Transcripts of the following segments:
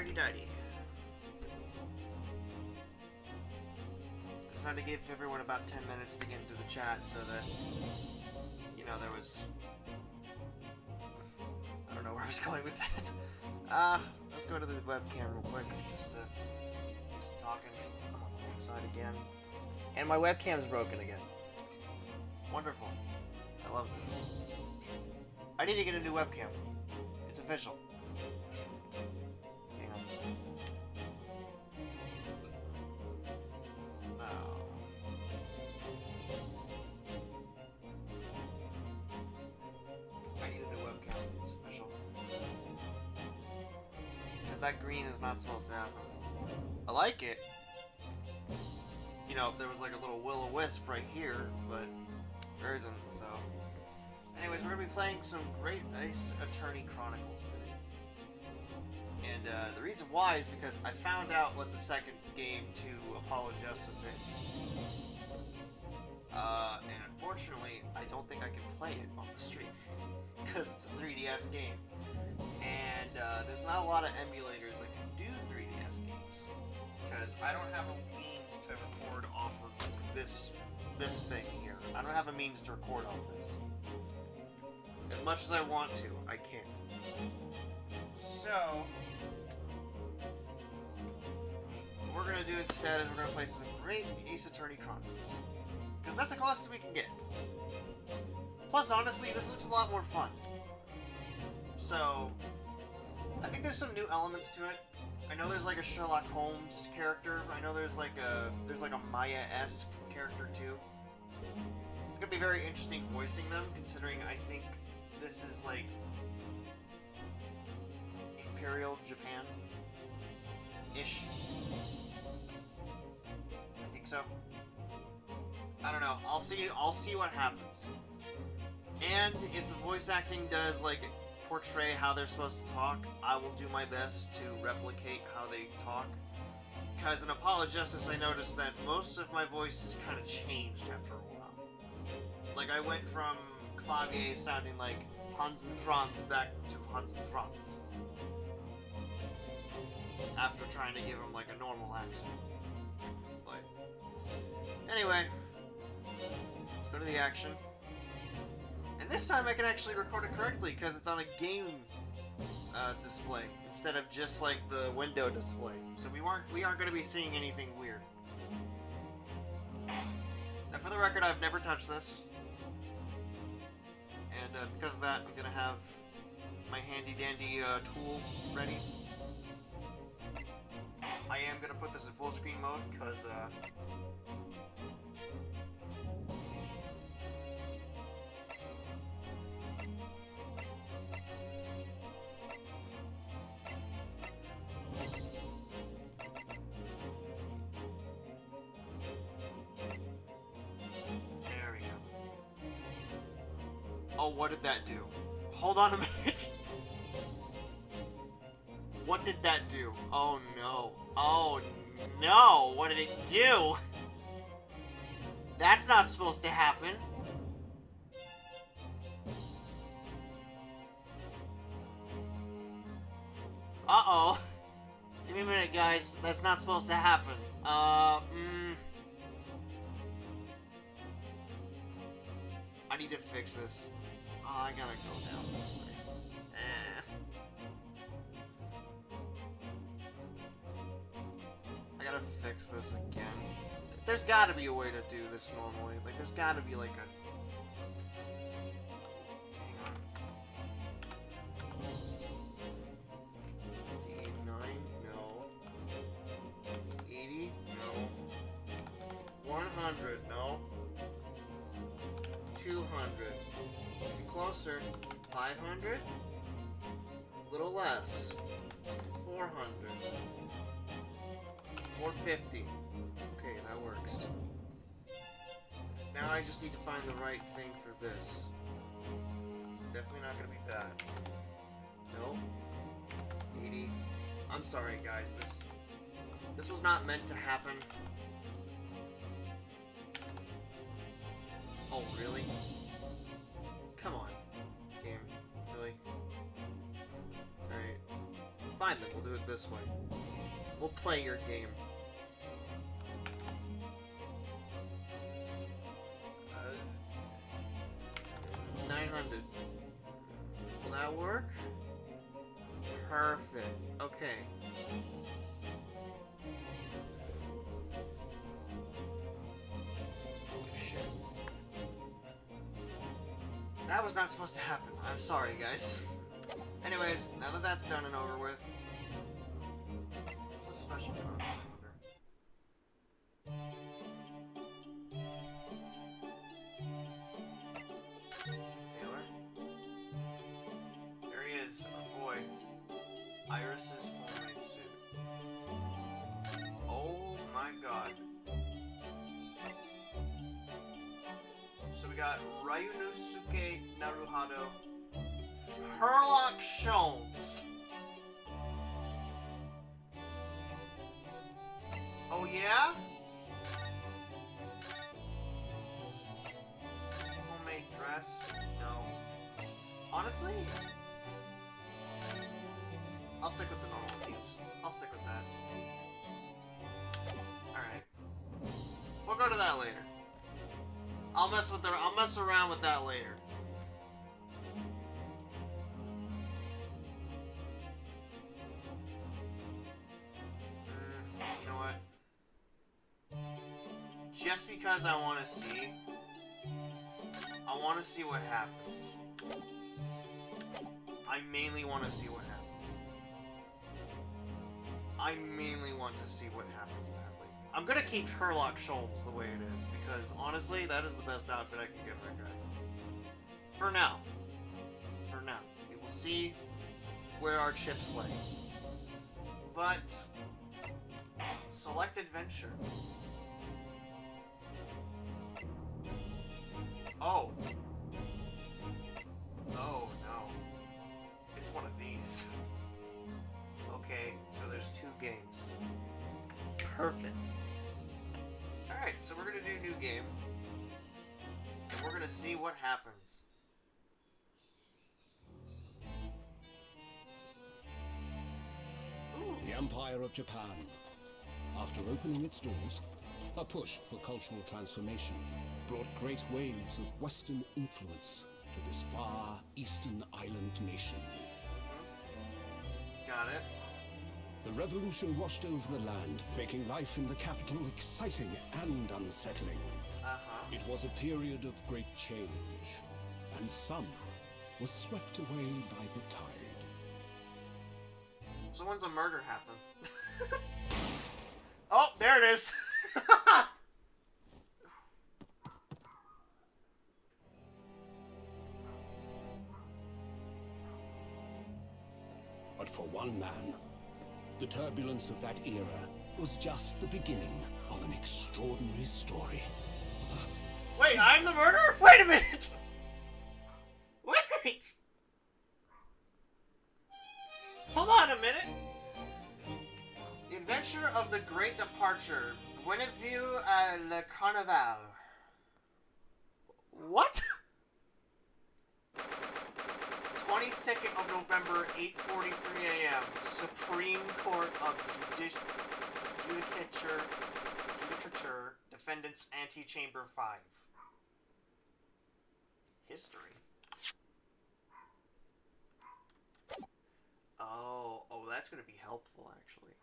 Alrighty-dighty. I decided to give everyone about 10 minutes to get into the chat so that, you know, there was... I don't know where I was going with that. Let's go to the webcam real quick, just to do some talking. I'm on the wrong side again. And my webcam's broken again. Wonderful. I love this. I need to get a new webcam. It's official. Hang on. No. I need a new webcam. It's official. Because that green is not supposed to happen. I like it. You know, if there was like a little will-o-wisp right here, but there isn't, so... Anyways, we're going to be playing some Great Ice Attorney Chronicles today. And the reason why is because I found out what the second game to Apollo Justice is. And unfortunately, I don't think I can play it on the stream. Because it's a 3DS game. And there's not a lot of emulators that can do 3DS games. Because I don't have a means to record off of this thing here. I don't have a means to record off this. As much as I want to, I can't. So, what we're going to do instead is we're going to play some Great Ace Attorney Chronicles. Because that's the closest we can get. Plus, honestly, this looks a lot more fun. So, I think there's some new elements to it. I know there's like a Sherlock Holmes character. I know there's like a Maya-esque character too. It's going to be very interesting voicing them, considering I think this is like Imperial Japan-ish. I think so. I don't know. I'll see what happens. And if the voice acting does like portray how they're supposed to talk, I will do my best to replicate how they talk. Because in Apollo Justice, I noticed that most of my voice has kind of changed after a while. Like I went from Clavier sounding like Hans and Franz back to Hans and Franz. After trying to give him like a normal accent. But anyway, let's go to the action. And this time I can actually record it correctly because it's on a game display instead of just like the window display. So we aren't going to be seeing anything weird. Now for the record, I've never touched this. And because of that, I'm going to have my handy dandy tool ready. I am going to put this in full screen mode because there we go. Oh, what did that do? Hold on a minute. What did that do? Oh no. Oh no! What did it do? That's not supposed to happen. Uh-oh. Give me a minute, guys. That's not supposed to happen. I need to fix this. Oh, I gotta go down this way. I gotta fix this again. There's gotta be a way to do this normally. Like, there's gotta be like a... Hang on. 89? No. 80? No. 100? No. 200. Getting closer. 500? A little less. 400. 450. Okay, that works. Now I just need to find the right thing for this. It's definitely not gonna be that. Nope. 80. I'm sorry, guys. This was not meant to happen. Oh, really? Come on. Game. Really? Alright. Fine, then we'll do it this way. We'll play your game. 900. Will that work? Perfect. Okay. Holy shit. That was not supposed to happen. I'm sorry, guys. Anyways, now that that's done and over with, it's a special content, I wonder. Taylor? There he is, a boy. Iris's homemade suit. Oh my god. So we got Ryunosuke Naruhado, Herlock Sholmes. Oh yeah? Homemade dress? No. Honestly? I'll stick with the normal themes. I'll stick with that. Alright. We'll go to that later. I'll mess around with that later. You know what? Just because I want to see what happens. I mainly want to see what happens. I mainly want to see what happens, badly. I'm gonna keep Herlock Sholmes the way it is, because honestly, that is the best outfit I can give that guy. For now. For now. We will see where our chips lay. But select adventure. Oh. Oh no. It's one of these. Okay, so there's 2 games. Perfect. Alright, so we're gonna do a new game. And we're gonna see what happens. Ooh. The Empire of Japan. After opening its doors, a push for cultural transformation brought great waves of Western influence to this far eastern island nation. Got it. The revolution washed over the land, making life in the capital exciting and unsettling. It was a period of great change, and some was swept away by the tide. So when's a murder happen? Oh, there it is! But for one man, the turbulence of that era was just the beginning of an extraordinary story. Wait, I'm the murderer? Wait a minute! Wait! Hold on a minute! The Adventure of the Great Departure. Guinevere Le Carnaval. What? 22nd of November, 8:43 a.m. Supreme Court of Judicature, Defendants Antechamber 5. History. Oh, that's gonna be helpful, actually.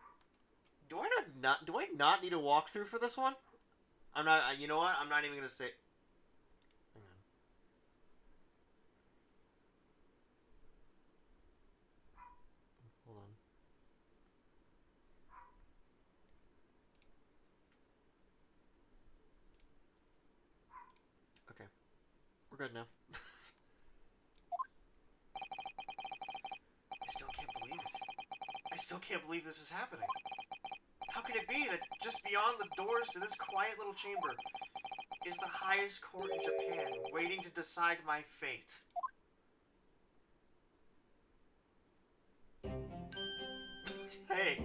Do I not need a walkthrough for this one? I'm not. You know what? I'm not even gonna say. Hang on. Hold on. Okay, we're good now. I still can't believe this is happening. How can it be that just beyond the doors to this quiet little chamber is the highest court in Japan, waiting to decide my fate? Hey.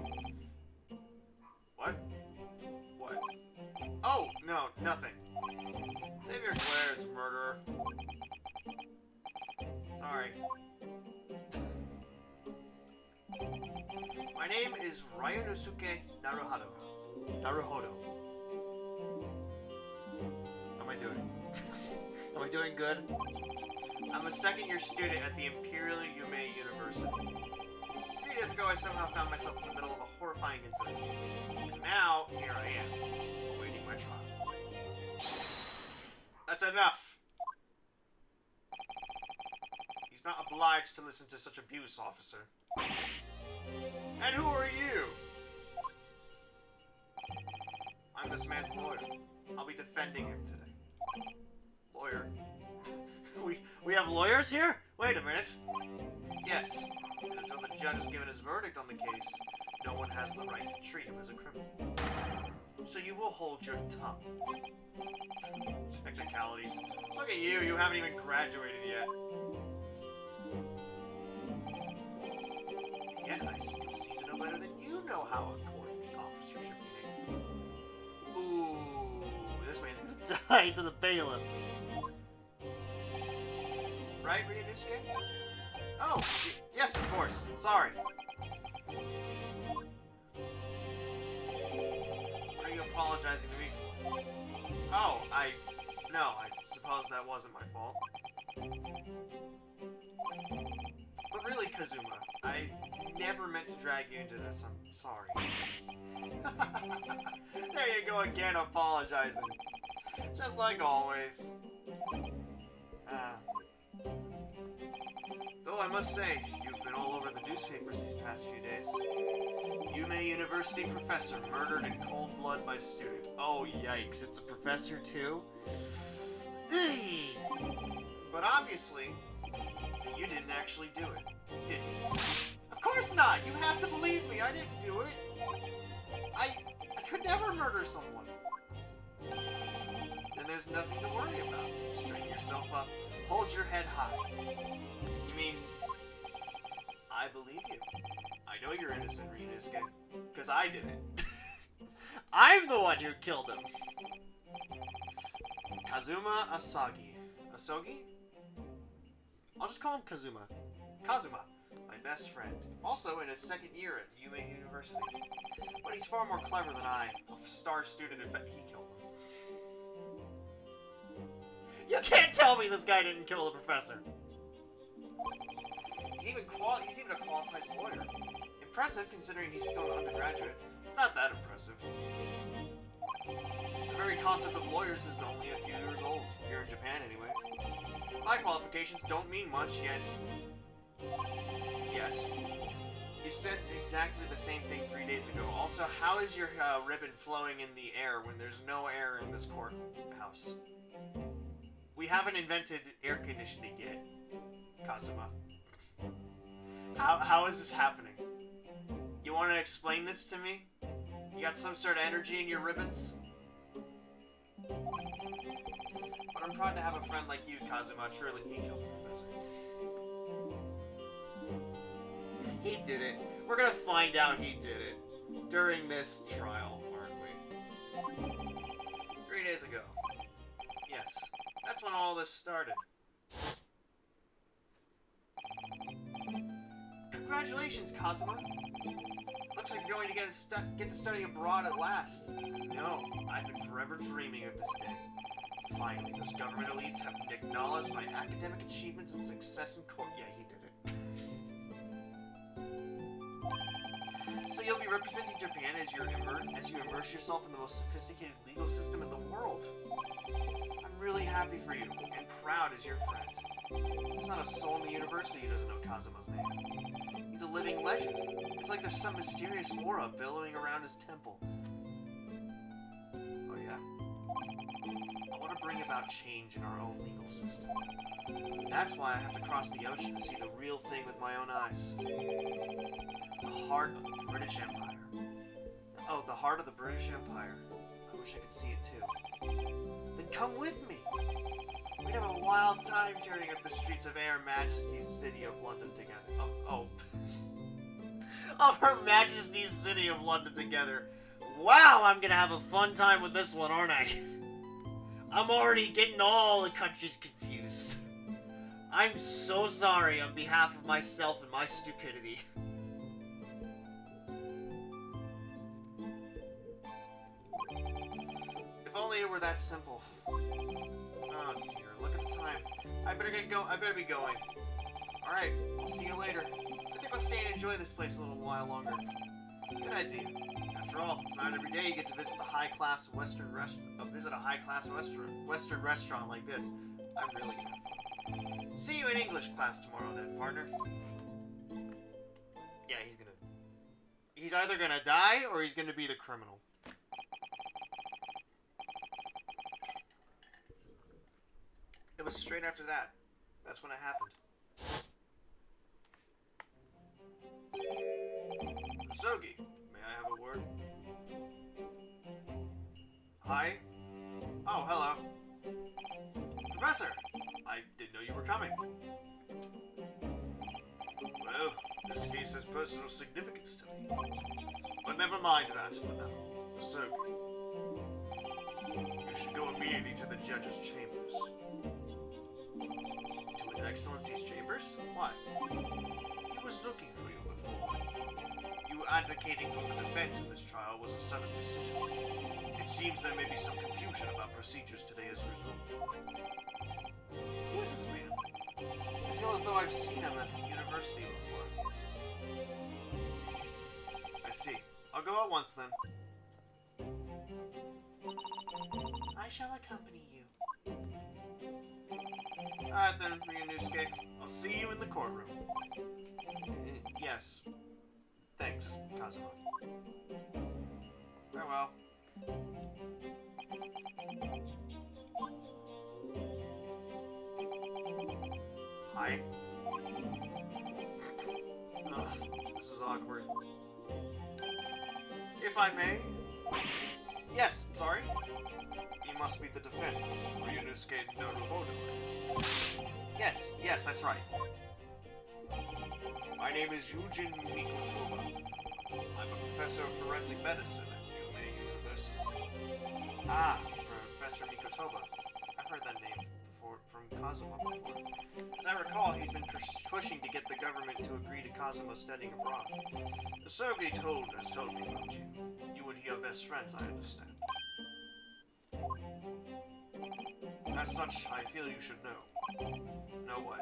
What? What? Oh, no, nothing. Save your glares, murderer. Sorry. name is Ryunosuke Naruhodo. Naruhodo. How am I doing? Am I doing good? I'm a second-year student at the Imperial Yume University. 3 days ago, I somehow found myself in the middle of a horrifying incident. And now, here I am, awaiting my trial. That's enough! He's not obliged to listen to such abuse, officer. And who are you? I'm this man's lawyer. I'll be defending him today. Lawyer? We have lawyers here? Wait a minute. Yes. And until the judge has given his verdict on the case, no one has the right to treat him as a criminal. So you will hold your tongue. Technicalities. Look at you, you haven't even graduated yet. Yet I still seem to know better than you know how a court officer should behave. Ooh, this man's gonna die to the bailiff. Right, Ryunosuke? Oh, yes, of course. Sorry. What are you apologizing to me for? Oh, no, I suppose that wasn't my fault. But really, Kazuma, I never meant to drag you into this. I'm sorry. There you go again, apologizing. Just like always. Though I must say, you've been all over the newspapers these past few days. Yume University professor murdered in cold blood by student. Oh, yikes, it's a professor too? But obviously, you didn't actually do it, did you? Of course not! You have to believe me, I didn't do it! I could never murder someone. Then there's nothing to worry about. Straighten yourself up, hold your head high. You mean, I believe you. I know you're innocent, Ryunosuke, because I did it. I'm the one who killed him. Kazuma Asagi. Asogi? I'll just call him Kazuma. Kazuma, my best friend. Also in his second year at Yume University. But he's far more clever than I. A star student, in fact, he killed him. You can't tell me this guy didn't kill the professor. He's even a qualified lawyer. Impressive, considering he's still an undergraduate. It's not that impressive. The very concept of lawyers is only a few years old, here in Japan anyway. My qualifications don't mean much yet. You said exactly the same thing 3 days ago. Also, how is your ribbon flowing in the air when there's no air in this courthouse? We haven't invented air conditioning yet, Kazuma. How is this happening? You want to explain this to me? You got some sort of energy in your ribbons? But I'm proud to have a friend like you, Kazuma. Truly, he killed the professor. He did it. We're gonna find out he did it during this trial, aren't we? 3 days ago. Yes, that's when all this started. Congratulations, Kazuma. Looks like you're going to get to study abroad at last. No, I've been forever dreaming of this day. Finally, those government elites have acknowledged my academic achievements and success in court. Yeah, he did it. So you'll be representing Japan as you immerse yourself in the most sophisticated legal system in the world. I'm really happy for you, and proud as your friend. There's not a soul in the university who doesn't know Kazuma's name. He's a living legend. It's like there's some mysterious aura billowing around his temple. Oh yeah? I want to bring about change in our own legal system. That's why I have to cross the ocean to see the real thing with my own eyes. The heart of the British Empire. Oh, the heart of the British Empire. I wish I could see it too. Then come with me! We'd have a wild time tearing up the streets of Her Majesty's City of London together. Of Her Majesty's City of London together. Wow, I'm gonna have a fun time with this one, aren't I? I'm already getting all the countries confused. I'm so sorry on behalf of myself and my stupidity. only it were that simple. Oh dear, look at the time. I better be going. Alright, I'll see you later. I think I'll stay and enjoy this place a little while longer. Good idea. After all, it's not every day you get to visit a high-class Western restaurant like this. I'm really gonna have fun. See you in English class tomorrow then, partner. Yeah, he's either gonna die or he's gonna be the criminal. It was straight after that. That's when it happened. Sogi, may I have a word? Hi? Oh, hello. Professor! I didn't know you were coming. Well, this case has personal significance to me. But never mind that for now. Sogi, you should go immediately to the judge's chambers. To His Excellency's chambers? Why? He was looking for you before. You advocating for the defense in this trial was a sudden decision. It seems there may be some confusion about procedures today as a result. Who is this man? I feel as though I've seen him at university before. I see. I'll go at once then. I shall accompany you. Alright then, Ryunosuke. I'll see you in the courtroom. Yes. Thanks, Kazuma. Farewell. Hi. Ugh, this is awkward. If I may? Yes, sorry? You must be the defendant, Ryunosuke Naruhodo. Yes, that's right. My name is Yujin Mikotoba. I'm a professor of forensic medicine at Yume University. Ah, Professor Mikotoba. I've heard that name before from Kazuma before. As I recall, he's been pushing to get the government to agree to Kazuma studying abroad. Sogi has told me about you. You and he are best friends, I understand. As such, I feel you should know. Know what?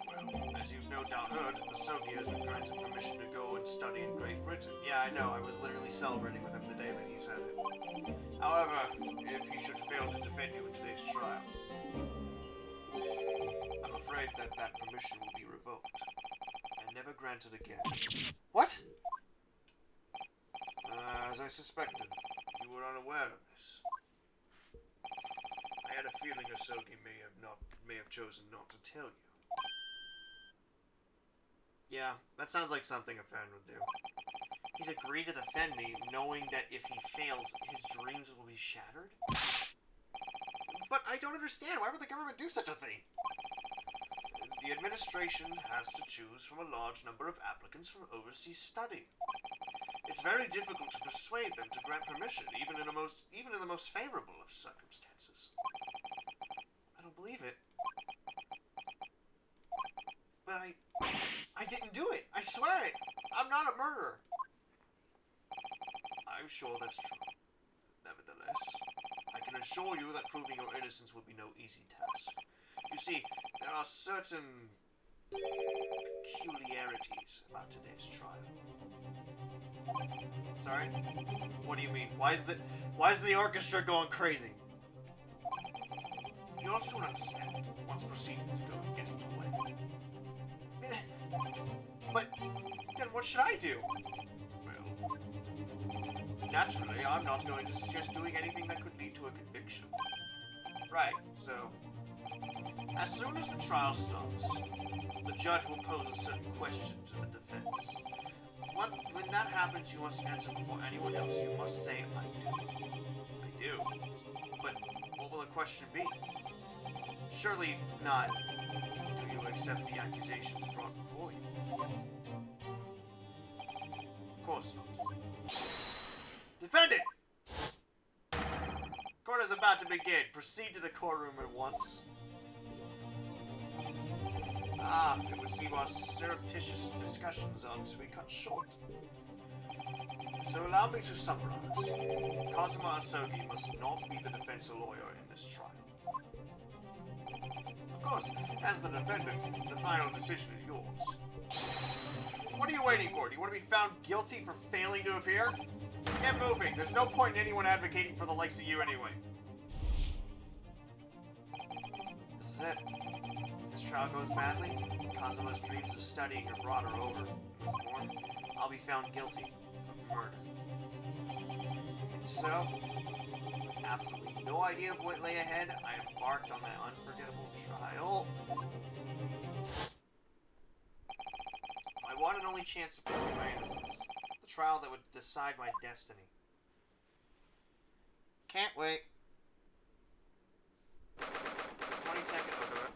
Well, as you've no doubt heard, Sogi has been granted permission to go and study in Great Britain. Yeah, I know, I was literally celebrating with him the day that he said it. However, if he should fail to defend you in today's trial, I'm afraid that permission will be revoked, and never granted again. What? As I suspected, you were unaware of this. I had a feeling Osogi may have chosen not to tell you. Yeah, that sounds like something a fan would do. He's agreed to defend me, knowing that if he fails, his dreams will be shattered? But I don't understand. Why would the government do such a thing? The administration has to choose from a large number of applicants from overseas study. It's very difficult to persuade them to grant permission, even in the most favorable of circumstances. I don't believe it. But I didn't do it. I swear it. I'm not a murderer. I'm sure that's true. Nevertheless, I can assure you that proving your innocence will be no easy task. You see, there are certain peculiarities about today's trial. Sorry? What do you mean? Why is the orchestra going crazy? You'll soon understand once proceedings get underway. But then what should I do? Well, naturally, I'm not going to suggest doing anything that could lead to a conviction. Right, so as soon as the trial starts, the judge will pose a certain question to the defense. When that happens, you must answer before anyone else. You must say, I do. I do. But what will the question be? Surely not, do you accept the accusations brought before you? Of course not. Defendant! Court is about to begin. Proceed to the courtroom at once. It would seem our surreptitious discussions are to be cut short. So allow me to summarize. Kazuma Asogi must not be the defense lawyer in this trial. Of course, as the defendant, the final decision is yours. What are you waiting for? Do you want to be found guilty for failing to appear? Get moving. There's no point in anyone advocating for the likes of you anyway. This is it. If this trial goes badly, Kazuma's dreams of studying abroad are over. What's more, I'll be found guilty of murder. And so, with absolutely no idea of what lay ahead, I embarked on that unforgettable trial. My one and only chance to prove my innocence. The trial that would decide my destiny. Can't wait. 22nd of November.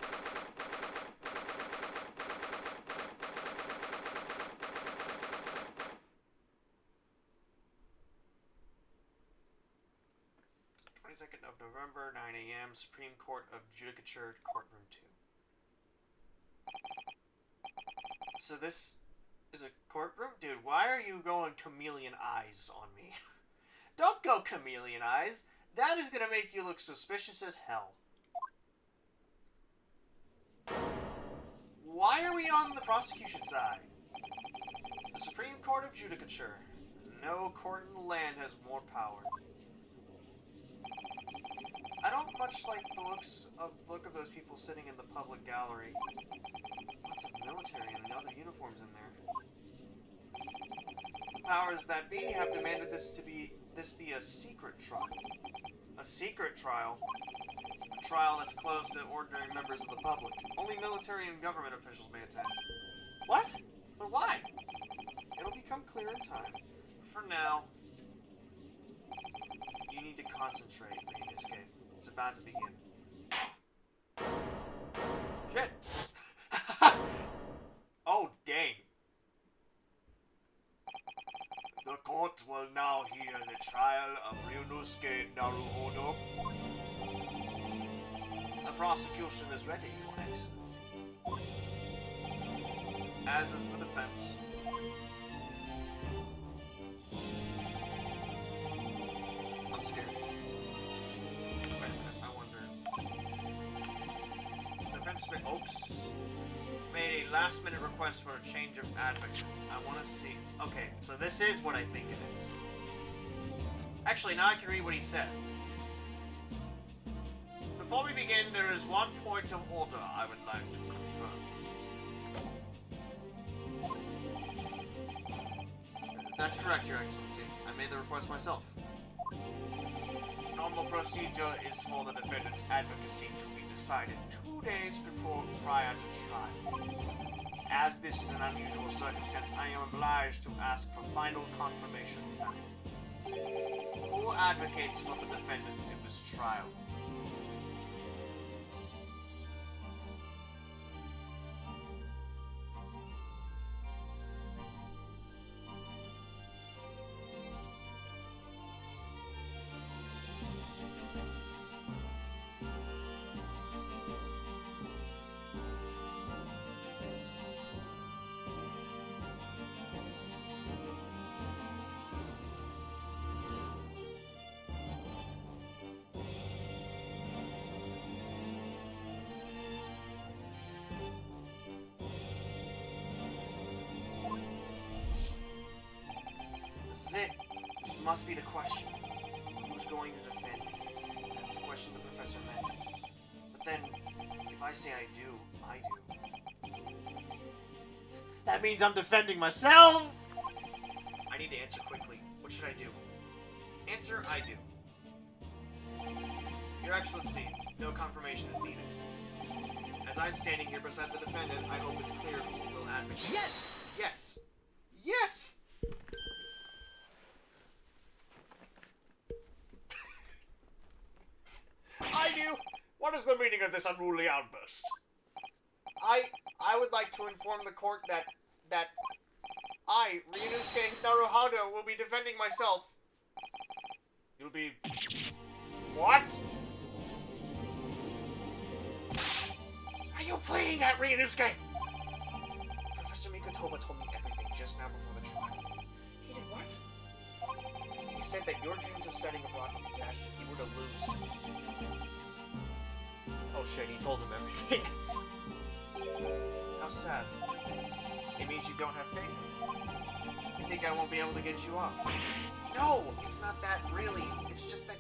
Of November, 9 a.m., Supreme Court of Judicature, Courtroom 2. So this is a courtroom? Dude, why are you going chameleon eyes on me? Don't go chameleon eyes. That is gonna make you look suspicious as hell. Why are we on the prosecution side? The Supreme Court of Judicature. No court in the land has more power. I don't much like the look of those people sitting in the public gallery. Lots of military and other uniforms in there. Powers that be have demanded this be a secret trial. A secret trial? A trial that's closed to ordinary members of the public. Only military and government officials may attend. What? But why? It'll become clear in time. For now, you need to concentrate, Ryunosuke. It's about to begin. Shit! Oh, dang. The court will now hear the trial of Ryunosuke Naruhodo. The prosecution is ready, Your Excellency. As is the defense. I'm scared. Oops. Made a last-minute request for a change of advocate. I want to see... Okay, so this is what I think it is. Actually, now I can read what he said. Before we begin, there is one point of order I would like to confirm. That's correct, Your Excellency. I made the request myself. Normal procedure is for the defendant's advocacy to be decided 2 days prior to trial. As this is an unusual circumstance, I am obliged to ask for final confirmation. Who advocates for the defendant in this trial? This is it. This must be the question. Who's going to defend me? That's the question the professor meant. But then, if I say I do, I do. That means I'm defending myself! I need to answer quickly. What should I do? Answer, I do. Your Excellency, no confirmation is needed. As I'm standing here beside the defendant, I hope it's clear who will advocate. Yes! Yes! Yes! I do! What is the meaning of this unruly outburst? I would like to inform the court that I, Ryunosuke Naruhodo, will be defending myself. You'll be... What? Are you playing at Ryunosuke? Professor Mikotoba told me everything just now before the trial. He did what? said that your dreams of studying abroad would be dashed if you were to lose. Oh shit, he told him everything. How sad. It means you don't have faith in me. You think I won't be able to get you off? No, it's not that really. It's just that,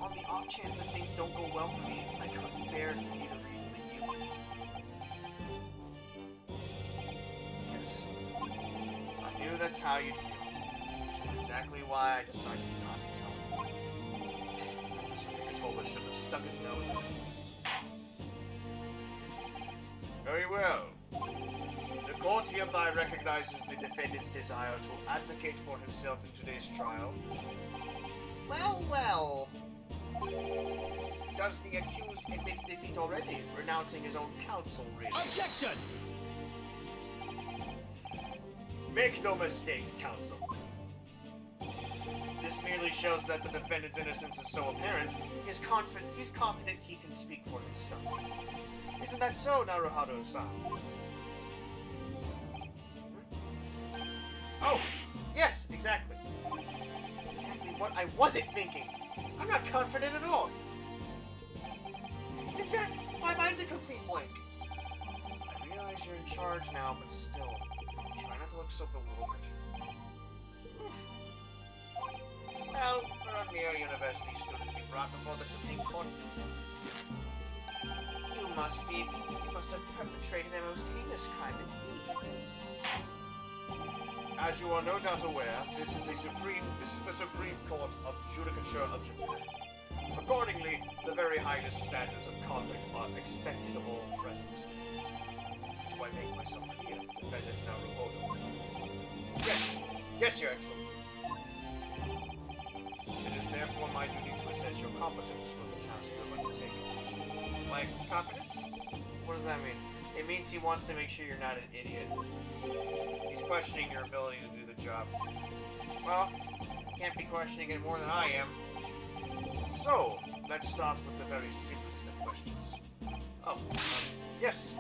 on the off chance that things don't go well for me, I couldn't bear to be the reason that you... Yes. I knew that's how you'd feel, which is exactly why I decided not to tell you. Professor Nicotola should have stuck his nose in it. Very well. The court hereby recognizes the defendant's desire to advocate for himself in today's trial. Well, well. Does the accused admit defeat already, renouncing his own counsel, really? Objection! Make no mistake, counsel. This merely shows that the defendant's innocence is so apparent, he's confident he can speak for himself. Isn't that so, Naruhado-san? Oh, yes, exactly. Exactly what I wasn't thinking. I'm not confident at all. In fact, my mind's a complete blank. I realize you're in charge now, but still, try not to look so bewildered. Oof. Well, for a mere university student to be brought before the Supreme Court, you must have perpetrated a most heinous crime indeed. As you are no doubt aware, this is the Supreme Court of Judicature of Japan. Accordingly, the very highest standards of conduct are expected of all present. Do I make myself clear, Defendant Naruhodo? Yes! Yes, Your Excellency. It is therefore my duty to assess your competence for the task you have undertaken. My competence? What does that mean? It means he wants to make sure you're not an idiot. He's questioning your ability to do the job. Well, he can't be questioning it more than I am. So, let's start with the very simplest of questions. Oh, yes.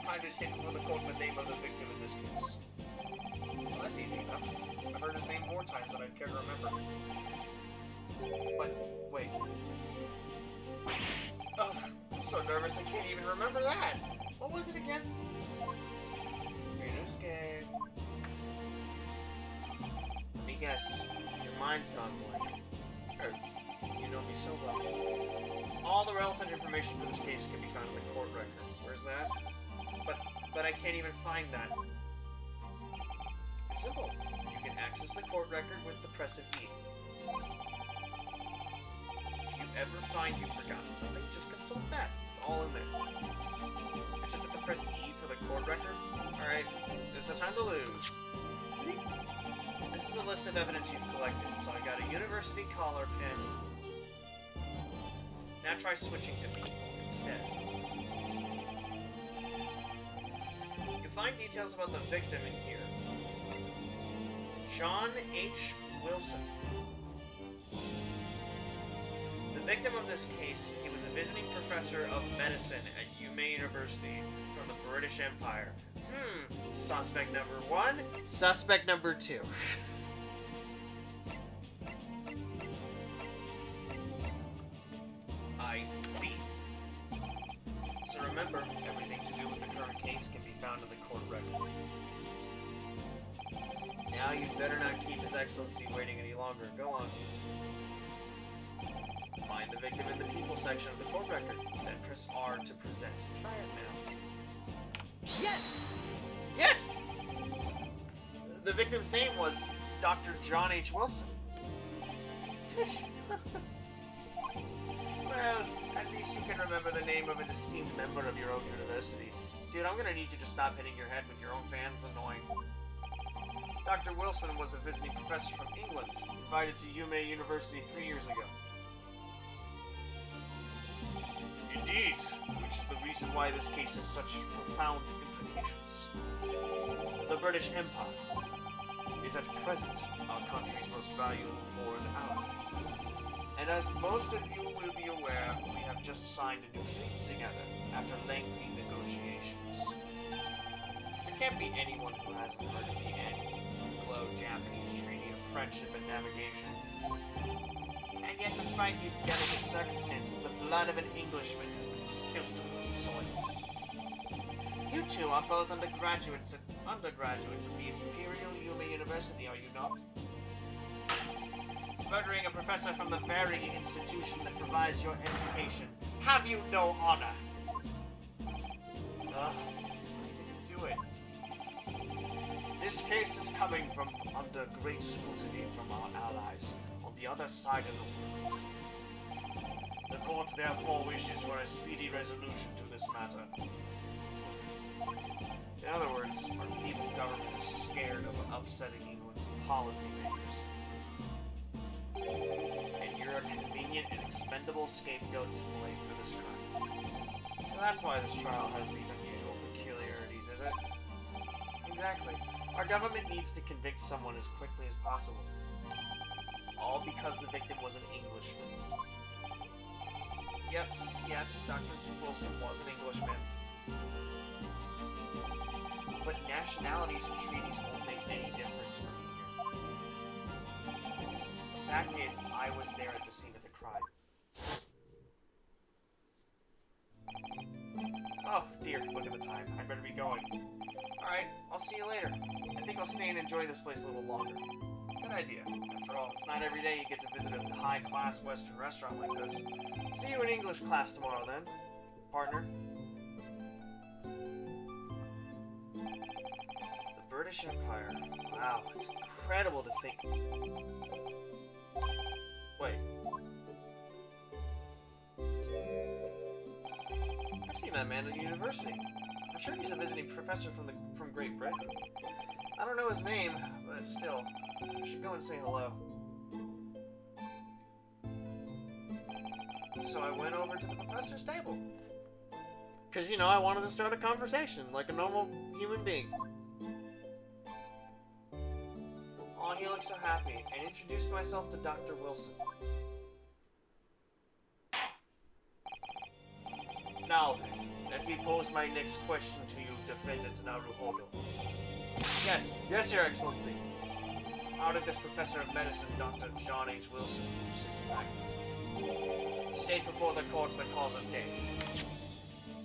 Kindly state before the court the name of the victim in this case. Well, that's easy enough. I've heard his name more times than I'd care to remember. But, wait. Ugh, I'm so nervous I can't even remember that. What was it again? Ryunosuke. Let me guess. Your mind's gone blank. You know me so well. All the relevant information for this case can be found in the court record. Where's that? But I can't even find that. It's simple. You can access the court record with the press of E. If you ever find you've forgotten something, just consult that. It's all in there. I just have to press E for the court record? Alright, there's no time to lose. This is the list of evidence you've collected, so I got a university collar pin. Now try switching to people instead. You find details about the victim in here. John H. Wilson. The victim of this case, he was a visiting professor of medicine at Yume University from the British Empire. Suspect number 1, suspect number 2. I see. So remember, everything to do with the current case can be found in the court record. Now you'd better not keep His Excellency waiting any longer. Go on. Find the victim in the people section of the court record, then press R to present. Try it now. Yes! Yes! The victim's name was Dr. John H. Wilson. Well, at least you can remember the name of an esteemed member of your own university. Dude, I'm gonna need you to stop hitting your head with your own fans. Annoying. Dr. Wilson was a visiting professor from England, invited to Yume University 3 years ago. Indeed, which is the reason why this case has such profound implications. The British Empire is at present our country's most valuable foreign ally. And as most of you will be aware, we have just signed a new treaty together after lengthy negotiations. There can't be anyone who hasn't heard of the Anglo-Japanese Treaty of friendship and navigation. And yet, despite these delicate circumstances, the blood of an Englishman has been spilt on the soil. You two are both undergraduates at the Imperial Yuma University, are you not? Murdering a professor from the very institution that provides your education. Have you no honor? I didn't do it. This case is coming from under great scrutiny from our allies on the other side of the world. The court therefore wishes for a speedy resolution to this matter. In other words, our feeble government is scared of upsetting England's policymakers. And you're a convenient and expendable scapegoat to blame for this crime. So that's why this trial has these unusual peculiarities, is it? Exactly. Our government needs to convict someone as quickly as possible. All because the victim was an Englishman. Yep, yes, Dr. Wilson was an Englishman. But nationalities and treaties won't make any difference for me here. The fact is, I was there at the scene of the crime. Oh, dear, look at the time. I better be going. Alright, I'll see you later. I think I'll stay and enjoy this place a little longer. Good idea. After all, it's not every day you get to visit a high-class Western restaurant like this. See you in English class tomorrow, then, partner. The British Empire. Wow, it's incredible to think... Wait. I've seen that man at university. I'm sure he's a visiting professor from Great Britain. I don't know his name, but still, I should go and say hello. So I went over to the professor's table. Because, you know, I wanted to start a conversation like a normal human being. Oh, he looked so happy, and introduced myself to Dr. Wilson. Now then, let me pose my next question to you, Defendant Naruhodo. Yes, Your Excellency. How did this professor of medicine, Dr. John H. Wilson, lose his life? State before the court the cause of death.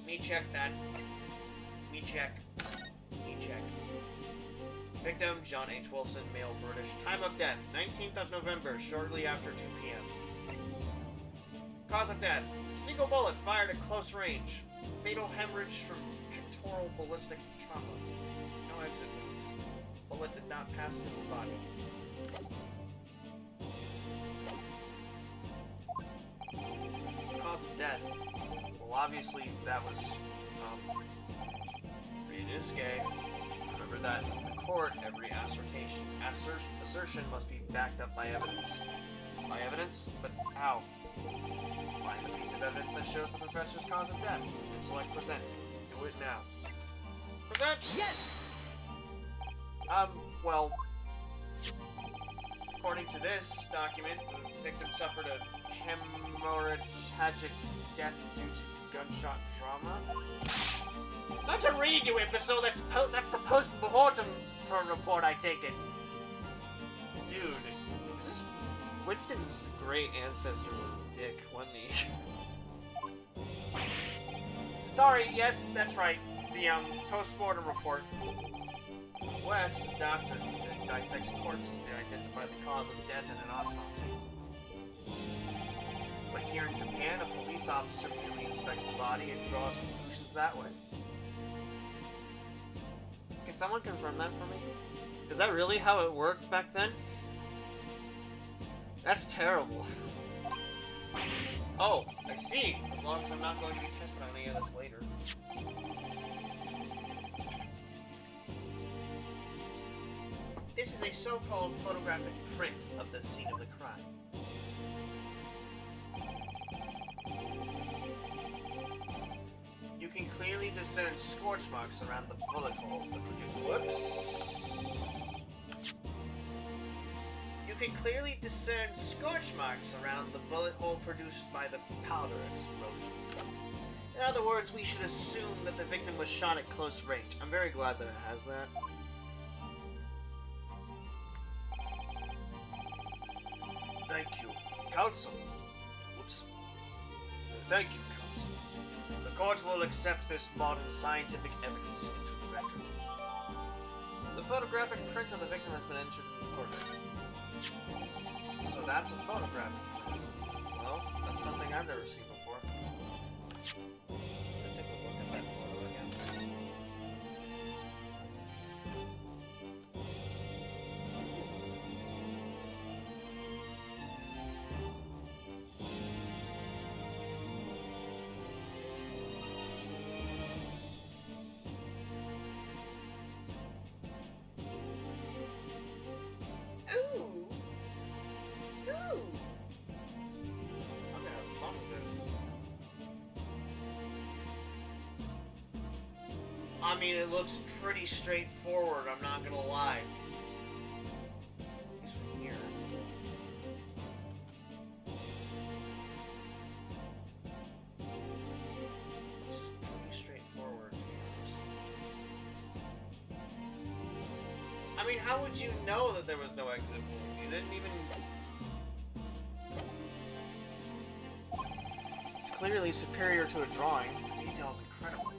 Me check that. Me check. Me check. Victim, John H. Wilson, male British. Time of death, 19th of November, shortly after 2 p.m. Cause of death, single bullet fired at close range. Fatal hemorrhage from pectoral ballistic trauma. No exit wound. Bullet did not pass through the body. Cause of death. Well, obviously that was, Ryunosuke. Remember that in the court, every assertion must be backed up by evidence. By evidence? But how? Find the piece of evidence that shows the professor's cause of death, and select present. Do it now. Present! Yes! Well, according to this document, the victim suffered a hemorrhagic death due to gunshot trauma. Not to read, you imbecile! That's the post-mortem for a report, I take it. Dude, this is... Winston's great ancestor was Dick, wasn't he? Sorry, yes, that's right. The, post-mortem report. West, doctor dissects corpses to identify the cause of death in an autopsy. But here in Japan, a police officer merely inspects the body and draws conclusions that way. Can someone confirm that for me? Is that really how it worked back then? That's terrible. Oh, I see. As long as I'm not going to be tested on any of this later. This is a so-called photographic print of the scene of the crime. You can clearly discern scorch marks around the bullet hole that produced... Whoops. You can clearly discern scorch marks around the bullet hole produced by the powder explosion. In other words, we should assume that the victim was shot at close range. I'm very glad that it has that. Counsel. Oops. Thank you, Counsel. The court will accept this modern scientific evidence into the record. The photographic print of the victim has been entered in the court record. So that's a photographic print. Well, that's something I've never seen before. Let's take a look at that photo again. Ooh. Ooh. I'm gonna have fun with this. I mean, it looks pretty straightforward, I'm not gonna lie. At least from here. Looks pretty straightforward, to be honest. I mean, how would you know that there was no exit wound? You didn't even... It's clearly superior to a drawing. The detail is incredible.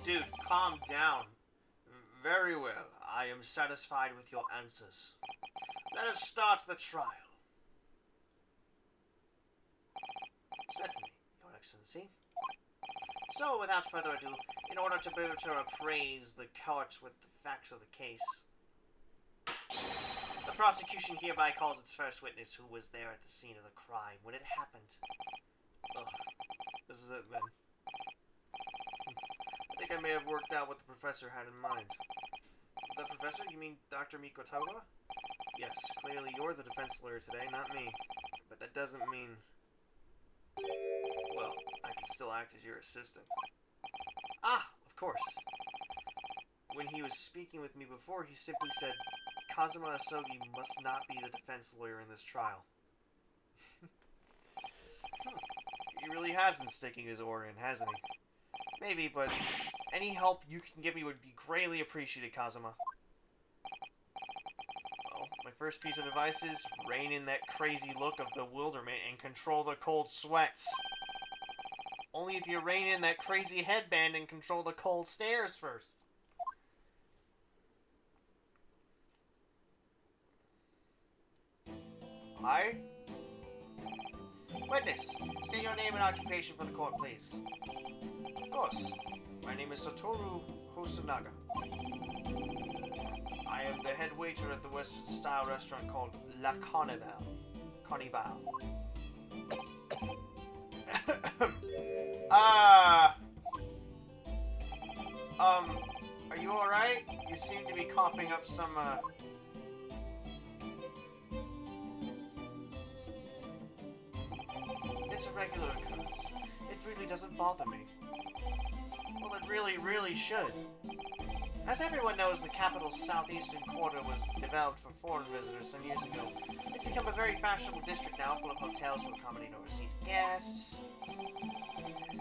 Dude, calm down. Very well. I am satisfied with your answers. Let us start the trial. Certainly, Your Excellency. So, without further ado, in order to be able to appraise the court with the facts of the case, the prosecution hereby calls its first witness who was there at the scene of the crime when it happened. Ugh. This is it then. I think I may have worked out what the professor had in mind. The professor? You mean Dr. Mikotoga? Yes, clearly you're the defense lawyer today, not me. But that doesn't mean... Well, I can still act as your assistant. Ah, of course. When he was speaking with me before, he simply said, Kazuma Asogi must not be the defense lawyer in this trial. He really has been sticking his oar in, hasn't he? Maybe, but any help you can give me would be greatly appreciated, Kazuma. Well, my first piece of advice is rein in that crazy look of bewilderment and control the cold sweats. Only if you rein in that crazy headband and control the cold stares first. Aye? Witness, state your name and occupation for the court, please. Of course. My name is Satoru Hosonaga. I am the head waiter at the Western-style restaurant called La Carnival. Carnival. Are you alright? You seem to be coughing up some, It's a regular occurrence. It really doesn't bother me. Well, it really should. As everyone knows, the capital's southeastern quarter was developed for foreign visitors some years ago. It's become a very fashionable district now, full of hotels to accommodate overseas guests.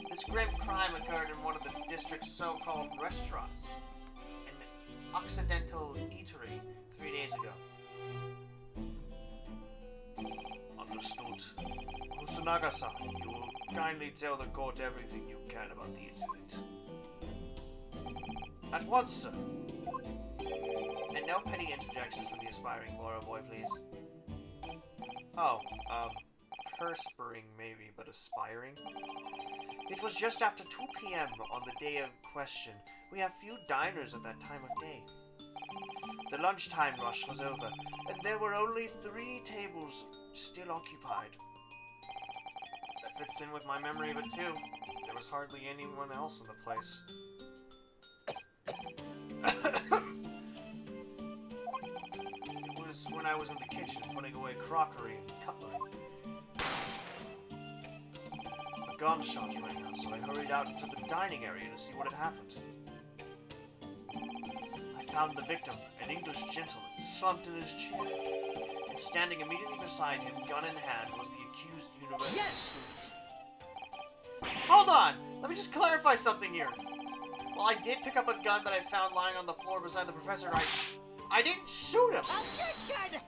This grim crime occurred in one of the district's so-called restaurants, an Occidental eatery, 3 days ago. Understood. Kusunaga-san, you will kindly tell the court everything you can about the incident. At once, sir. And no petty interjections from the aspiring lawyer boy, please. Oh, perspiring maybe, but aspiring? It was just after 2 p.m. on the day of question. We have few diners at that time of day. The lunchtime rush was over, and there were only 3 tables still occupied. That fits in with my memory of it too. There was hardly anyone else in the place. It was when I was in the kitchen putting away crockery and cutlery. A gunshot rang out, so I hurried out into the dining area to see what had happened. I found the victim, an English gentleman, slumped in his chair. And standing immediately beside him, gun in hand, was the accused university student. Hold on! Let me just clarify something here. Well, I did pick up a gun that I found lying on the floor beside the professor. I didn't shoot him! Objection!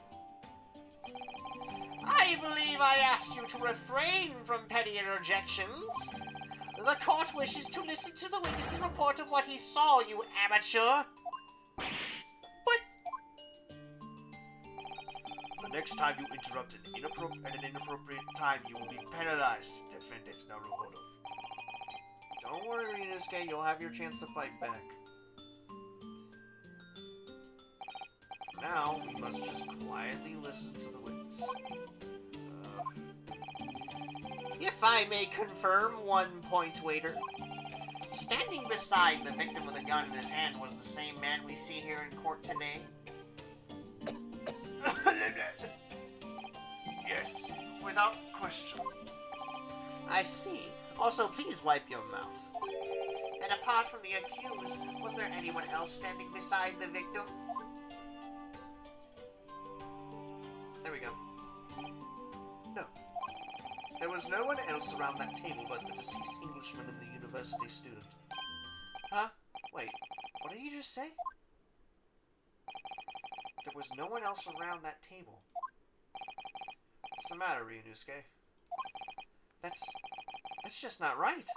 I believe I asked you to refrain from petty interjections. The court wishes to listen to the witness's report of what he saw, you amateur. But... The next time you interrupt at an inappropriate time, you will be penalized, Defendant Naruhodo. Don't worry, Ryunosuke, you'll have your chance to fight back. For now, we must just quietly listen to the witness. If I may confirm 1 point, waiter. Standing beside the victim with a gun in his hand was the same man we see here in court today. Yes, without question. I see. Also, please wipe your mouth. And apart from the accused, was there anyone else standing beside the victim? There we go. No. There was no one else around that table but the deceased Englishman and the university student. Huh? Wait, what did you just say? There was no one else around that table. What's the matter, Ryunosuke? That's just not right.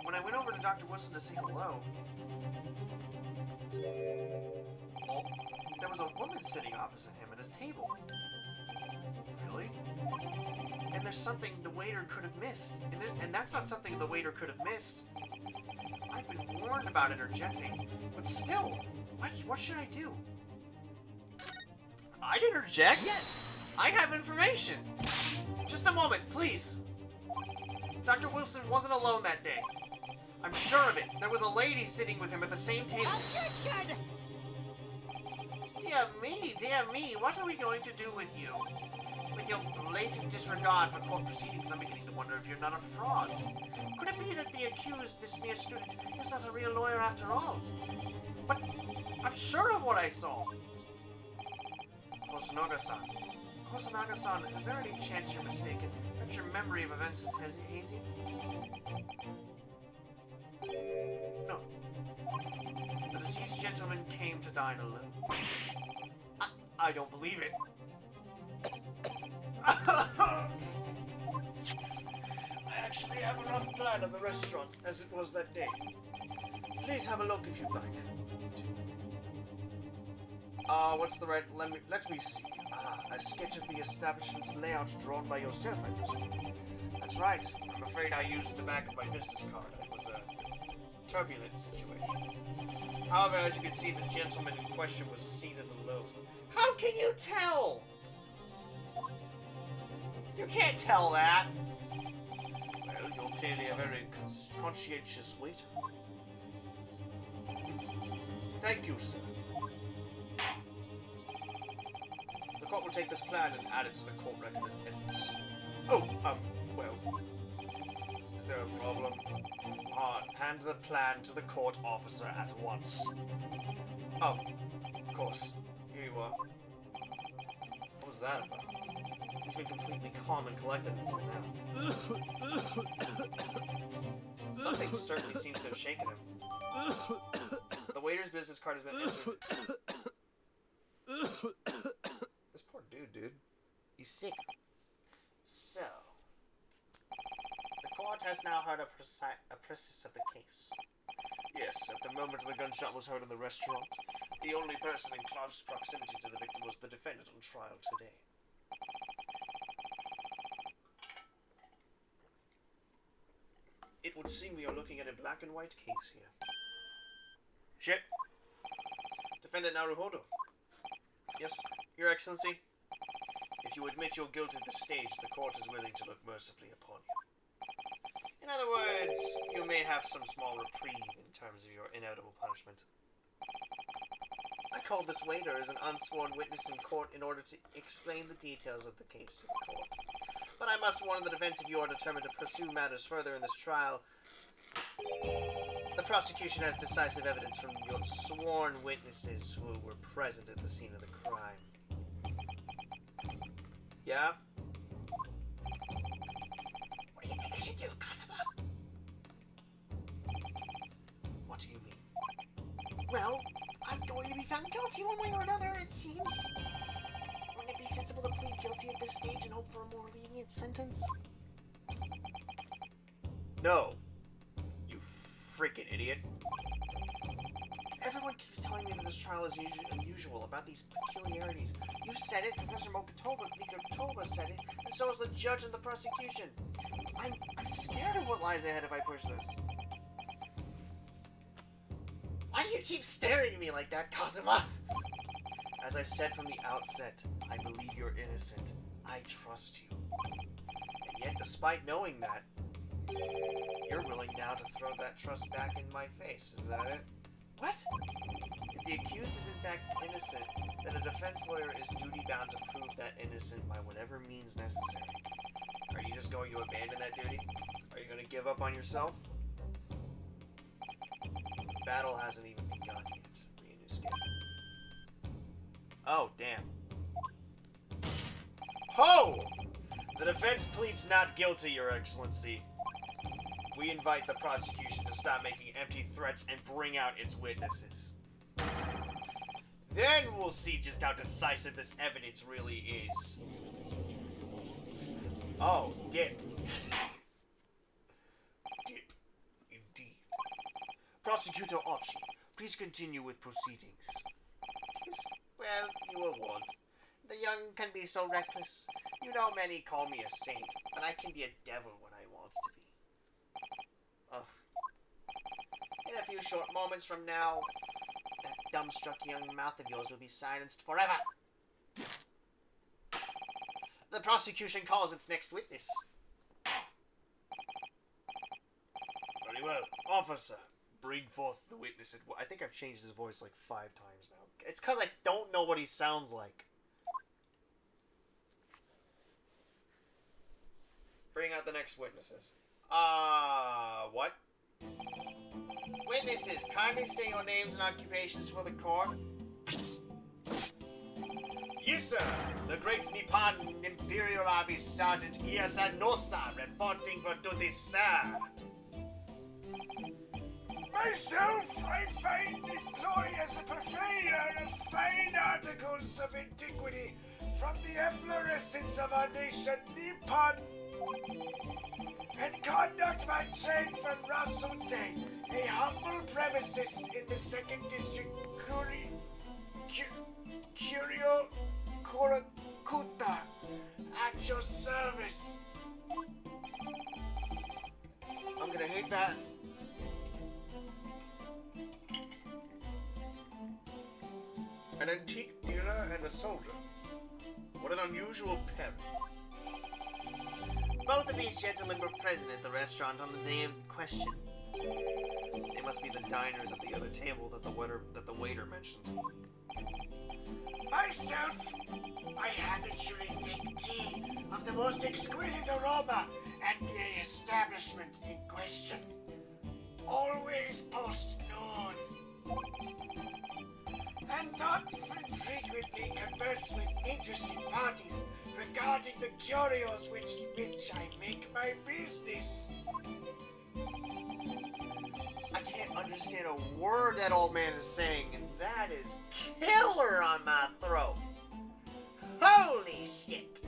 When I went over to Dr. Wilson to say hello, well, there was a woman sitting opposite him at his table. Really? And there's something the waiter could have missed. And that's not something the waiter could have missed. I've been warned about interjecting, but still, what should I do? I'd interject? Yes! I have information! Just a moment, please. Dr. Wilson wasn't alone that day. I'm sure of it. There was a lady sitting with him at the same table. Objection! Dear me, what are we going to do with you? With your blatant disregard for court proceedings, I'm beginning to wonder if you're not a fraud. Could it be that the accused, this mere student, is not a real lawyer after all? But I'm sure of what I saw. Kusunaga-san, is there any chance you're mistaken? Perhaps your memory of events is hazy? No. The deceased gentleman came to dine alone. I don't believe it. I actually have a rough plan of the restaurant as it was that day. Please have a look if you'd like. What's the right... Let me see. A sketch of the establishment's layout drawn by yourself, I presume. That's right. I'm afraid I used the back of my business card. It was a turbulent situation. However, as you can see, the gentleman in question was seated alone. How can you tell? You can't tell that. Well, you're clearly a very conscientious waiter. Thank you, sir. The court will take this plan and add it to the court record as evidence. Oh, well. Is there a problem? Hand the plan to the court officer at once. Of course. Here you are. What was that about? He's been completely calm and collected until now. Something certainly seems to have shaken him. The waiter's business card has been entered. This poor dude. He's sick. So, the court has now heard a process of the case. Yes, at the moment the gunshot was heard in the restaurant, the only person in close proximity to the victim was the defendant on trial today. It would seem we are looking at a black and white case here. Shit. Defendant Naruhodo. Yes, Your Excellency. If you admit your guilt at this stage, the court is willing to look mercifully upon you. In other words, you may have some small reprieve in terms of your inevitable punishment. I called this waiter as an unsworn witness in court in order to explain the details of the case to the court. But I must warn the defense if you are determined to pursue matters further in this trial. The prosecution has decisive evidence from your sworn witnesses who were present at the scene of the crime. Yeah? What do you think I should do, Kazuma? What do you mean? Well, I'm going to be found guilty one way or another, it seems. sensible to plead guilty at this stage and hope for a more lenient sentence? No. You freaking idiot. Everyone keeps telling me that this trial is unusual about these peculiarities. You said it, Professor Mokotoba said it, and so is the judge and the prosecution. I'm scared of what lies ahead if I push this. Why do you keep staring at me like that, Kazuma? As I said from the outset, I believe you're innocent. I trust you. And yet, despite knowing that, you're willing now to throw that trust back in my face. Is that it? What? If the accused is in fact innocent, then a defense lawyer is duty-bound to prove that innocent by whatever means necessary. Are you just going to abandon that duty? Are you going to give up on yourself? The battle hasn't even begun yet. Ryunosuke. Oh, damn. Ho! The defense pleads not guilty, Your Excellency. We invite the prosecution to stop making empty threats and bring out its witnesses. Then we'll see just how decisive this evidence really is. Oh, dip. Dip, indeed. Prosecutor Ochi, please continue with proceedings. Well, you were warned. The young can be so reckless. You know, many call me a saint, but I can be a devil when I want to be. Ugh. In a few short moments from now, that dumbstruck young mouth of yours will be silenced forever. The prosecution calls its next witness. Very well. Officer, bring forth the witness. I think I've changed his voice like 5 times now. It's because I don't know what he sounds like. Bring out the next witnesses. What? Witnesses, kindly state your names and occupations for the court. Yes, sir. The Great Nippon Imperial Army Sergeant Iyasanosa reporting for duty, sir. Myself, I find employed as a purveyor of fine articles of antiquity from the efflorescence of our nation, Nippon, and conduct my trade from Rasute, a humble premises in the 2nd District, Kurio Kurakuta, at your service. I'm gonna hate that. An antique dealer and a soldier. What an unusual pair. Both of these gentlemen were present at the restaurant on the day of question. They must be the diners at the other table that the waiter mentioned. Myself, I habitually take tea of the most exquisite aroma at the establishment in question. Always post-noon. And not infrequently converse with interesting parties regarding the curios which I make my business. I can't understand a word that old man is saying, and that is killer on my throat. Holy shit.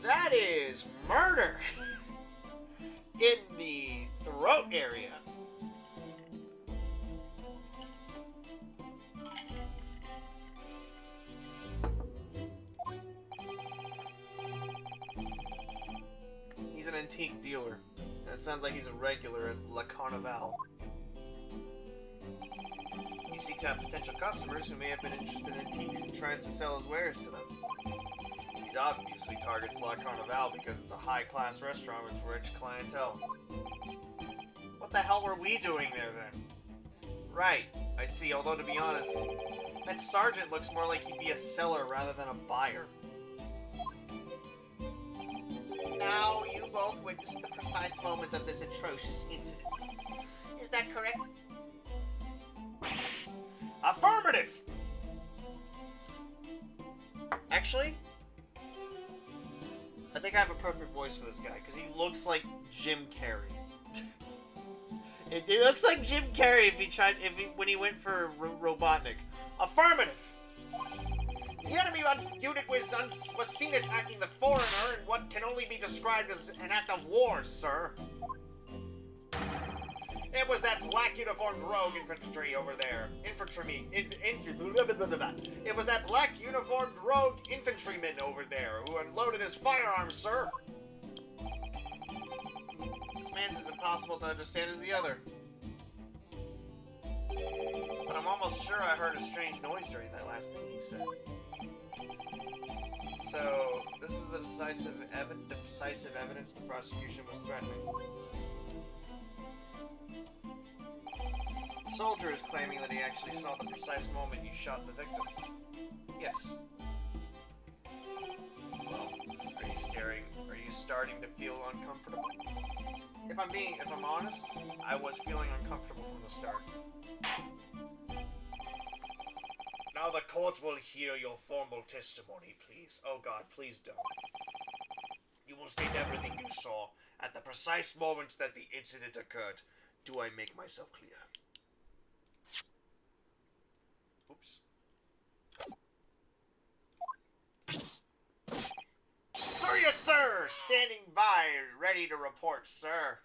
That is murder in the throat area. He's an antique dealer, and it sounds like he's a regular at La Carnival. He seeks out potential customers who may have been interested in antiques and tries to sell his wares to them. He obviously targets La Carnival because it's a high-class restaurant with rich clientele. What the hell were we doing there then? Right, I see, although to be honest, that sergeant looks more like he'd be a seller rather than a buyer. Now, you both witnessed the precise moment of this atrocious incident. Is that correct? Affirmative! Actually, I think I have a perfect voice for this guy, because he looks like Jim Carrey. It looks like Jim Carrey when he went for Robotnik. Affirmative. The enemy unit was seen attacking the foreigner in what can only be described as an act of war, sir. It was that black uniformed rogue infantry over there. It was that black uniformed rogue infantryman over there who unloaded his firearms, sir. This man's as impossible to understand as the other. But I'm almost sure I heard a strange noise during that last thing he said. So, this is the decisive evidence the prosecution was threatening. The soldier is claiming that he actually saw the precise moment you shot the victim. Yes. Well, are you starting to feel uncomfortable? If I'm honest, I was feeling uncomfortable from the start. Now the court will hear your formal testimony, please. Oh God, please don't. You will state everything you saw at the precise moment that the incident occurred. Do I make myself clear? Oops. Sir, yes, sir! Standing by, ready to report, sir.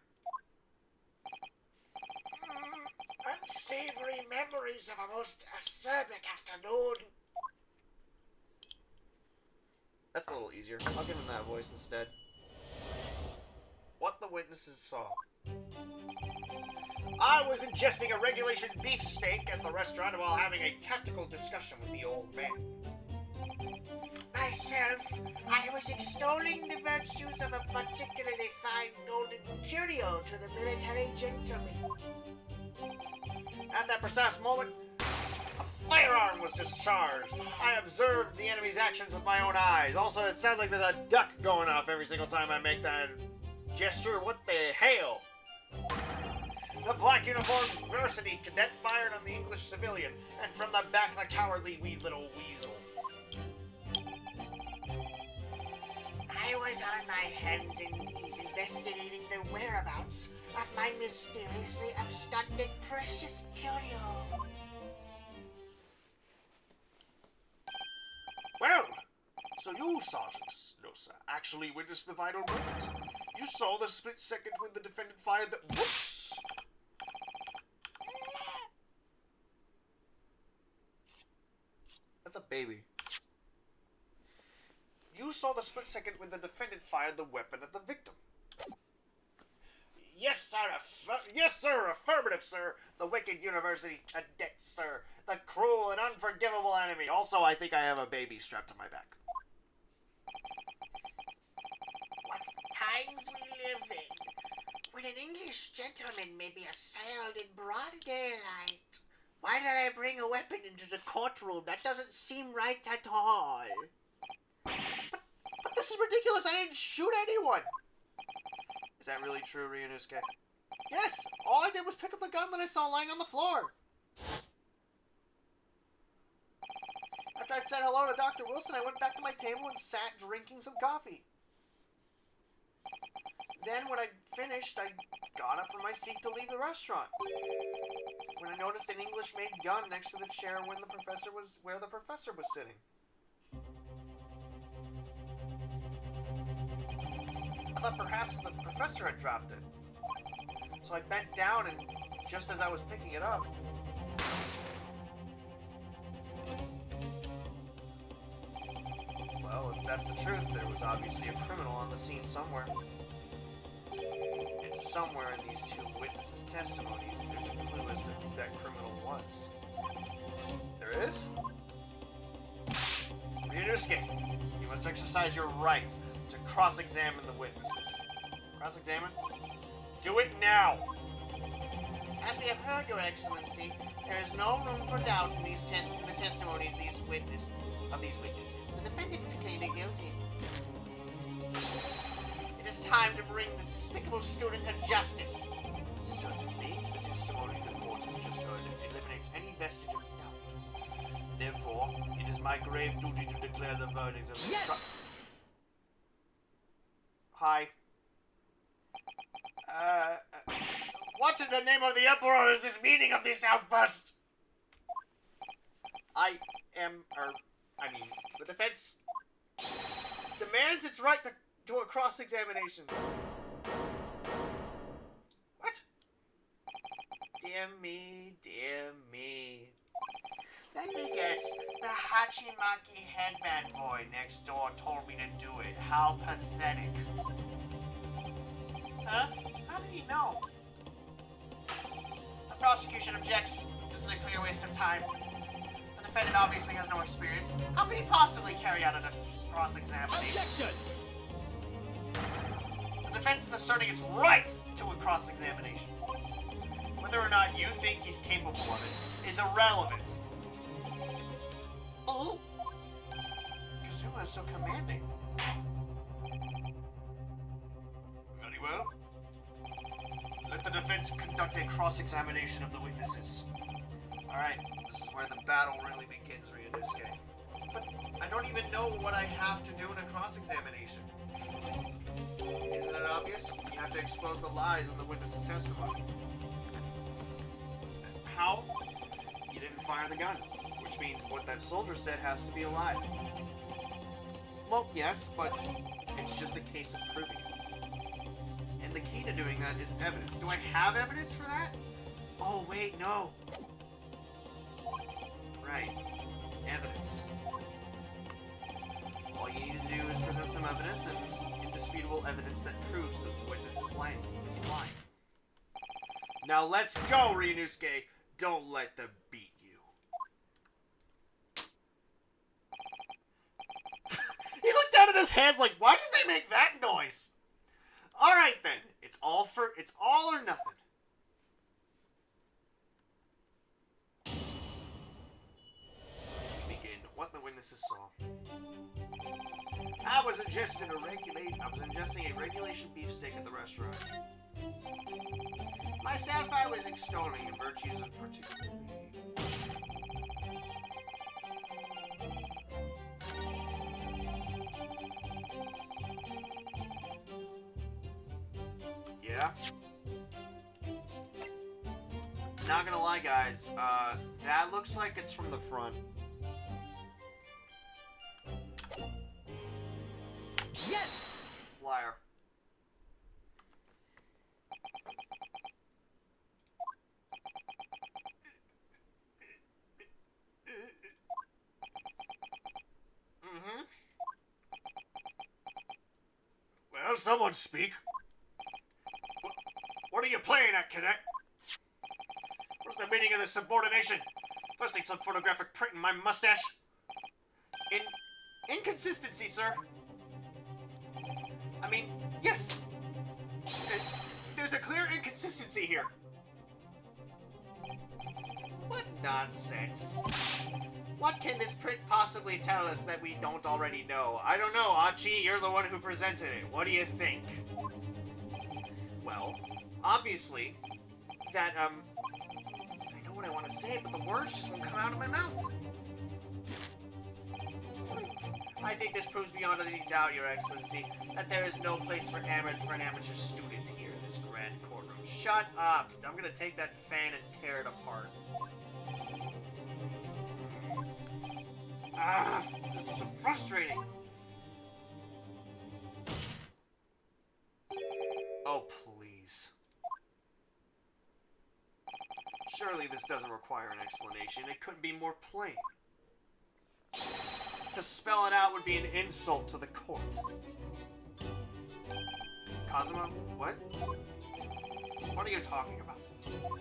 Unsavory memories of a most acerbic afternoon. That's a little easier. I'll give him that voice instead. What the witnesses saw. I was ingesting a regulation beefsteak at the restaurant while having a tactical discussion with the old man. Myself, I was extolling the virtues of a particularly fine golden curio to the military gentleman. At that precise moment, a firearm was discharged. I observed the enemy's actions with my own eyes. Also, it sounds like there's a duck going off every single time I make that gesture. What the hell? The black uniformed varsity cadet fired on the English civilian, and from the back, the cowardly wee little weasel. I was on my hands and knees investigating the whereabouts of my mysteriously absconded precious curio. Well, so you, Sergeant Snosa, actually witnessed the vital moment. You saw the split second when the defendant fired the... Whoops! That's a baby. You saw the split second when the defendant fired the weapon at the victim. Yes, sir. Yes, sir. Affirmative, sir. The wicked university cadet, sir. The cruel and unforgivable enemy. Also, I think I have a baby strapped to my back. What times we live in, when an English gentleman may be assailed in broad daylight. Why did I bring a weapon into the courtroom? That doesn't seem right at all. But this is ridiculous. I didn't shoot anyone. Is that really true, Ryunosuke? Yes. All I did was pick up the gun that I saw lying on the floor. After I'd said hello to Dr. Wilson, I went back to my table and sat drinking some coffee. Then, when I finished, I got up from my seat to leave the restaurant. When I noticed an English-made gun next to the chair where the professor was sitting. I thought perhaps the professor had dropped it. So I bent down, and just as I was picking it up... Well, if that's the truth, there was obviously a criminal on the scene somewhere. And somewhere in these two witnesses' testimonies, there's a clue as to who that criminal was. There is? Ryunosuke, you must exercise your right to cross-examine the witnesses. Cross-examine? Do it now! As we have heard, Your Excellency, there is no room for doubt in the testimonies of these witnesses. The defendant is clearly guilty. It is time to bring this despicable student to justice. Certainly, the testimony the court has just heard eliminates any vestige of doubt. Therefore, it is my grave duty to declare the verdict of the trial. Hi. What in the name of the Emperor is this meaning of this outburst? the defense demands its right to a cross-examination. What? Dear me, dear me. Let me guess, the Hachimaki headband boy next door told me to do it. How pathetic. Huh? How did he know? The prosecution objects. This is a clear waste of time. The defendant obviously has no experience. How could he possibly carry out a cross-examination? Objection! The defense is asserting its right to a cross-examination. Whether or not you think he's capable of it is irrelevant. Oh! Kazuma is so commanding. Very well. Let the defense conduct a cross-examination of the witnesses. Alright, this is where the battle really begins, Ryunosuke. But I don't even know what I have to do in a cross-examination. Isn't it obvious? You have to expose the lies in the witness's testimony. How? You didn't fire the gun, which means what that soldier said has to be a lie. Well, yes, but it's just a case of proving it. And the key to doing that is evidence. Do I have evidence for that? Oh, wait, no. Right. Evidence. All you need to do is present some evidence, and indisputable evidence that proves that the witness is lying. Now let's go, Ryunosuke! Don't let them beat you. He looked down at his hands like, why did they make that noise? Alright then, it's all or nothing. Begin what the witnesses saw. I was ingesting a regulation beefsteak at the restaurant. Myself, I was extolling the virtues of particularly. Yeah? Not gonna lie, guys. That looks like it's from the front. Yes! Liar. Mm-hmm. Well, someone speak. What are you playing at, cadet? What's the meaning of this subordination? First, take some photographic print in my mustache. Inconsistency, sir. I mean, yes. There's a clear inconsistency here. What nonsense. What can this print possibly tell us that we don't already know? I don't know, Achi, you're the one who presented it. What do you think? Well, obviously, that, I know what I want to say, but the words just won't come out of my mouth. I think this proves beyond any doubt, Your Excellency, that there is no place for an amateur student here in this grand courtroom. Shut up! I'm gonna take that fan and tear it apart. Ah, this is so frustrating. Oh, please. Surely this doesn't require an explanation. It couldn't be more plain. To spell it out would be an insult to the court. Kazuma, what? What are you talking about?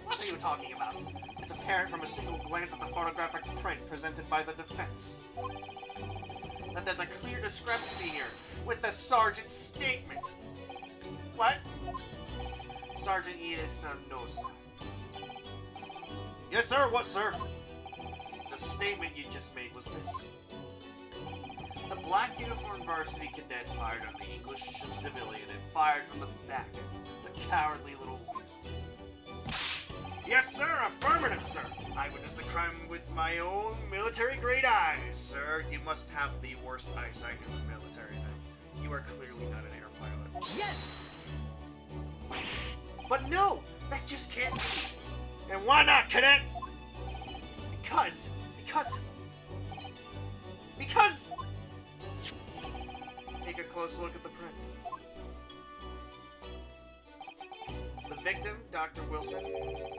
What are you talking about? It's apparent from a single glance at the photographic print presented by the defense that there's a clear discrepancy here with the sergeant's statement. What? Sergeant Iesanosa. Yes, sir. What, sir? The statement you just made was this. The black uniformed varsity cadet fired on the English civilian and fired from the back. The cowardly little weasel. Yes, sir. Affirmative, sir. I witnessed the crime with my own military-grade eyes, sir. You must have the worst eyesight in the military, then. You are clearly not an air pilot. Yes! But no! That just can't be. And why not, cadet? Because take a close look at the print. The victim, Dr. Wilson,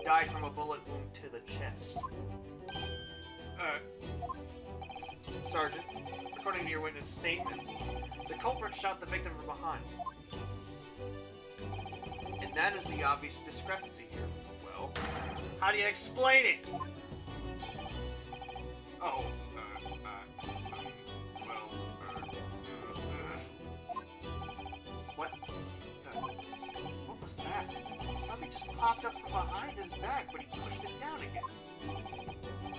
died from a bullet wound to the chest. Sergeant, according to your witness statement, the culprit shot the victim from behind. And that is the obvious discrepancy here. Well, how do you explain it? Oh, What was that? Something just popped up from behind his back, but he pushed it down again.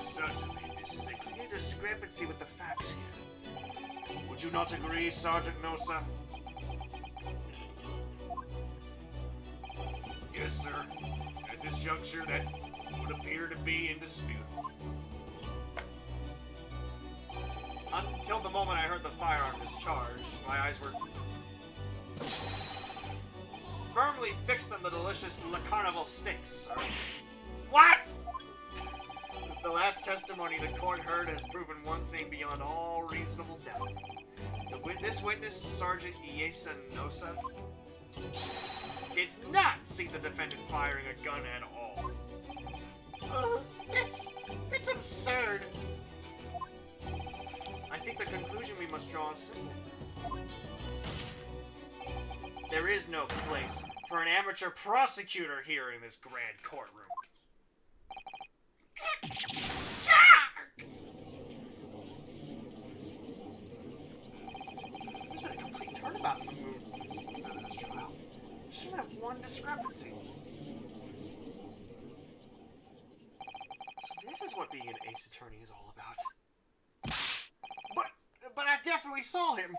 Certainly, this is a clear discrepancy with the facts here. Would you not agree, Sergeant Nosa? Yes, sir. At this juncture, that would appear to be indisputable. Until the moment I heard the firearm discharge, my eyes were firmly fixed on the delicious Le Carnival steaks, sir. What?! The last testimony the court heard has proven one thing beyond all reasonable doubt. This witness, Sergeant Iesa Nosa, did not see the defendant firing a gun at all. That's absurd. I think the conclusion we must draw is simple. There is no place for an amateur prosecutor here in this grand courtroom. There's been a complete turnabout in the mood for this trial. Just from that one discrepancy. So this is what being an ace attorney is all about. But I definitely saw him.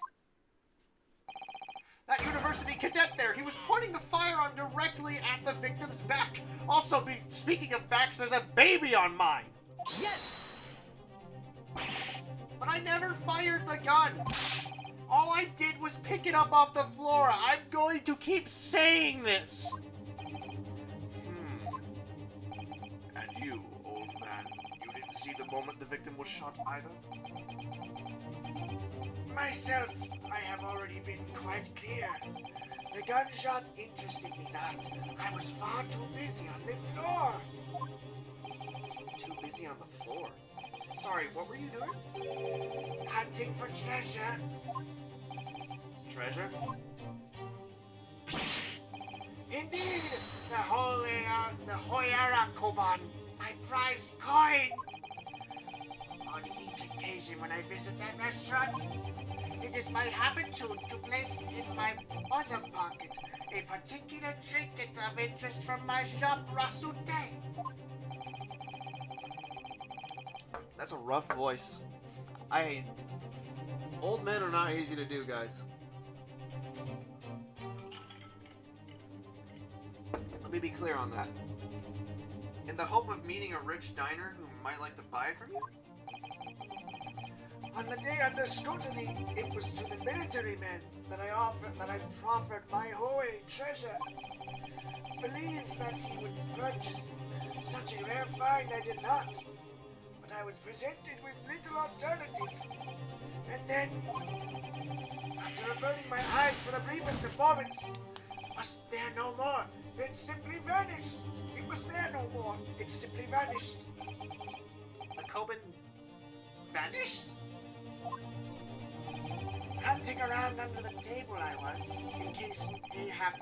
That university cadet there, he was pointing the firearm directly at the victim's back. Also, speaking of backs, there's a baby on mine. Yes! But I never fired the gun. All I did was pick it up off the floor. I'm going to keep saying this. And you, old man, you didn't see the moment the victim was shot either? Myself, I have already been quite clear. The gunshot interested me not. I was far too busy on the floor. Too busy on the floor? Sorry, what were you doing? Hunting for treasure. Treasure? Indeed, the Hoyara Koban, my prized coin. On each occasion when I visit that restaurant, it is my habit to place in my bosom pocket a particular trinket of interest from my shop, Rasute. That's a rough voice. Old men are not easy to do, guys. Let me be clear on that. In the hope of meeting a rich diner who might like to buy it from you? On the day under scrutiny, it was to the military men that I proffered my Hoy treasure. Believe that he would purchase such a rare find, I did not. But I was presented with little alternative. And then, after averting my eyes for the briefest of moments, was there no more. It simply vanished. It was there no more. It simply vanished. The Coben vanished? Hunting around under the table I was, in case it had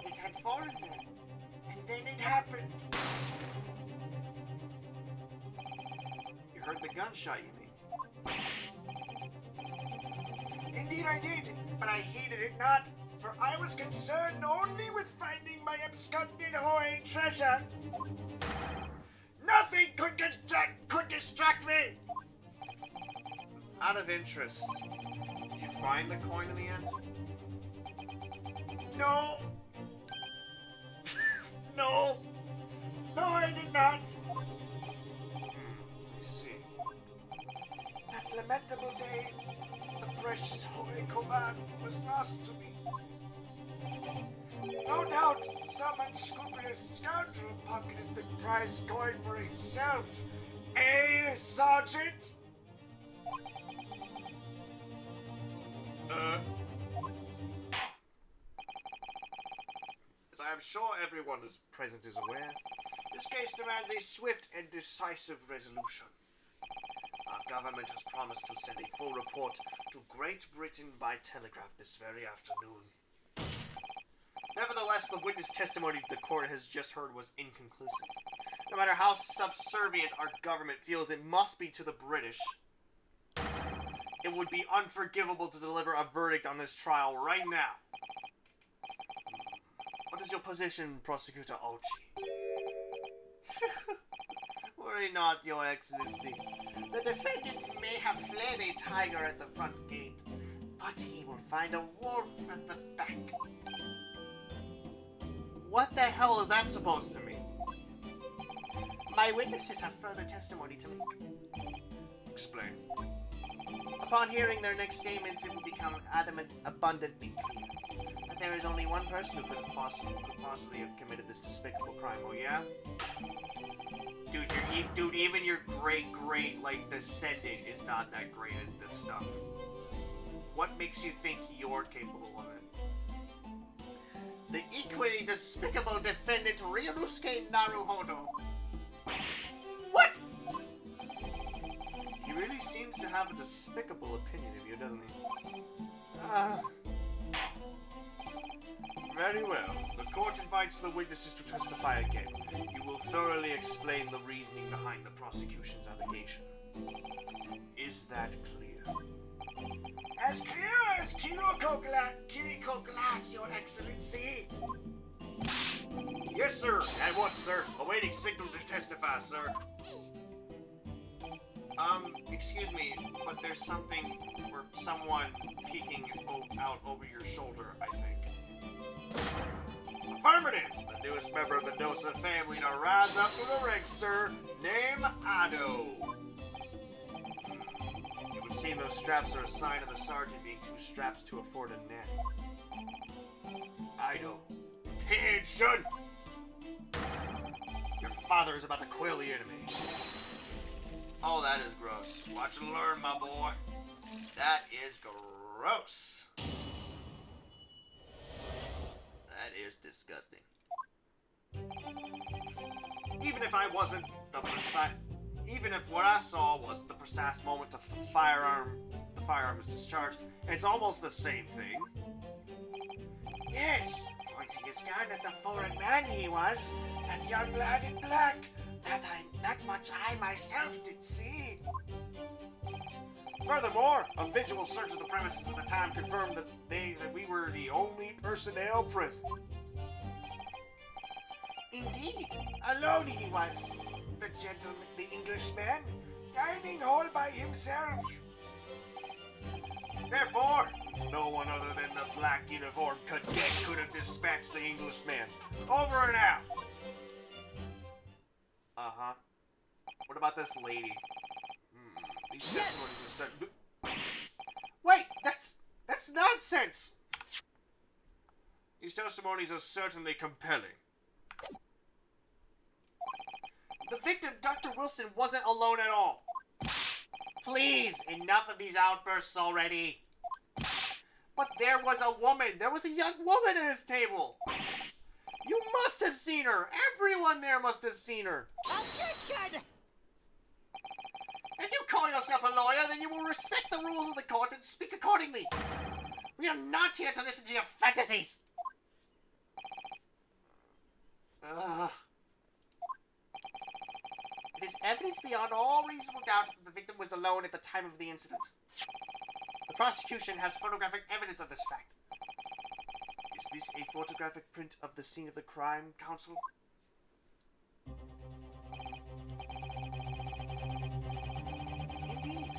fallen there. And then it happened. You heard the gunshot, you mean? Indeed I did, but I heeded it not, for I was concerned only with finding my absconded Hoy treasure. Nothing could distract me! Out of interest, did you find the coin in the end? No! No! No, I did not! I see. That lamentable day, the precious Holy Koban was lost to me. No doubt, some unscrupulous scoundrel pocketed the prize coin for himself. Eh, Sergeant? I'm sure everyone is present is aware, this case demands a swift and decisive resolution. Our government has promised to send a full report to Great Britain by telegraph this very afternoon. Nevertheless, the witness testimony the court has just heard was inconclusive. No matter how subservient our government feels it must be to the British, it would be unforgivable to deliver a verdict on this trial right now. What is your position, Prosecutor Olchi? Worry not, Your Excellency. The defendant may have fled a tiger at the front gate, but he will find a wolf at the back. What the hell is that supposed to mean? My witnesses have further testimony to make. Explain. Upon hearing their next statements, it will become abundantly clear that there is only one person who could possibly have committed this despicable crime. Oh yeah? Dude, even your great, like, descendant is not that great at this stuff. What makes you think you're capable of it? The equally despicable defendant, Ryunosuke Naruhodo. What?! He really seems to have a despicable opinion of you, doesn't he? Very well. The court invites the witnesses to testify again. You will thoroughly explain the reasoning behind the prosecution's allegation. Is that clear? As clear as Kiriko Glass, Your Excellency! Yes, sir. At once, sir. Awaiting signal to testify, sir. Excuse me, but there's something or someone peeking out over your shoulder, I think. Affirmative! The newest member of the Nosa family to rise up to the ranks, sir. Name Ado. It would seem those straps are a sign of the sergeant being too strapped to afford a neck. Ado. Attention! Your father is about to quail the enemy. Oh, that is gross. Watch and learn, my boy. That is gross. That is disgusting. Even if what I saw wasn't the precise moment of the firearm was discharged, it's almost the same thing. Yes, pointing his gun at the foreign man he was, that young lad in black. That much I myself did see. Furthermore, a visual search of the premises at the time confirmed that we were the only personnel present. Indeed, alone he was. The Englishman, dining all by himself. Therefore, no one other than the black uniformed cadet could have dispatched the Englishman. Over and out. Uh-huh. What about this lady? These testimonies are said. Wait, that's nonsense! These testimonies are certainly compelling. The victim, Dr. Wilson, wasn't alone at all. Please, enough of these outbursts already. But there was a woman. There was a young woman at his table. You must have seen her. Everyone there must have seen her. Objection! If you call yourself a lawyer, then you will respect the rules of the court and speak accordingly. We are not here to listen to your fantasies. It is evident beyond all reasonable doubt that the victim was alone at the time of the incident. The prosecution has photographic evidence of this fact. Is this a photographic print of the scene of the crime, counsel? Indeed.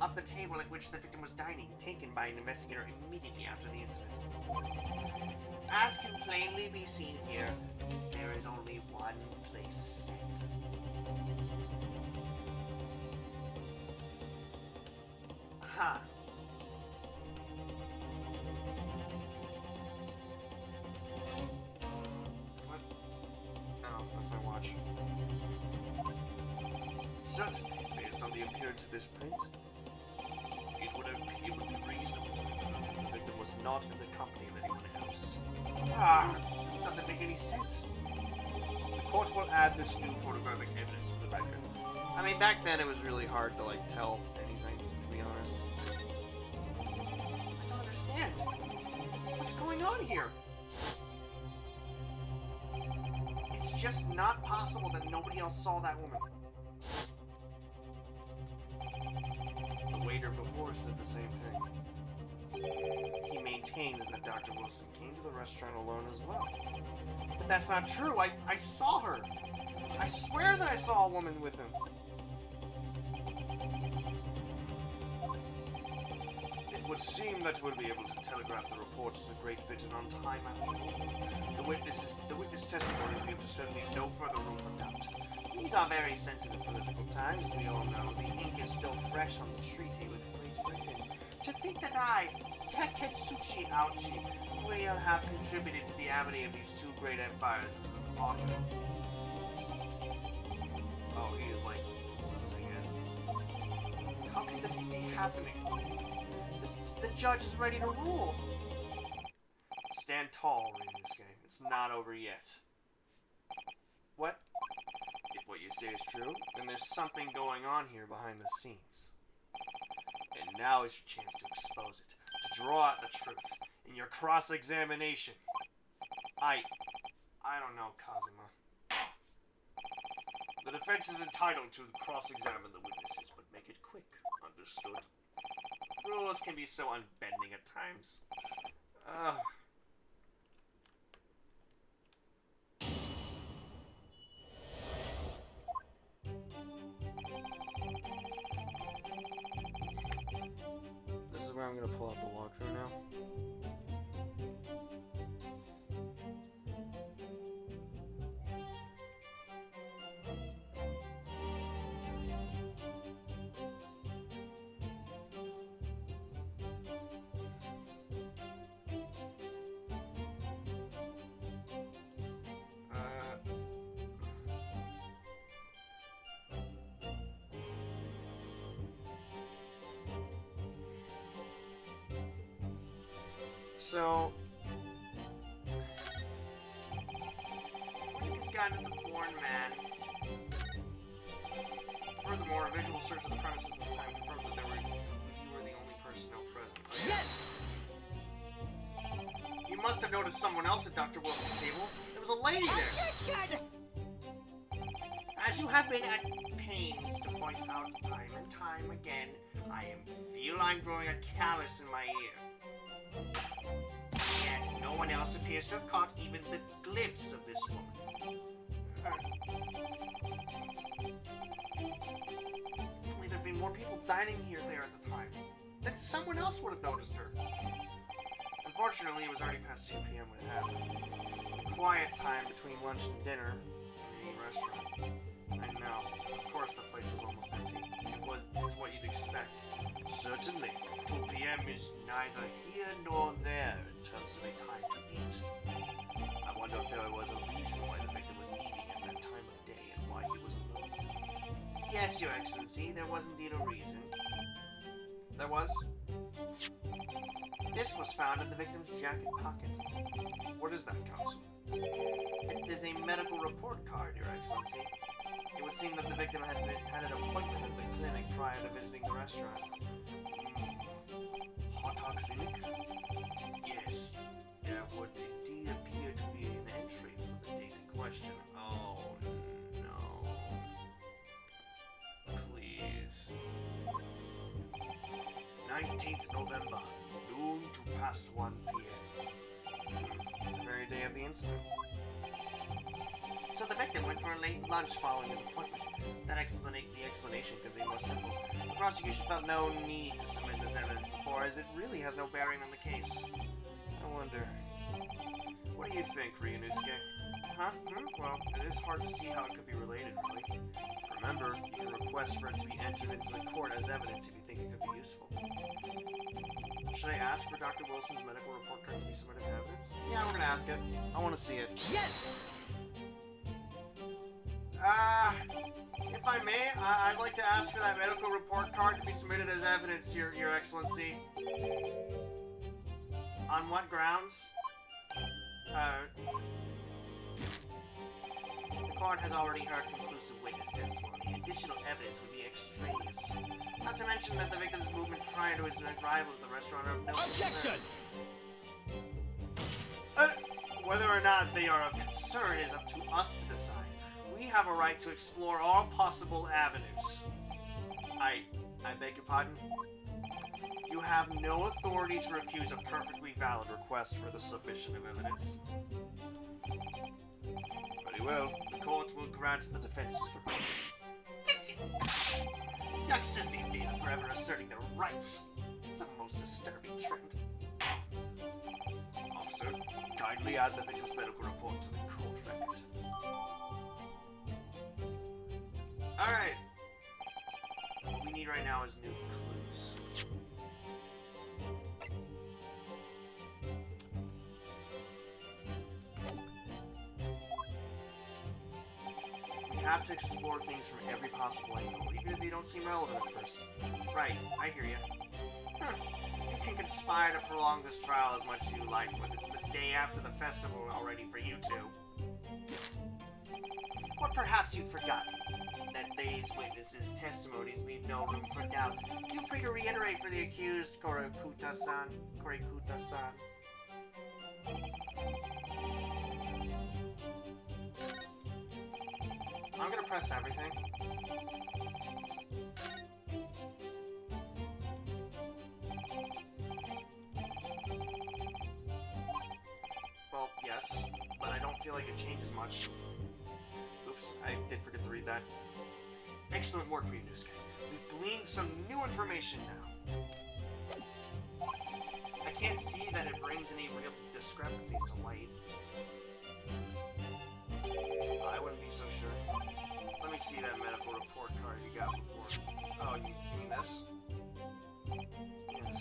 Of the table at which the victim was dining, taken by an investigator immediately after the incident. As can plainly be seen here, there is only one place set. Huh. What? Oh, that's my watch. Certainly, based on the appearance of this print, it would be reasonable to conclude that the victim was not in the company of anyone else. This doesn't make any sense. The court will add this new photographic evidence to the record. I mean, back then it was really hard to, like, tell anything, to be honest. I don't understand. What's going on here? It's just not possible that nobody else saw that woman. The waiter before said the same thing. He maintains that Dr. Wilson came to the restaurant alone as well. But that's not true. I saw her. I swear that I saw a woman with him. It would seem that we'll be able to telegraph the reports a great bit on time after all. The witness testimonies leave to certainly no further room for doubt. These are very sensitive political times, as we all know. The ink is still fresh on the treaty with Great Britain. To think that I, Teketsuchi Auchi, will have contributed to the amity of these two great empires is an honor. Oh, he is like losing it. How can this be happening? The judge is ready to rule. Stand tall, Ryunosuke. It's not over yet. What? If what you say is true, then there's something going on here behind the scenes. And now is your chance to expose it, to draw out the truth in your cross-examination. I don't know, Kazuma. The defense is entitled to cross-examine the witnesses, but make it quick. Understood? Rulers can be so unbending at times. This is where I'm going to pull up the walkthrough now. So, according to this guy to the foreign man, furthermore, a visual search of the premises at the time confirmed that you were the only personnel present. Oh, yeah. Yes! You must have noticed someone else at Dr. Wilson's table. There was a lady there. Attention! As you have been at pains to point out time and time again, I feel I'm growing a callus in my ear. Yet, no one else appears to have caught even the glimpse of this woman. Only there'd been more people dining here there at the time. Then someone else would have noticed her. Unfortunately, it was already past 2 p.m. when it happened. The quiet time between lunch and dinner in the restaurant. I know. Of course, the place was almost empty. It's what you'd expect. Certainly, 2 p.m. is neither here nor there in terms of a time to eat. I wonder if there was a reason why the victim was eating at that time of day and why he was alone. Yes, Your Excellency, there was indeed a reason. There was? This was found in the victim's jacket pocket. What is that, Counsel? It is a medical report card, Your Excellency. It would seem that the victim had an appointment at the clinic prior to visiting the restaurant. Hota Clinic? Yes, there would indeed appear to be an entry for the date in question. Oh, no. Please. 19th November, noon to past 1 p.m. The very day of the incident. So the victim went for a late lunch following his appointment. The explanation could be more simple. The prosecution felt no need to submit this evidence before, as it really has no bearing on the case. I wonder... What do you think, Ryunosuke? Huh? Well, it is hard to see how it could be related, really. Remember, you can request for it to be entered into the court as evidence if you think it could be useful. Should I ask for Dr. Wilson's medical report card to be submitted to evidence? Yeah, we're gonna ask it. I want to see it. Yes! If I may, I'd like to ask for that medical report card to be submitted as evidence, Your Excellency. On what grounds? The court has already heard conclusive witness testimony. Additional evidence would be extraneous. Not to mention that the victim's movements prior to his arrival at the restaurant are of no Objection! Whether or not they are of concern is up to us to decide. We have a right to explore all possible avenues. I beg your pardon? You have no authority to refuse a perfectly valid request for the submission of evidence. Very well. The court will grant the defense's request. Youngsters these days are forever asserting their rights. It's a most disturbing trend. Officer, kindly add the victim's medical report to the court record. Alright. What we need right now is new clues. We have to explore things from every possible angle, even if they don't seem relevant at first. Right, I hear you. You can conspire to prolong this trial as much as you like, but it's the day after the festival already for you two. Or perhaps you'd forgotten that these witnesses' testimonies leave no room for doubt. Feel free to reiterate for the accused, Korikuta-san. I'm gonna press everything. Well, yes, but I don't feel like it changes much. Oops, I did forget to read that. Excellent work for you, Newsky. We've gleaned some new information now. I can't see that it brings any real discrepancies to light. I wouldn't be so sure. Let me see that medical report card you got before. Oh, you mean this? Yes.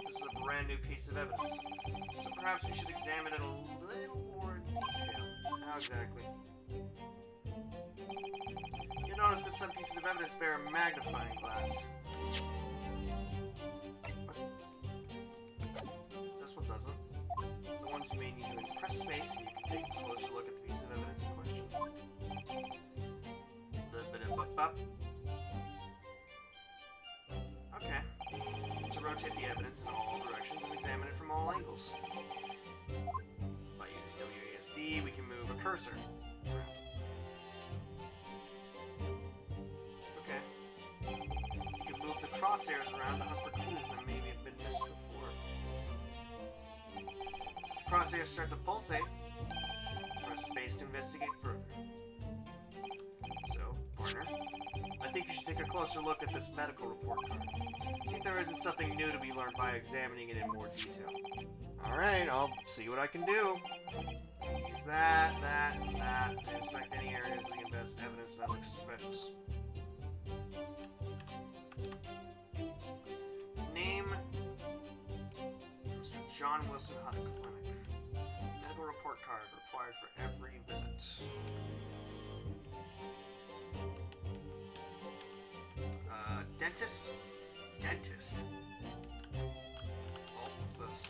This is a brand new piece of evidence. So perhaps we should examine it a little more in detail. How exactly? You'll notice that some pieces of evidence bear a magnifying glass. This one doesn't. The ones you may need to impress space, and you can take a closer look at the piece of evidence in question. Okay. To rotate the evidence in all directions and examine it from all angles. By using WASD, we can move a cursor around. Okay. You can move the crosshairs around to hunt for clues that maybe have been missed before. The crosshairs start to pulsate. Press space to investigate further. So, partner, I think you should take a closer look at this medical report card. See if there isn't something new to be learned by examining it in more detail. Alright, I'll see what I can do. Use that, and that, to inspect any areas of the best evidence that looks suspicious. Name Mr. John Wilson Hunter Clinic. Medical report card required for every visit. Dentist? Dentist? Oh, what's this?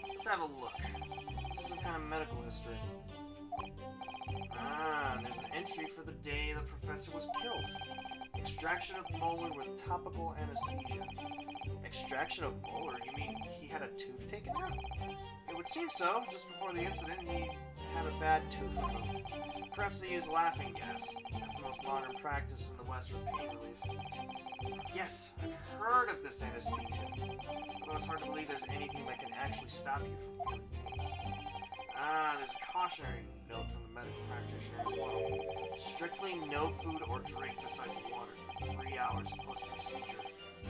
Let's have a look. This is some kind of medical history. Ah, and there's an entry for the day the professor was killed. Extraction of molar with topical anesthesia. Extraction of molar? You mean he had a tooth taken out? It would seem so. Just before the incident, he had a bad tooth removed. Perhaps they use laughing gas. That's the most modern practice in the West for pain relief. Yes, I've heard of this anesthesia. Although it's hard to believe there's anything that can actually stop you from feeling pain. Ah, there's a cautionary note from the medical practitioner as well. Strictly no food or drink besides water for 3 hours post-procedure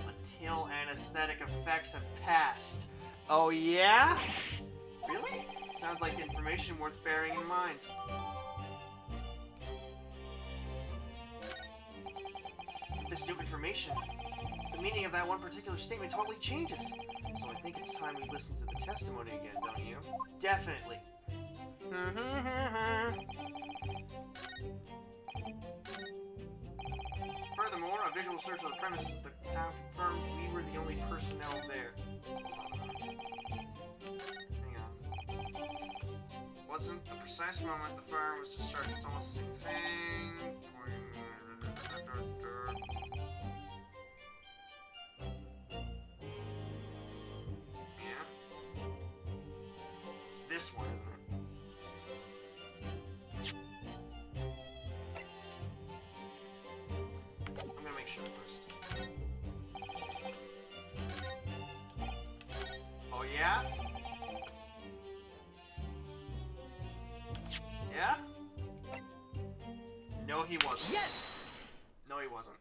until anesthetic effects have passed. Oh yeah? Really? Sounds like information worth bearing in mind. With this new information, the meaning of that one particular statement totally changes. So I think it's time we listen to the testimony again, don't you? Definitely. Furthermore, Furthermore, a visual search of the premises of the town confirmed we were the only personnel there. Hang on. Wasn't the precise moment the fire was discharged. It's almost the same thing. Yeah. It's this one, isn't it? I'm gonna make sure first. Oh yeah? Yeah? No, he wasn't. Yes! No, he wasn't.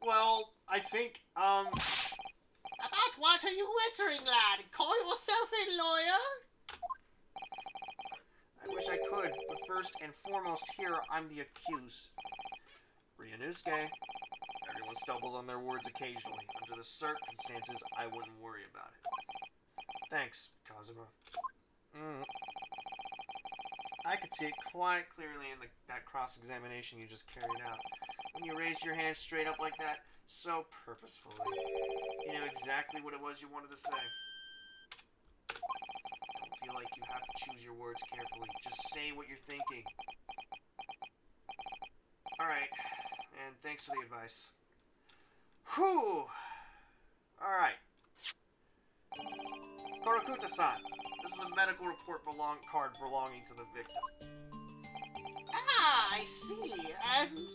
Well, I think, About what are you answering, lad? Call yourself a lawyer? I wish I could, but first and foremost here, I'm the accused. Ryunosuke. Everyone stumbles on their words occasionally. Under the circumstances, I wouldn't worry about it. Thanks, Kazuma. I could see it quite clearly in that cross-examination you just carried out. When you raised your hand straight up like that, so purposefully. You knew exactly what it was you wanted to say. Don't feel like you have to choose your words carefully. Just say what you're thinking. Alright, and thanks for the advice. Whew! Alright. Korokuta-san, this is a medical report card belonging to the victim. Ah, I see. And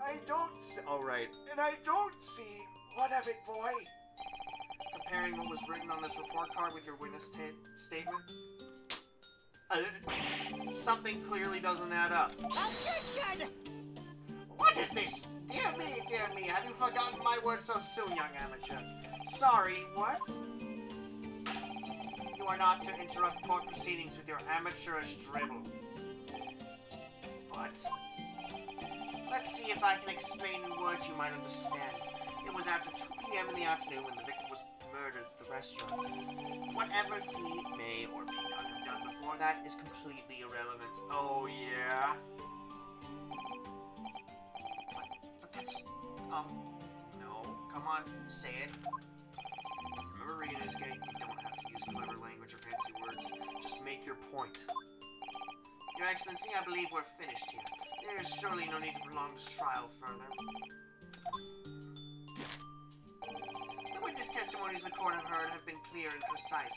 I don't... Oh, right. And I don't see... What of it, boy? Comparing what was written on this report card with your witness statement? Something clearly doesn't add up. Objection! What is this? Dear me, have you forgotten my words so soon, young amateur? Sorry, what? You are not to interrupt court proceedings with your amateurish drivel. But... let's see if I can explain in words you might understand. It was after 2 p.m. in the afternoon when the victim was murdered at the restaurant. Whatever he may or may not have done before that is completely irrelevant. Oh, yeah? But that's... no. Come on, say it. Remember, Ryunosuke, you don't have to use clever language or fancy words. Just make your point. Your Excellency, I believe we're finished here. There is surely no need to prolong this trial further. The witness testimonies the court have heard have been clear and precise.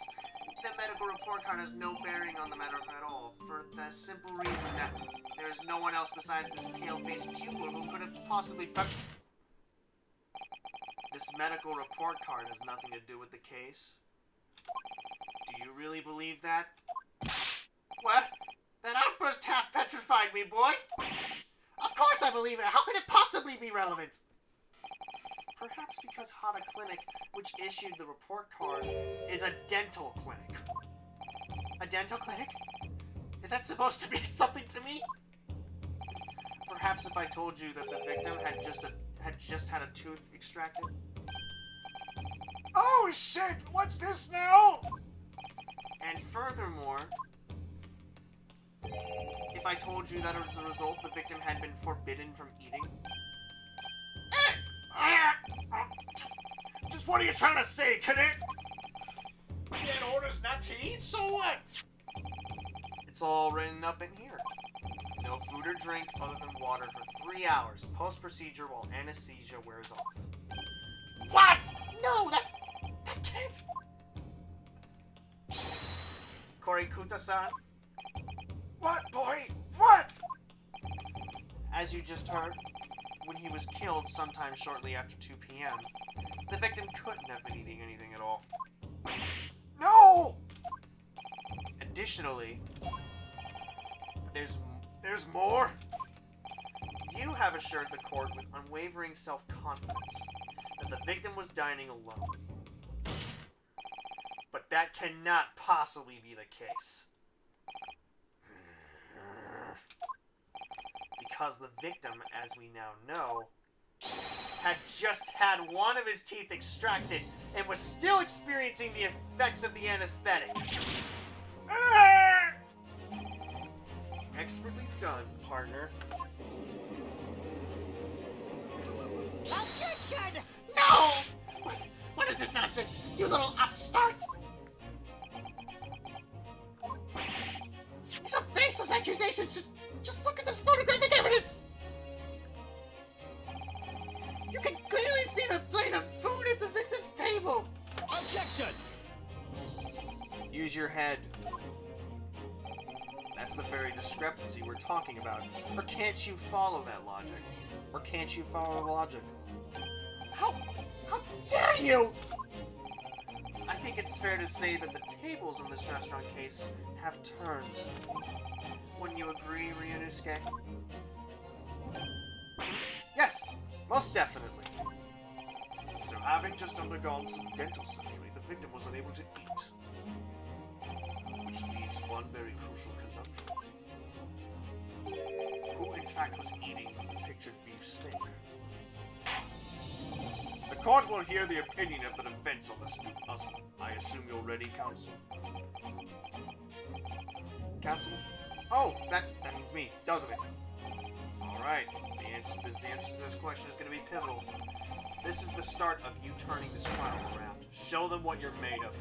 The medical report card has no bearing on the matter at all, for the simple reason that there is no one else besides this pale-faced pupil who could have possibly... This medical report card has nothing to do with the case? Do you really believe that? What? That outburst half petrified me, boy! Of course I believe it! How could it possibly be relevant? Perhaps because Hana Clinic, which issued the report card, is a dental clinic. A dental clinic? Is that supposed to mean something to me? Perhaps if I told you that the victim had just had a tooth extracted? Oh shit! What's this now? And furthermore, if I told you that as a result the victim had been forbidden from eating? Just what are you trying to say, cadet? He had orders not to eat, so what? It's all written up in here. No food or drink other than water for 3 hours post-procedure while anesthesia wears off. What? No, that can't. Korikuta-san? What, boy? What? As you just heard, when he was killed sometime shortly after 2 p.m., the victim couldn't have been eating anything at all. No! Additionally, there's more. You have assured the court with unwavering self-confidence that the victim was dining alone. But that cannot possibly be the case. Because the victim, as we now know, had just had one of his teeth extracted and was still experiencing the effects of the anesthetic. expertly done, partner. Objection! No! What is this nonsense? You little upstart! These are baseless accusations. Just look at this photographic evidence. You can clearly see the plate of food at the victim's table. Objection! Use your head. That's the very discrepancy we're talking about. Or can't you follow that logic? Or can't you follow the logic? How dare you! I think it's fair to say that the tables in this restaurant case have turned. Wouldn't you agree, Ryunosuke? Yes, most definitely. So having just undergone some dental surgery, the victim was unable to eat. Which leaves one very crucial conundrum. Who in fact was eating the pictured beef steak? The court will hear the opinion of the defense on this new puzzle. I assume you're ready, counsel? Counsel? Oh, that means me, doesn't it? Alright, the answer to this question is going to be pivotal. This is the start of you turning this trial around. Show them what you're made of.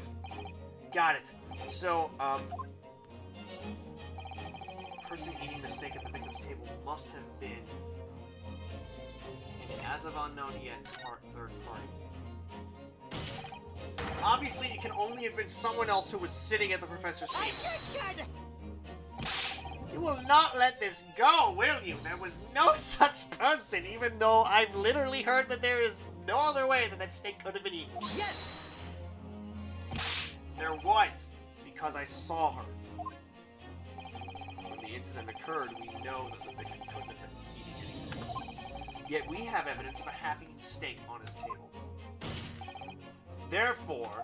Got it. So, the person eating the steak at the victim's table must have been, as of unknown yet, third party. Obviously, it can only have been someone else who was sitting at the professor's table. Objection! You will not let this go, will you? There was no such person, even though I've literally heard that there is no other way that steak could have been eaten. Yes! There was, because I saw her. When the incident occurred, we know that the victim couldn't have been eating anything. Yet we have evidence of a half-eaten steak on his table. Therefore,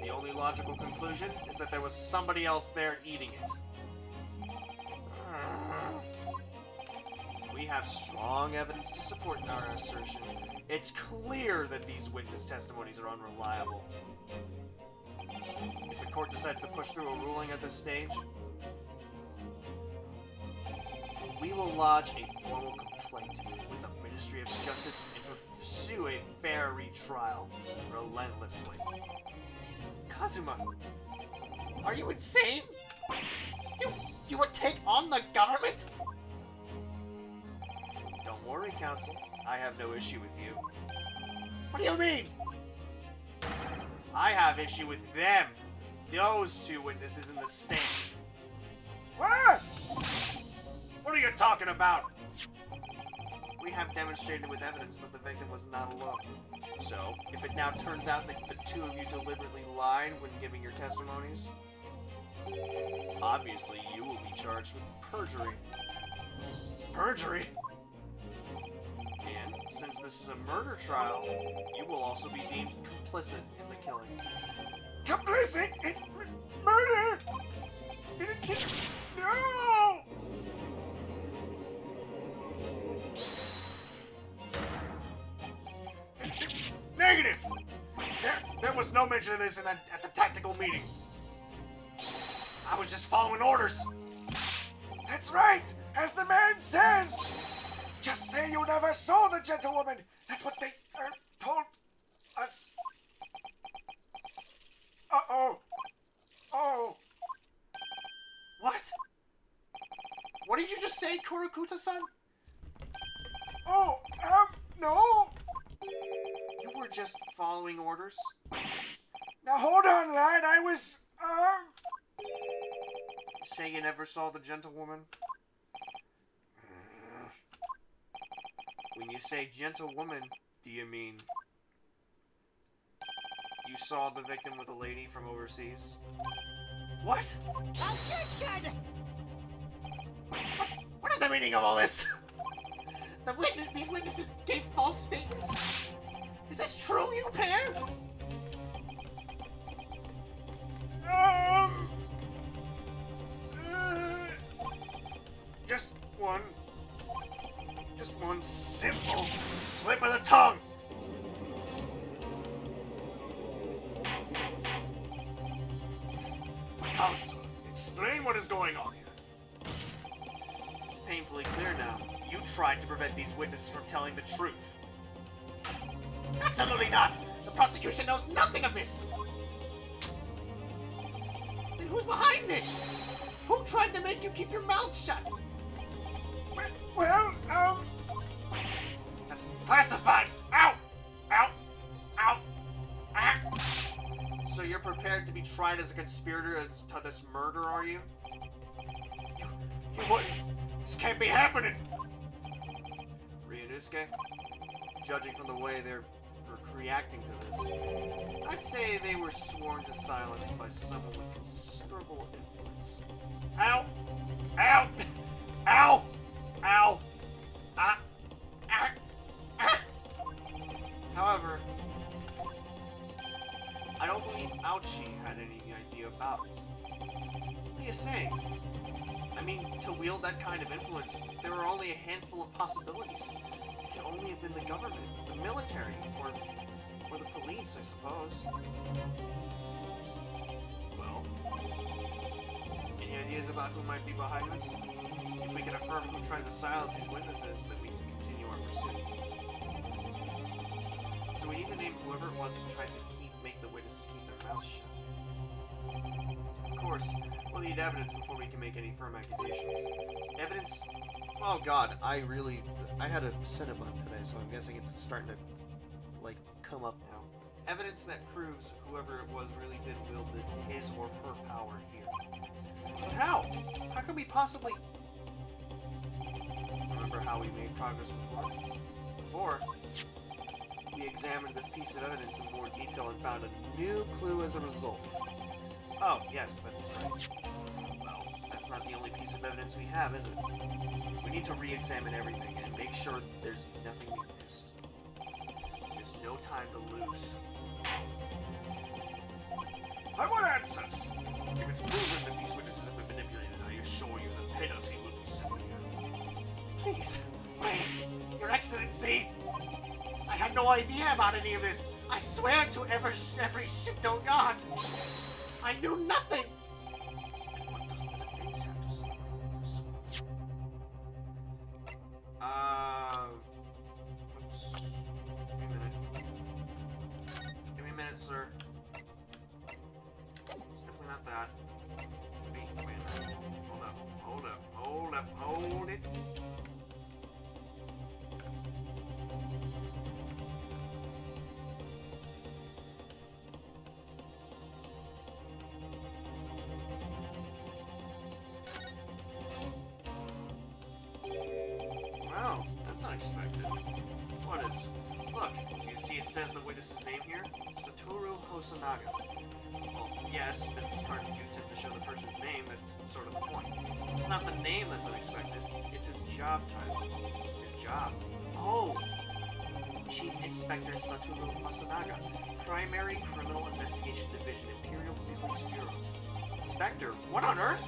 the only logical conclusion is that there was somebody else there eating it. We have strong evidence to support our assertion. It's clear that these witness testimonies are unreliable. If the court decides to push through a ruling at this stage, we will lodge a formal complaint with the Ministry of Justice and pursue a fair retrial relentlessly. Kazuma, are you insane? You would take on the government? Don't worry, counsel. I have no issue with you. What do you mean? I have issue with them. Those two witnesses in the stand. What? What are you talking about? We have demonstrated with evidence that the victim was not alone. So, if it now turns out that the two of you deliberately lied when giving your testimonies, obviously you will be charged with perjury. Perjury? And since this is a murder trial, you will also be deemed complicit in the killing. Complicit in murder? No! Negative! There was no mention of this at the tactical meeting. I was just following orders. That's right, as the man says. Just say you never saw the gentlewoman. That's what they told us. Uh-oh. Oh. What? What did you just say, Kurokuta-san? Oh, no. You were just following orders? Now hold on, lad. I was, You say you never saw the gentlewoman? When you say gentlewoman, do you mean you saw the victim with a lady from overseas? What? Objection! What is the meaning of all this? These witnesses gave false statements. Is this true, you pair? Just one simple slip of the tongue. Counsel, explain what is going on here. painfully clear now. You tried to prevent these witnesses from telling the truth. Absolutely not! The prosecution knows nothing of this! Then who's behind this? Who tried to make you keep your mouth shut? Well, that's classified! Ow! Ow! Ow! Ah! So you're prepared to be tried as a conspirator as to this murder, are you? You wouldn't! This can't be happening! Ryunosuke, judging from the way they're reacting to this, I'd say they were sworn to silence by someone with considerable influence. Ow! Ow! Ow! Ow! Ah! Ah! Ah! However, I don't believe Ouchie had any idea about it. What are you saying? I mean, to wield that kind of influence, there were only a handful of possibilities. It could only have been the government, the military, or the police, I suppose. Well, any ideas about who might be behind this? If we can affirm who tried to silence these witnesses, then we can continue our pursuit. So we need to name whoever it was that tried to make the witnesses keep their mouths shut. Of course, we'll need evidence before we can make any firm accusations. Evidence? Oh god, I had a Cinnabon today, so I'm guessing it's starting to, like, come up now. Evidence that proves whoever it was really did wield his or her power here. But how? How could we possibly... Remember how we made progress before? Before, we examined this piece of evidence in more detail and found a new clue as a result. Oh, yes, that's right. Well, that's not the only piece of evidence we have, is it? We need to re-examine everything and make sure there's nothing we missed. There's no time to lose. I want answers! If it's proven that these witnesses have been manipulated, I assure you the penalty will be severe. Please, wait. Your Excellency! I had no idea about any of this. I swear to every Shinto god. I knew nothing. What does the defense have to say about this one? Oops. Give me a minute. Give me a minute, sir. It's definitely not that. Wait a minute. Hold it. Wow, that's unexpected. What is? Look, do you see it says the witness's name here? Satoru Hosonaga. Well, yes, business cards do tend to show the person's name, that's sort of the point. It's not the name that's unexpected, it's his job title. His job. Oh! Chief Inspector Satoru Hosonaga, Primary Criminal Investigation Division, Imperial Police Bureau. Inspector? What on earth?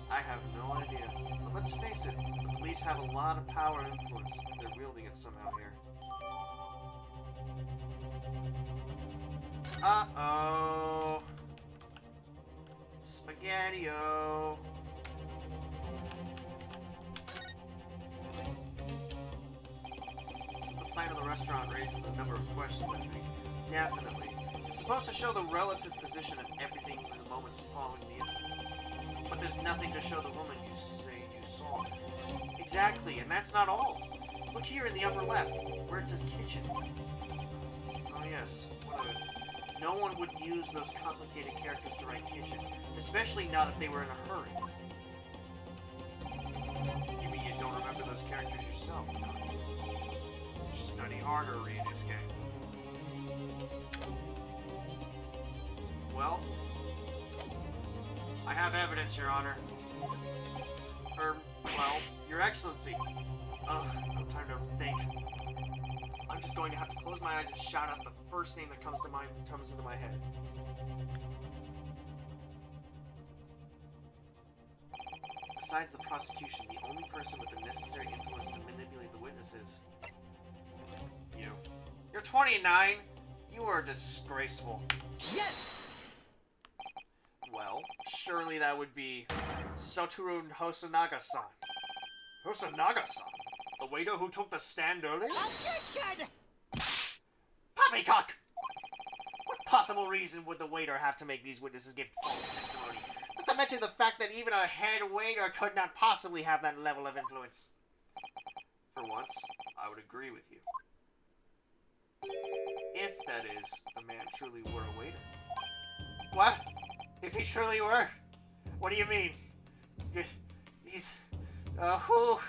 I have no idea. But let's face it, the police have a lot of power and influence if they're wielding it somehow here. Uh-oh. Spaghetti-o. This is the plan of the restaurant raises a number of questions, I think. Definitely. It's supposed to show the relative position of everything in the moments following the incident. But there's nothing to show the woman you say you saw. Exactly, and that's not all. Look here in the upper left, where it says kitchen. Oh yes, what of it? No one would use those complicated characters to write kitchen, especially not if they were in a hurry. You mean you don't remember those characters yourself? Study harder, Ryunosuke. Well, I have evidence, Your Honor. Well, Your Excellency. Ugh, no time to think. I'm just going to have to close my eyes and shout out the first name that comes into my head. Besides the prosecution, the only person with the necessary influence to manipulate the witnesses. You. You're 29. You are disgraceful. Yes! Well, Well, surely that would be Satoru Hosonaga-san. Hosonaga-san? The waiter who took the stand earlier? Objection! Poppycock! What possible reason would the waiter have to make these witnesses give false testimony? Not to mention the fact that even a head waiter could not possibly have that level of influence. For once, I would agree with you. If, that is, the man truly were a waiter. What? If he truly were? What do you mean? He's... who?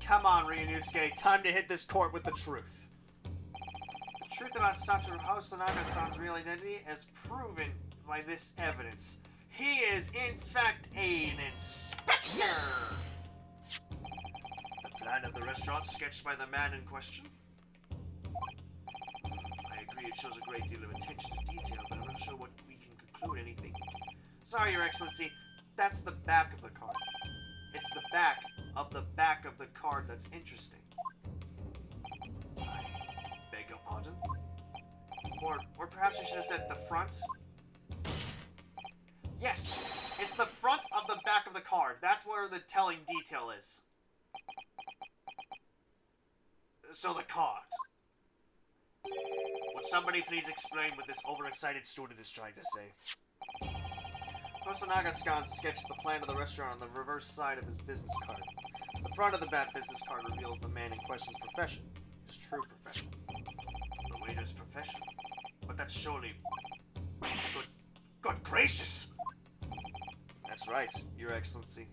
Come on, Ryunosuke. Time to hit this court with the truth. The truth about Satoru Hosonaga-san's real identity is proven by this evidence. He is, in fact, an inspector! The plan of the restaurant sketched by the man in question? I agree it shows a great deal of attention to detail, but I'm not sure what we can conclude anything. Sorry, Your Excellency. That's the back of the card. It's the back of the card that's interesting. I beg your pardon? Or perhaps I should have said the front? Yes, it's the front of the back of the card. That's where the telling detail is. So the card. Would somebody please explain what this overexcited student is trying to say? Hosonaga-san sketched the plan of the restaurant on the reverse side of his business card. The front of the bat business card reveals the man in question's profession. His true profession. The waiter's profession. But that's surely... Good gracious! That's right, Your Excellency.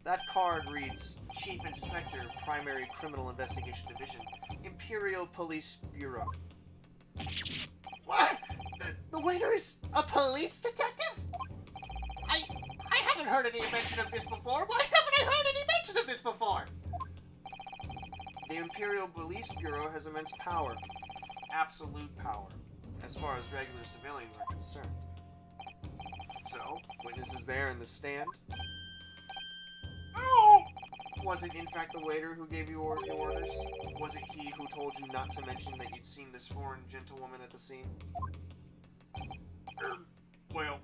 That card reads, Chief Inspector, Primary Criminal Investigation Division, Imperial Police Bureau. What? The waiter is a police detective? I haven't heard any mention of this before. Why haven't I heard any mention of this before? The Imperial Police Bureau has immense power. Absolute power. As far as regular civilians are concerned. So, witnesses there in the stand? Oh! Was it in fact the waiter who gave you your orders? Was it he who told you not to mention that you'd seen this foreign gentlewoman at the scene? Well...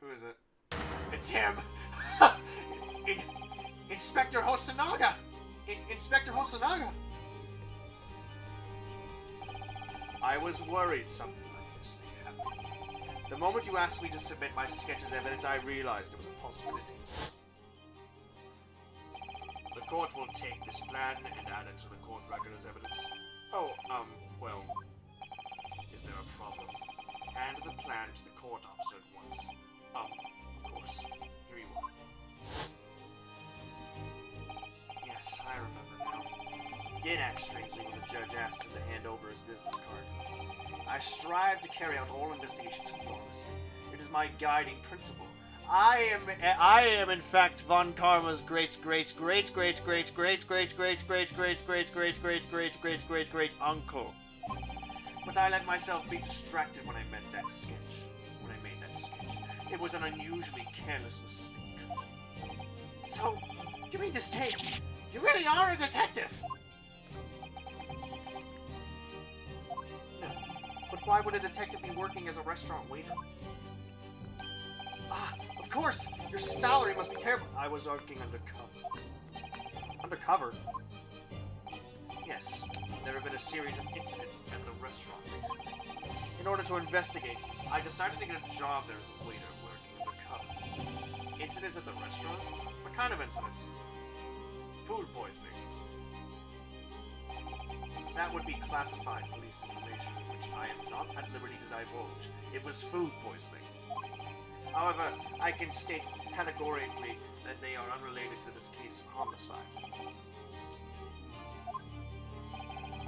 Who is it? It's him! Inspector Hosonaga! Inspector Hosonaga! I was worried something like this may happen. The moment you asked me to submit my sketch as evidence, I realized it was a possibility. The court will take this plan and add it to the court record as evidence. Oh, well... Is there a problem? Hand the plan to the court officer at once. Of course. Here you are. Yes, I remember now. Did act strangely when the judge asked him to hand over his business card. I strive to carry out all investigations flawlessly. It is my guiding principle. I am in fact Von Karma's great uncle. But I let myself be distracted when I made that sketch. It was an unusually careless mistake. So, you mean to say, you really are a detective? No. But why would a detective be working as a restaurant waiter? Ah, of course! Your salary must be terrible. I was working undercover. Undercover? Yes. There have been a series of incidents at the restaurant recently. In order to investigate, I decided to get a job there as a waiter working undercover. Incidents at the restaurant? What kind of incidents? Food poisoning. That would be classified police information, which I am not at liberty to divulge. It was food poisoning. However, I can state categorically that they are unrelated to this case of homicide.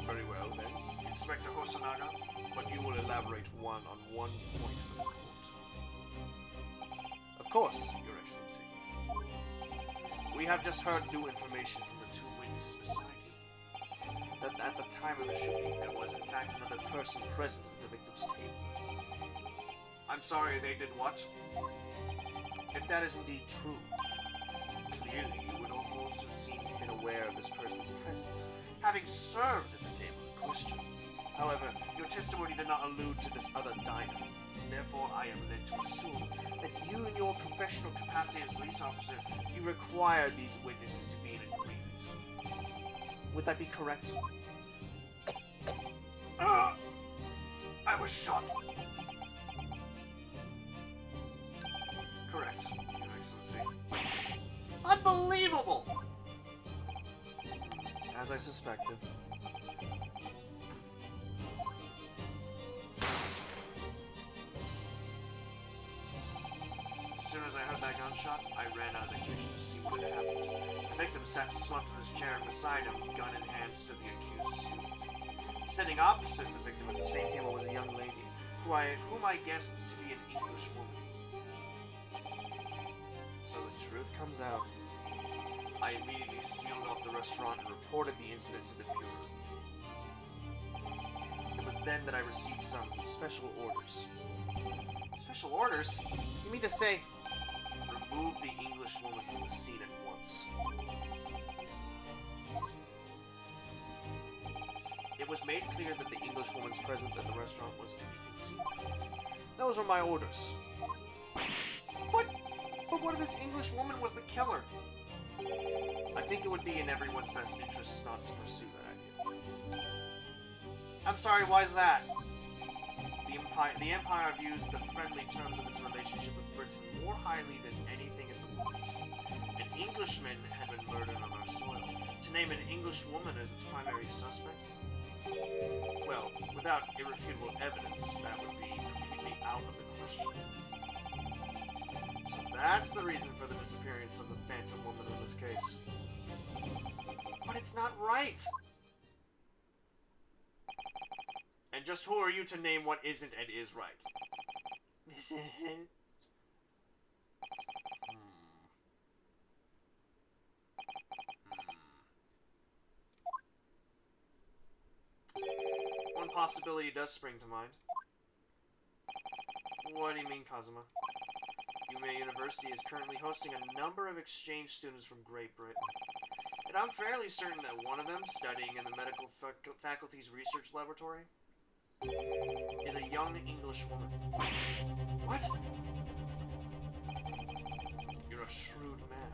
Very well, then, Inspector Hosonaga, but you will elaborate on one point for the court. Of course, Your Excellency. We have just heard new information from the two witnesses beside you. That at the time of the shooting, there was in fact another person present at the victim's table. I'm sorry, they did what? If that is indeed true, clearly you would avoid also seem to have been aware of this person's presence, having served at the table in question. However, your testimony did not allude to this other diner. Therefore, I am led to assume that you, in your professional capacity as a police officer, you require these witnesses to be in agreement. Would that be correct? I was shot. Correct, Your Excellency. Unbelievable! As I suspected. As soon as I heard that gunshot, I ran out of the kitchen to see what had happened. The victim sat slumped in his chair, and beside him, gun in hand, stood the accused student. Sitting opposite the victim at the same table was a young lady, whom I guessed to be an English woman. So the truth comes out. I immediately sealed off the restaurant and reported the incident to the Bureau. It was then that I received some special orders. Special orders? You mean to say, remove the English woman from the scene at once. It was made clear that the English woman's presence at the restaurant was to be concealed. Those were my orders. But what if this English woman was the killer? I think it would be in everyone's best interests not to pursue that idea. I'm sorry, why is that? The Empire views the friendly terms of its relationship with Britain more highly than anything at the moment. An Englishman had been murdered on our soil. To name an English woman as its primary suspect? Well, without irrefutable evidence, that would be completely out of the question. So that's the reason for the disappearance of the Phantom Woman in this case. But it's not right! And just who are you to name what isn't and is right? This isn't... One possibility does spring to mind. What do you mean, Kazuma? Yume University is currently hosting a number of exchange students from Great Britain. And I'm fairly certain that one of them, studying in the medical faculty's research laboratory, is a young English woman. What? You're a shrewd man.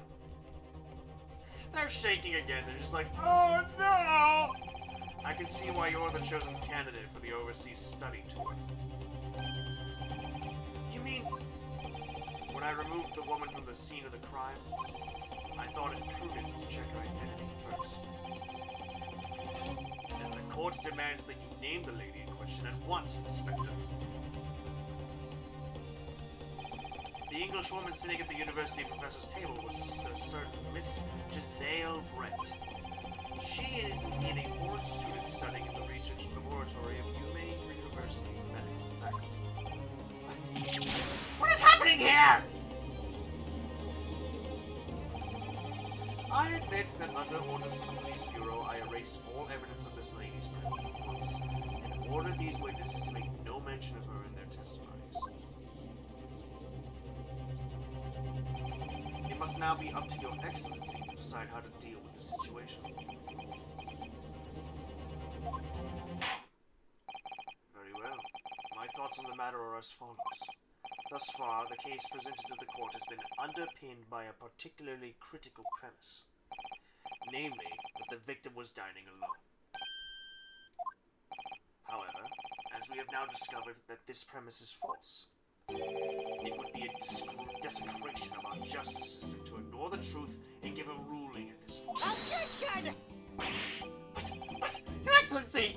They're shaking again. They're just like, oh no! I can see why you're the chosen candidate for the overseas study tour. You mean, when I removed the woman from the scene of the crime, I thought it prudent to check her identity first. And the court demands that you name the lady in question at once, Inspector. The English woman sitting at the university professor's table was a certain Miss Giselle Brett. She is indeed a foreign student studying in the research laboratory of Yume University's medical faculty. What is happening here? I admit that under orders from the police bureau, I erased all evidence of this lady's presence at once, and ordered these witnesses to make no mention of her in their testimonies. It must now be up to Your Excellency to decide how to deal with the situation. Very well. My thoughts on the matter are as follows. Thus far, the case presented to the court has been underpinned by a particularly critical premise. Namely, that the victim was dining alone. However, as we have now discovered that this premise is false, it would be a desecration of our justice system to ignore the truth and give a ruling at this point. Objection! But, Your Excellency!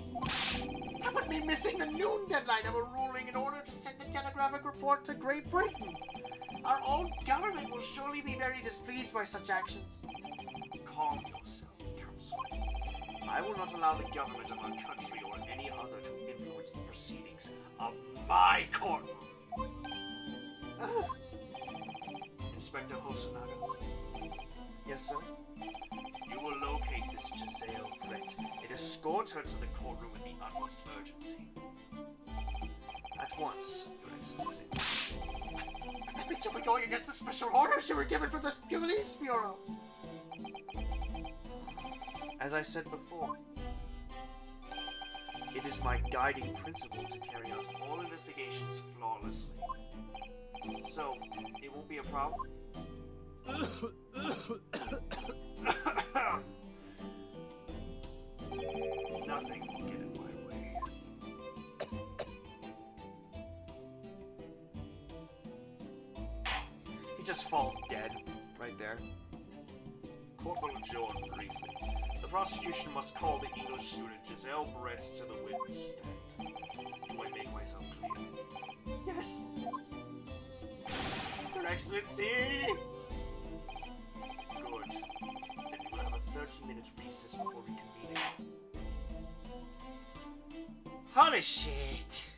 That would mean missing the noon deadline of a ruling in order to send the telegraphic report to Great Britain. Our own government will surely be very displeased by such actions. Calm yourself, Counsel. I will not allow the government of our country or any other to influence the proceedings of my courtroom. Inspector Hosonaga. Yes, sir? You will locate this Giselle Brett and escort her to the courtroom with the utmost urgency. At once, Your Excellency. But that means you were going against the special orders you were given from the police bureau. As I said before, it is my guiding principle to carry out all investigations flawlessly. So, it won't be a problem? Nothing will get in my way. He just falls dead right there. Corporal John, briefly. The prosecution must call the English student Giselle Brett to the witness stand. Do I make myself clear? Yes! Your Excellency! Good. Then we will have a 30-minute recess before reconvening. Holy shit!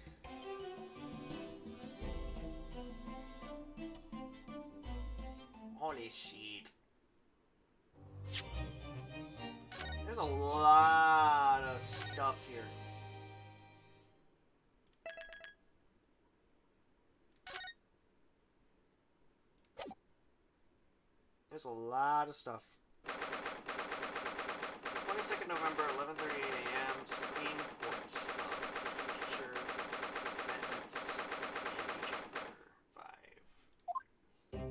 Holy shit. There's a lot of stuff here. There's a lot of stuff. 22nd November, 11:38 a.m. Supreme Court. Picture defendants in Chapter 5.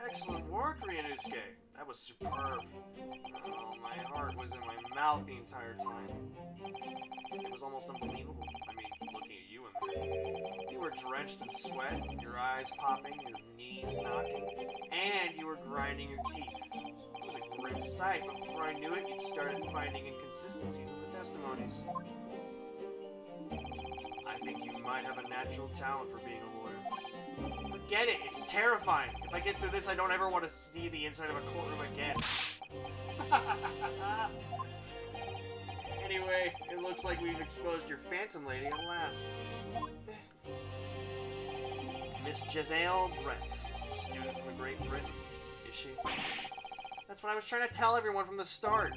Excellent work, Ryunosuke. That was superb. Oh, my heart was in my mouth the entire time. It was almost unbelievable. I mean, looking at you in there. You were drenched in sweat, your eyes popping, your knees knocking, and you were grinding your teeth. It was a grim sight, but before I knew it, you'd started finding inconsistencies in the testimonies. I think you might have a natural talent for being a lawyer. Forget it, it's terrifying. If I get through this, I don't ever want to see the inside of a courtroom again. Anyway, it looks like we've exposed your phantom lady at last. Miss Giselle Brett, student from the Great Britain, is she? That's what I was trying to tell everyone from the start.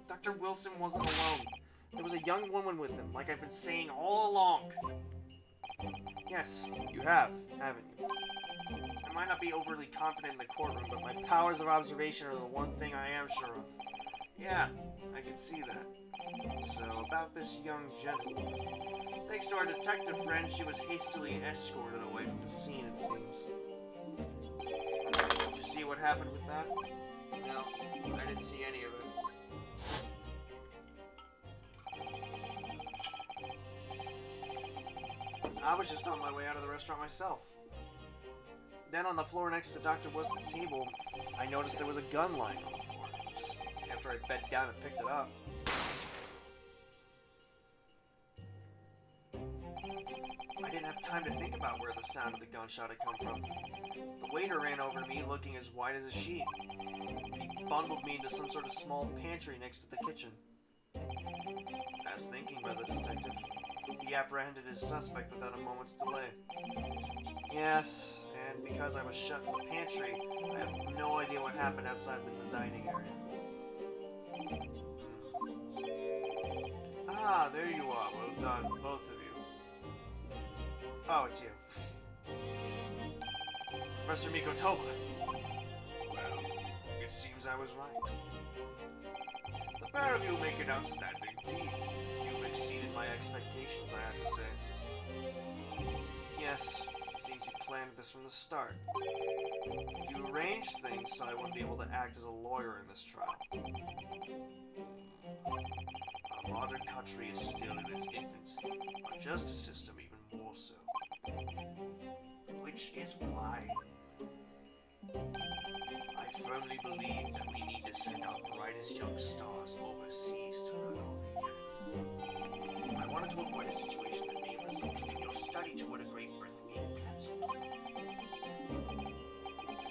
Dr. Wilson wasn't alone. There was a young woman with him, like I've been saying all along. Yes, you have, haven't you? I might not be overly confident in the courtroom, but my powers of observation are the one thing I am sure of. Yeah, I can see that. So, about this young gentleman. Thanks to our detective friend, she was hastily escorted away from the scene, it seems. Did you see what happened with that? No, I didn't see any of it. I was just on my way out of the restaurant myself. Then on the floor next to Dr. Wilson's table, I noticed there was a gun lying on the floor. Just after I bent down and picked it up. I didn't have time to think about where the sound of the gunshot had come from. The waiter ran over to me looking as white as a sheet. And he bundled me into some sort of small pantry next to the kitchen. Fast thinking by the detective. He apprehended his suspect without a moment's delay. Yes, and because I was shut in the pantry, I have no idea what happened outside in the dining area. Ah, there you are. Well done, both of you. Oh, it's you. Professor Mikotoba. Well, it seems I was right. The pair of you make an outstanding team. You've exceeded my expectations, I have to say. Yes, it seems you planned this from the start. You arranged things so I wouldn't be able to act as a lawyer in this trial. Our modern country is still in its infancy, our justice system even more so. Which is why I firmly believe that we need to send our brightest young stars overseas to learn all they can. I wanted to avoid a situation that may result in your study tour to Great Britain being cancelled.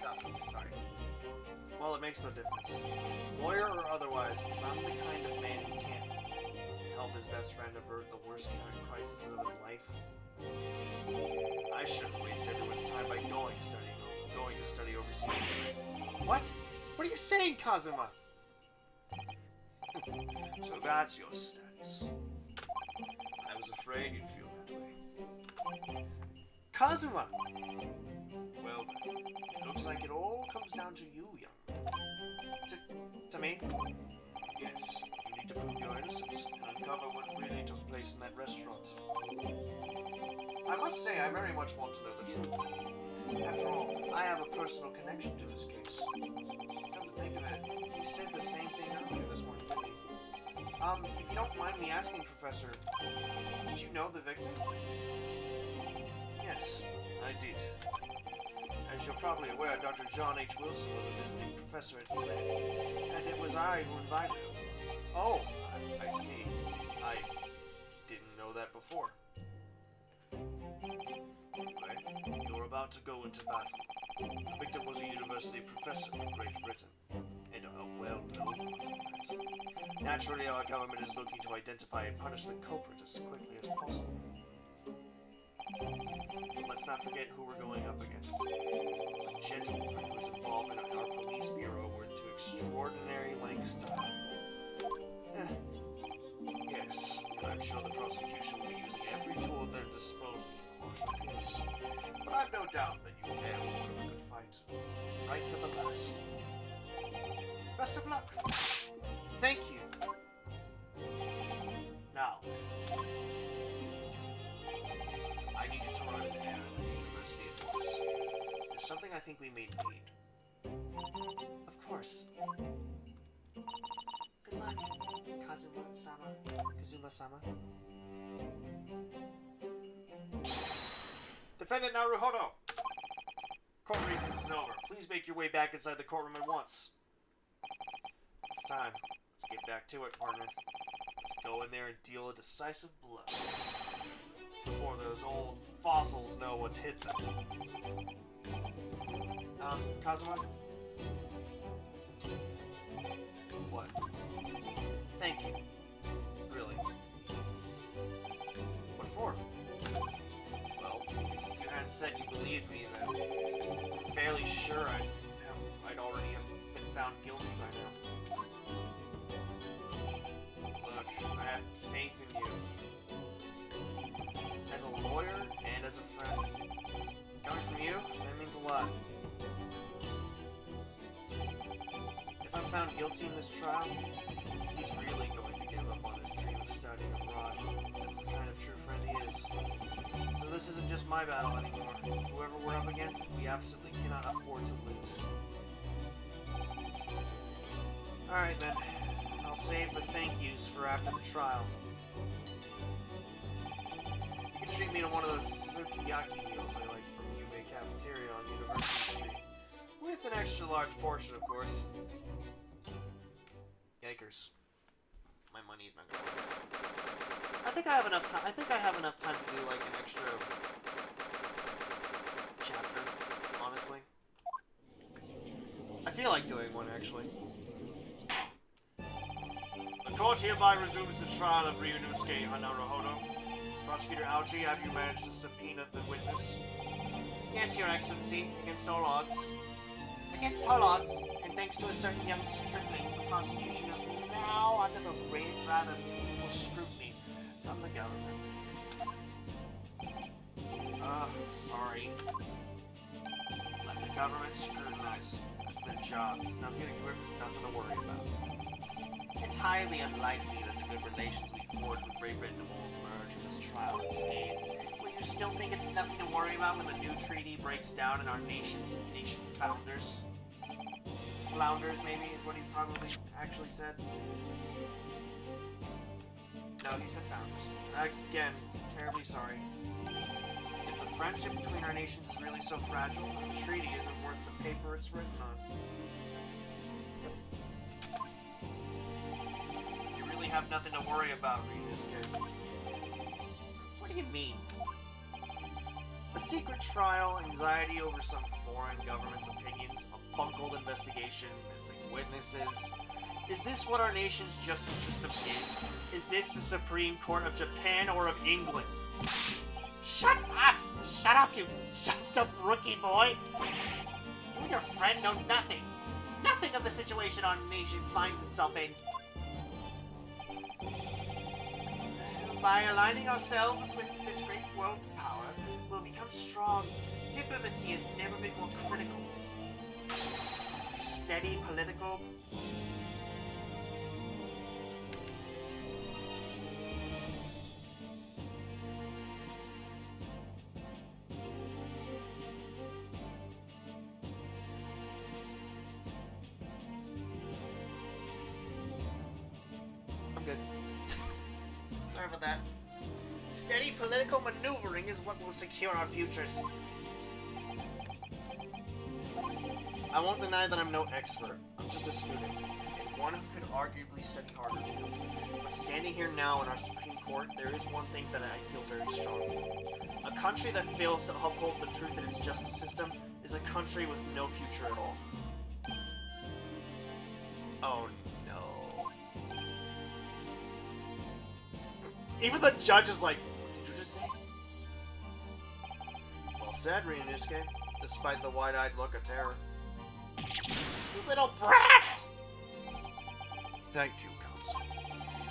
Got something, sorry. Well, it makes no difference. Lawyer or otherwise, if I'm the kind of man who can't help his best friend avert the worst kind of crisis of his life, I shouldn't waste everyone's time by going to study overseas. What? What are you saying, Kazuma? So that's your stance. I was afraid you'd feel that way. Kazuma! Well then, it looks like it all comes down to you, young man. To me? Yes, you need to prove your innocence and uncover what really took place in that restaurant. I must say, I very much want to know the truth. After all, I have a personal connection to this case. Come to think of it, he said the same thing earlier this morning, didn't he? If you don't mind me asking, Professor, did you know the victim? Yes, I did. As you're probably aware, Dr. John H. Wilson was a visiting professor at VOD, and it was I who invited him. Oh, I see. I didn't know that before. Anyway, you're about to go into battle. The victim was a university professor in Great Britain, and a well-known one. Naturally, our government is looking to identify and punish the culprit as quickly as possible. But let's not forget who we're going up against. A gentleman who was involved in our police bureau went to extraordinary lengths to help. Yes, and I'm sure the prosecution will be using every tool at their disposal to quash the case. But I've no doubt that you can put up a good fight. Right to the last. Best of luck. Thank you. Now, I need you to run an errand at the university at once. There's something I think we may need. Of course. Good luck, Kazuma-sama. Defendant Naruhodo! Court recess is over. Please make your way back inside the courtroom at once. It's time. Let's get back to it, partner. Let's go in there and deal a decisive blow. Before those old fossils know what's hit them. Kazuma? What? Thank you. Really. What for? Well, if you hadn't said you believed me, then I'm fairly sure I'd already have been found guilty by now. Look, I have faith in you. As a lawyer and as a friend. Coming from you, that means a lot. If I'm found guilty in this trial, he's really going to give up on his dream of studying abroad. That's the kind of true friend he is. So this isn't just my battle anymore. Whoever we're up against, we absolutely cannot afford to lose. Alright then. I'll save the thank yous for after the trial. You can treat me to one of those sukiyaki meals I like from Yume Cafeteria on University Street. With an extra large portion, of course. Yikers. My money's not gonna work. I think I have enough time. I think I have enough time to do like an extra chapter, honestly. I feel like doing one, actually. The court hereby resumes the trial of Ryunosuke Naruhodo. Prosecutor Aoji, have you managed to subpoena the witness? Yes, Your Excellency, against all odds. Against all odds, and thanks to a certain young stripling, the prosecution is now under the rather painful scrutiny from the government. Sorry. Let the government scrutinize. That's their job. It's nothing to worry about. It's highly unlikely that the good relations we forged with Great Britain will emerge from this trial unscathed. Will you still think it's nothing to worry about when the new treaty breaks down and our nation founders? Flounders, maybe, is what he probably actually said. No, he said founders. Again, terribly sorry. If the friendship between our nations is really so fragile, then the treaty isn't worth the paper it's written on. You really have nothing to worry about, Ryunosuke. What do you mean? A secret trial, anxiety over some foreign government's opinions, a bungled investigation, missing witnesses. Is this what our nation's justice system is? Is this the Supreme Court of Japan or of England? Shut up! Shut up, you shut up, rookie boy! You and your friend know nothing. Nothing of the situation our nation finds itself in. By aligning ourselves with this great world power, we'll become strong. Diplomacy has never been more critical. good. Sorry about that. Steady political maneuvering is what will secure our futures. I won't deny that I'm no expert. I'm just a student, and one who could arguably study harder too. But standing here now in our Supreme Court, there is one thing that I feel very strongly. A country that fails to uphold the truth in its justice system is a country with no future at all. Oh no. Even the judge is like, what did you just say? Well said, Ryunosuke, despite the wide-eyed look of terror. You little brats! Thank you, Counsel.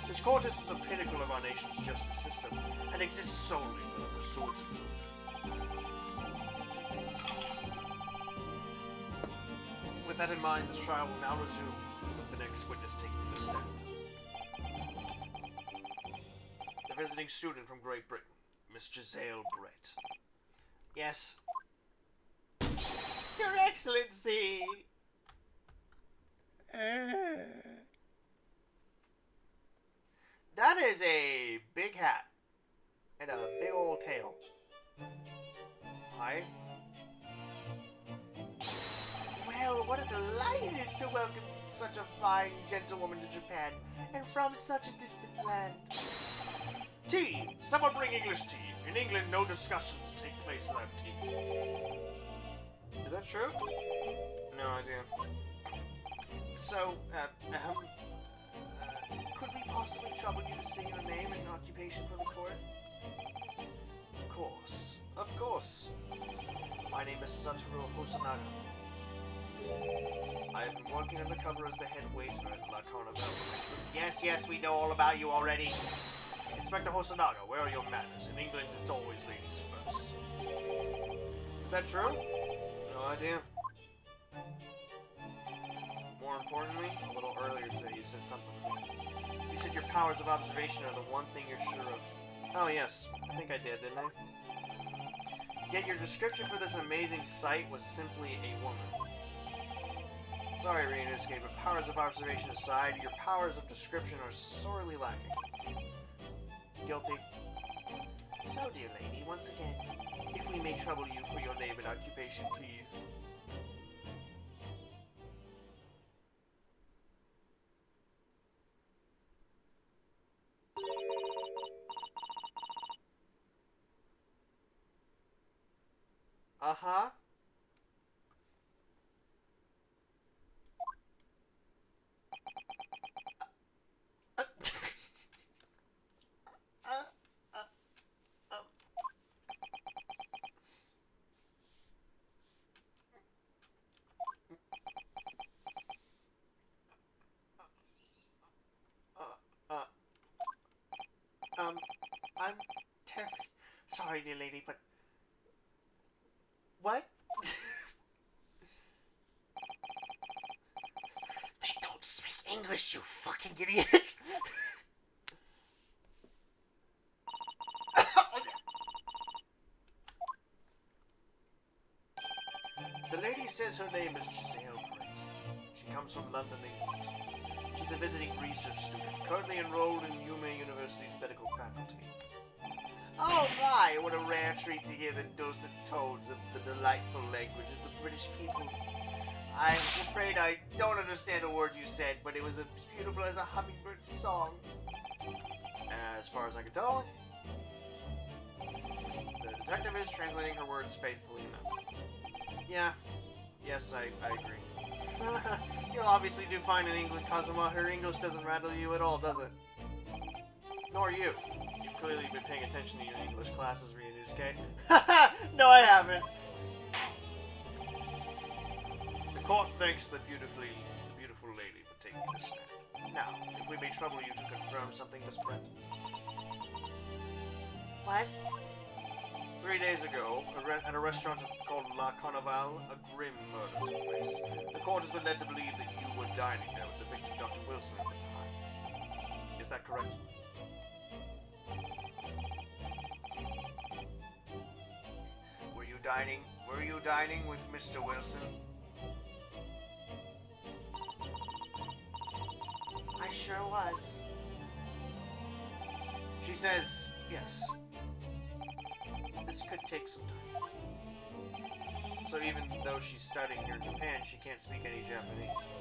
This court is the pinnacle of our nation's justice system, and exists solely for the pursuits of truth. With that in mind, this trial will now resume, with the next witness taking the stand. The visiting student from Great Britain, Miss Giselle Brett. Yes. Your Excellency! That is a big hat. And a big old tail. Hi. Well, what a delight it is to welcome such a fine gentlewoman to Japan, and from such a distant land. Tea! Someone bring English tea. In England, no discussions take place without tea. Is that true? No idea. So, could we possibly trouble you to state your name and occupation for the court? Of course. Of course. My name is Satoru Hosanaga. I have been working undercover as the head waiter at La Carnival. Yes, we know all about you already. Inspector Hosanaga, where are your manners? In England, it's always ladies first. Is that true? No idea. More importantly, a little earlier today you said something to me. You said your powers of observation are the one thing you're sure of. Oh yes, I think I did, didn't I? Yet your description for this amazing sight was simply a woman. Sorry, Ryunosuke, but powers of observation aside, your powers of description are sorely lacking. Guilty. So, dear lady, once again, if we may trouble you for your name and occupation, please. Uh-huh. I'm terribly sorry, dear lady, but... What? They don't speak English, you fucking idiots! The lady says her name is Giselle Brett. She comes from London, England. She's a visiting research student, currently enrolled in UMA University's medical faculty. Oh my, what a rare treat to hear the dulcet tones of the delightful language of the British people. I'm afraid I don't understand a word you said, but it was as beautiful as a hummingbird's song. As far as I can tell, the detective is translating her words faithfully enough. Yeah, yes, I agree. You'll obviously do fine in England, Kazuma. Her English doesn't rattle you at all, does it? Nor you. You've clearly been paying attention to your English classes, Ryunosuke. No, I haven't. The court thanks the beautiful lady for taking the stand. Now, if we may trouble you to confirm something, Miss Brett. What? 3 days ago, at a restaurant called La Carnival, a grim murder took place. The court has been led to believe that you were dining there with the victim, Dr. Wilson, at the time. Is that correct? Were you dining with Mr. Wilson? I sure was. She says, yes. This could take some time. So even though she's studying here in Japan, she can't speak any Japanese.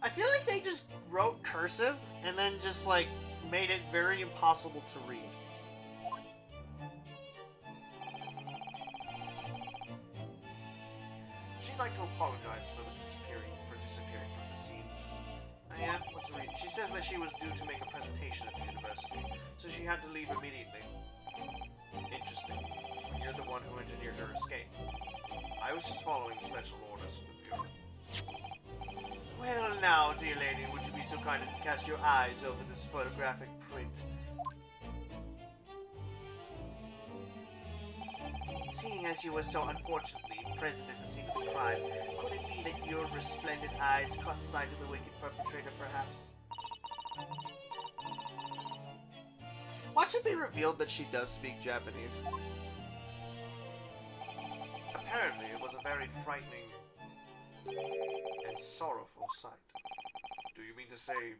I feel like they just wrote cursive and then just, like, made it very impossible to read. She'd like to apologize for disappearing from the scenes. Yeah, what's her reading? She says that she was due to make a presentation at the university, so she had to leave immediately. Interesting. You're the one who engineered her escape. I was just following special orders from the Bureau. Well now, dear lady, would you be so kind as to cast your eyes over this photographic print? Seeing as you were so unfortunately present at the scene of the crime, could it be that your resplendent eyes caught sight of the wicked perpetrator, perhaps? Watch it be revealed that she does speak Japanese. Apparently, it was a very frightening and sorrowful sight. Do you mean to say...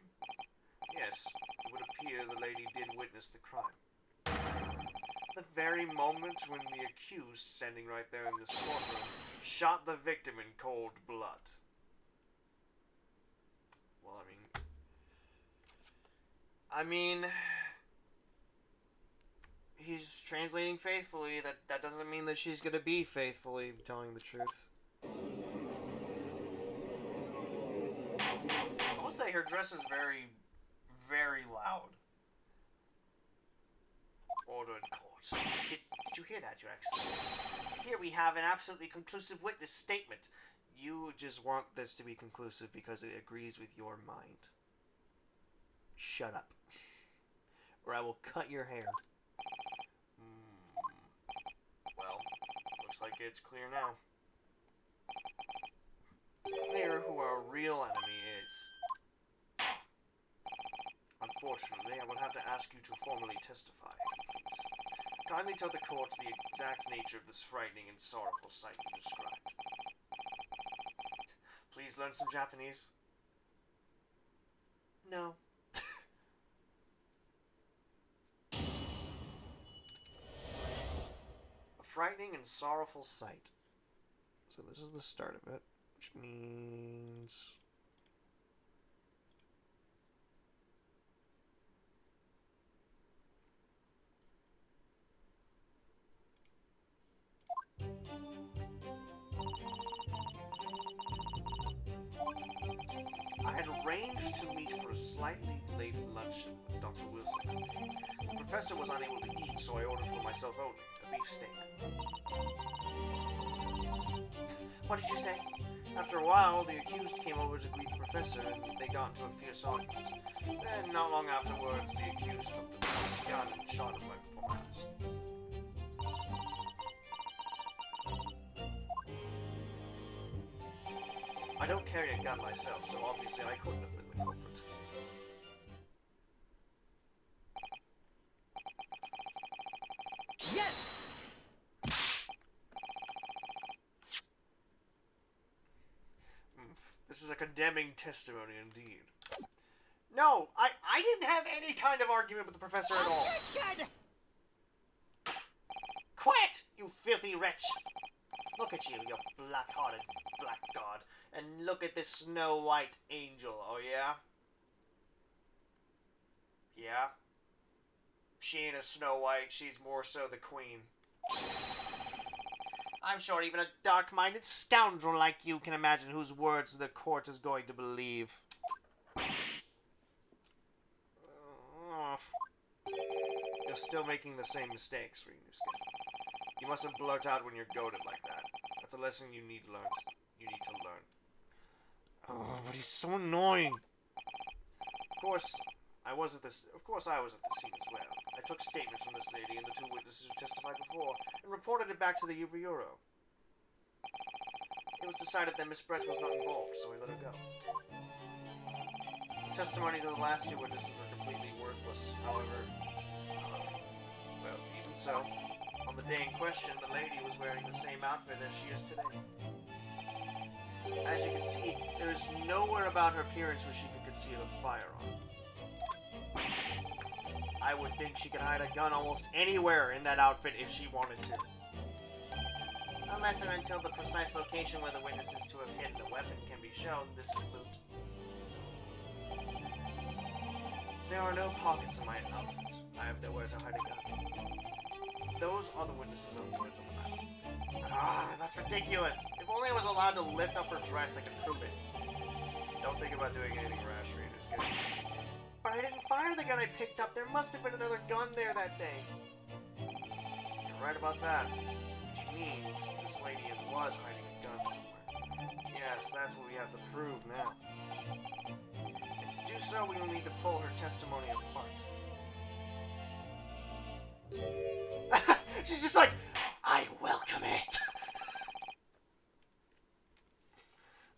Yes, it would appear the lady did witness the crime. The very moment when the accused, standing right there in this courtroom, shot the victim in cold blood. Well, I mean... He's translating faithfully. That doesn't mean that she's gonna be faithfully telling the truth. I will say her dress is very, very loud. Order in court. Did you hear that, Your Excellency? Here we have an absolutely conclusive witness statement. You just want this to be conclusive because it agrees with your mind. Shut up. Or I will cut your hair. Well, looks like it's clear now. Clear who our real enemy is. Unfortunately, I will have to ask you to formally testify, if you please. Kindly tell the court the exact nature of this frightening and sorrowful sight you described. Please learn some Japanese. No. A frightening and sorrowful sight. So this is the start of it, which means... I had arranged to meet for a slightly late luncheon with Dr. Wilson. The professor was unable to eat, so I ordered for myself only a beef steak. What did you say? After a while, the accused came over to greet the professor, and they got into a fierce argument. Then, not long afterwards, the accused took the professor's gun and shot him right before my eyes. I don't carry a gun myself, so obviously I couldn't have been the culprit. Yes! This is a condemning testimony indeed. No, I didn't have any kind of argument with the professor at all. Objection! Quit, you filthy wretch! Look at you black-hearted blackguard. And look at this Snow White angel, oh yeah? Yeah? She ain't a Snow White, she's more so the queen. I'm sure even a dark-minded scoundrel like you can imagine whose words the court is going to believe. You're still making the same mistakes, Ryunosuke. You mustn't blurt out when you're goaded like that. That's a lesson you need to learn. Oh, but he's so annoying. Of course, I was at the scene as well. I took statements from this lady and the two witnesses who testified before, and reported it back to the Bureau. It was decided that Miss Brett was not involved, so we let her go. The testimonies of the last two witnesses were completely worthless, however... well, even so, on the day in question, the lady was wearing the same outfit as she is today. As you can see, there is nowhere about her appearance where she could conceal a firearm. I would think she could hide a gun almost anywhere in that outfit if she wanted to. Unless and until the precise location where the witness is to have hidden the weapon can be shown, this is moot. There are no pockets in my outfit. I have nowhere to hide a gun. Those are the witness's own words on the map. Ah, that's ridiculous! If only I was allowed to lift up her dress, I could prove it. Don't think about doing anything rash, Ryunosuke. But I didn't fire the gun I picked up. There must have been another gun there that day. You're right about that. Which means this lady was hiding a gun somewhere. Yes, that's what we have to prove now. And to do so, we will need to pull her testimony apart. She's just like, I welcome it.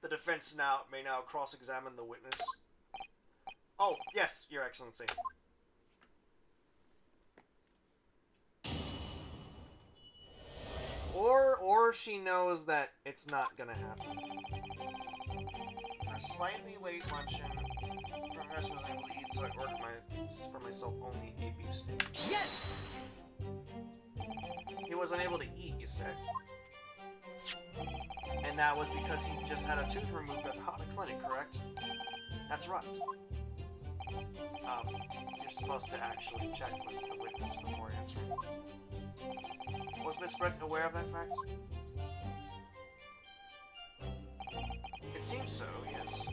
The defense may now cross-examine the witness. Oh, yes, Your Excellency. Or she knows that it's not gonna happen. For a slightly late luncheon, the professor was able to eat, so I ordered for myself only a beef steak. Yes! He was unable to eat, you said. And that was because he just had a tooth removed at the clinic, correct? That's right. You're supposed to actually check with the witness before answering. Was Miss Brett aware of that fact? It seems so, yes.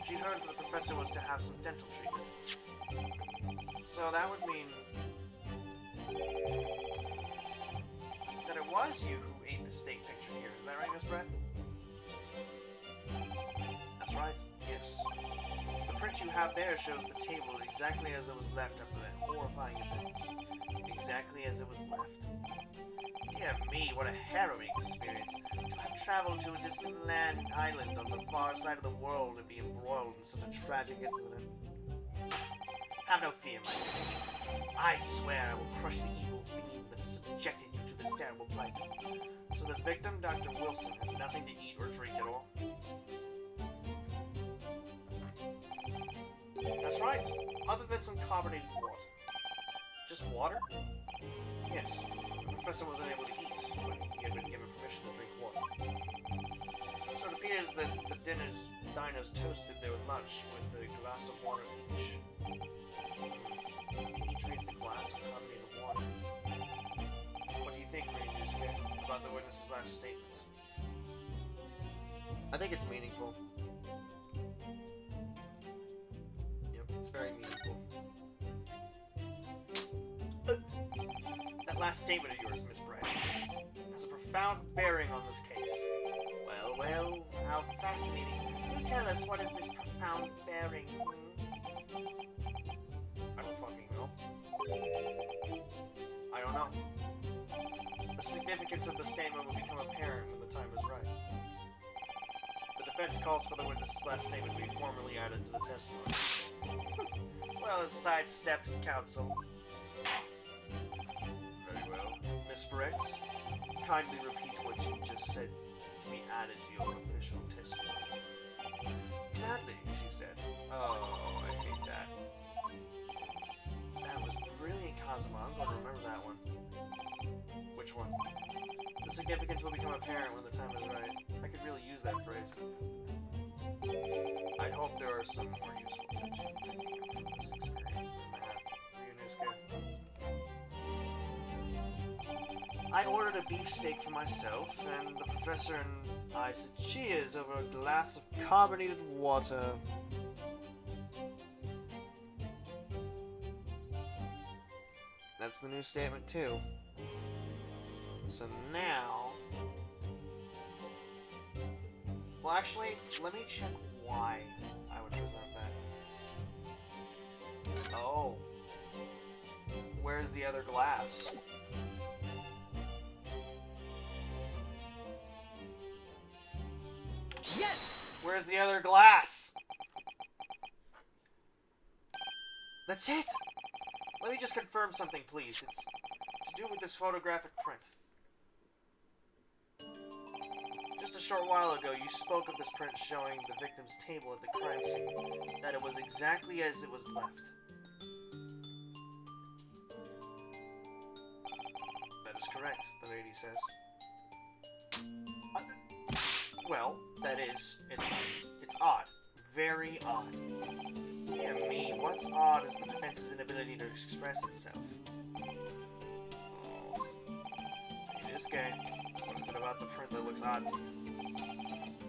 She'd heard that the professor was to have some dental treatment. So that would mean that it was you who ate the steak picture here. Is that right, Miss Brett? That's right, yes. The print you have there shows the table exactly as it was left after that horrifying event. Exactly as it was left. Dear me, what a harrowing experience. To have traveled to a distant island on the far side of the world and be embroiled in such a tragic incident. Have no fear, my lady. I swear I will crush the evil fiend that has subjected you to this terrible plight. So the victim, Dr. Wilson, had nothing to eat or drink at all? That's right, other than some carbonated water. Just water? Yes, the professor was unable to eat, but he had been given permission to drink water. So it appears that the diners toasted their lunch with a glass of water each. Each raised a glass of carbonated water. What do you think, Ryunosuke, about the witness's last statement? I think it's meaningful. It's very meaningful. That last statement of yours, Miss Brett, has a profound bearing on this case. Well, how fascinating. Do tell us, what is this profound bearing? I don't fucking know. I don't know. The significance of the statement will become apparent when the time is right. The defense calls for the witness's last statement to be formally added to the testimony. Well, as sidestepped counsel. Very well. Miss Brett, kindly repeat what you just said to be added to your official testimony. Gladly, she said. Oh, I hate that. That was brilliant, Kazuma. I'm going to remember that one. Which one? The significance will become apparent when the time is right. I could really use that phrase. I hope there are some more useful tips you can take from this experience than that. Ryunosuke. I ordered a beefsteak for myself, and the professor and I said cheers over a glass of carbonated water. That's the new statement, too. So now... Well, actually, let me check why I would present that. Oh. Where's the other glass? Yes! Where's the other glass? That's it! Let me just confirm something, please. It's to do with this photographic print. Just a short while ago, you spoke of this print showing the victim's table at the crime scene, that it was exactly as it was left. That is correct, the lady says. Well, that is, it's odd. Very odd. Dear me, what's odd is the defense's inability to express itself. Oh. This guy. What is it about the print that looks odd to you?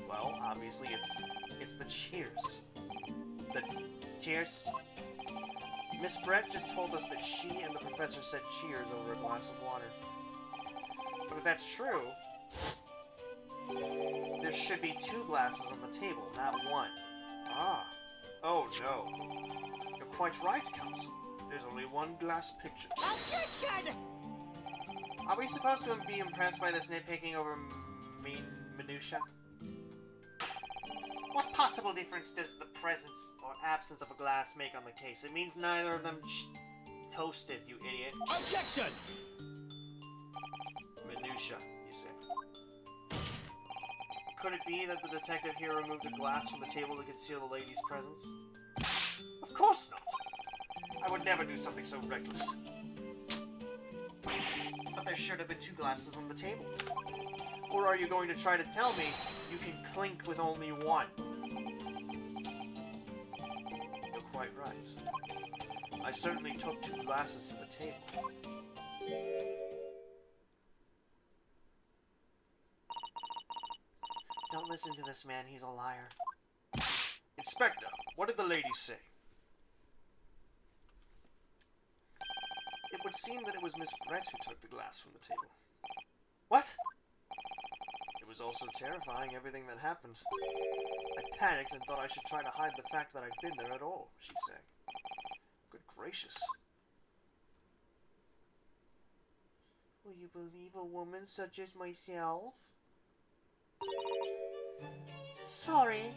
Well, obviously it's the cheers. The cheers? Miss Brett just told us that she and the professor said cheers over a glass of water. But if that's true, there should be 2 glasses on the table, not 1. Ah. Oh, no. You're quite right, Counsel. There's only 1 glass picture. Objection! Are we supposed to be impressed by this nitpicking over minutia? What possible difference does the presence or absence of a glass make on the case? It means neither of them toasted, you idiot. Objection! Minutia, you say. Could it be that the detective here removed a glass from the table to conceal the lady's presence? Of course not! I would never do something so reckless. But there should have been 2 glasses on the table. Or are you going to try to tell me you can clink with only 1? You're quite right. I certainly took 2 glasses to the table. Don't listen to this man, he's a liar. Inspector, what did the lady say? It would seem that it was Miss Brett who took the glass from the table. What? It was also terrifying, everything that happened. I panicked and thought I should try to hide the fact that I'd been there at all, she said. Good gracious. Will you believe a woman such as myself? Sorry.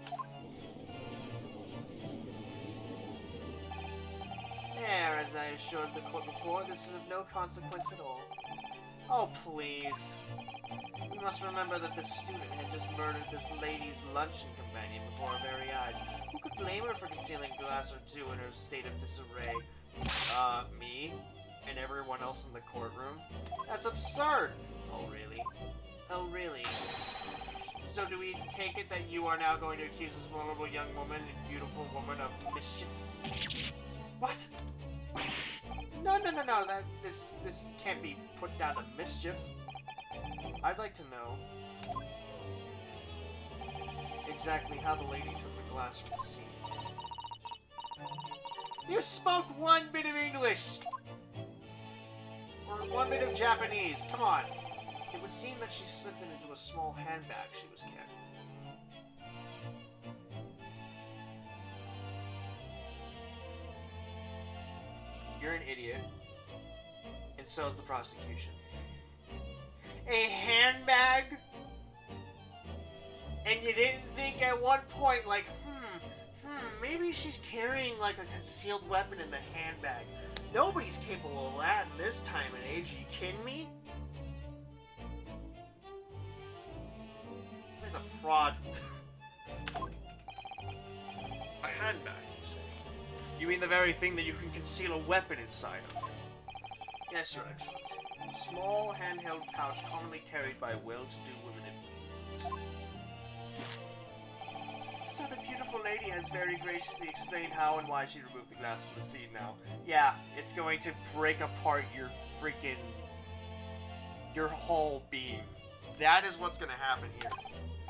There, as I assured the court before, this is of no consequence at all. Oh, please. We must remember that this student had just murdered this lady's luncheon companion before our very eyes. Who could blame her for concealing a glass or 2 in her state of disarray? Me? And everyone else in the courtroom? That's absurd! Oh, really? Oh, really? So do we take it that you are now going to accuse this vulnerable young woman and beautiful woman of mischief? What? No, this can't be put down to mischief. I'd like to know exactly how the lady took the glass from the scene. You spoke 1 bit of English! Or 1 bit of Japanese, come on. It would seem that she slipped it into a small handbag she was carrying. You're an idiot. And so is the prosecution. A handbag? And you didn't think at one point, like, maybe she's carrying, like, a concealed weapon in the handbag. Nobody's capable of that in this time and age. Are you kidding me? This man's a fraud. A handbag, you say? You mean the very thing that you can conceal a weapon inside of? Yes, Your Excellency. A small handheld pouch commonly carried by well-to-do women in... So the beautiful lady has very graciously explained how and why she removed the glass from the scene now. Yeah, it's going to break apart your freaking... your whole being. That is what's going to happen here.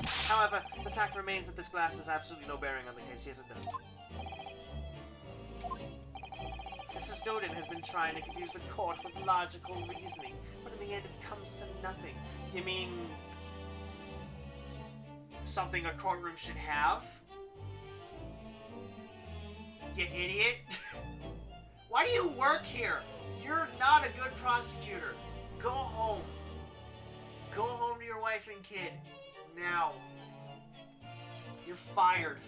However, the fact remains that this glass has absolutely no bearing on the case. Yes, it does. Mrs. Snowden has been trying to confuse the court with logical reasoning, but in the end it comes to nothing. You mean... something a courtroom should have? You idiot! Why do you work here? You're not a good prosecutor. Go home. Go home to your wife and kid. Now. You're fired.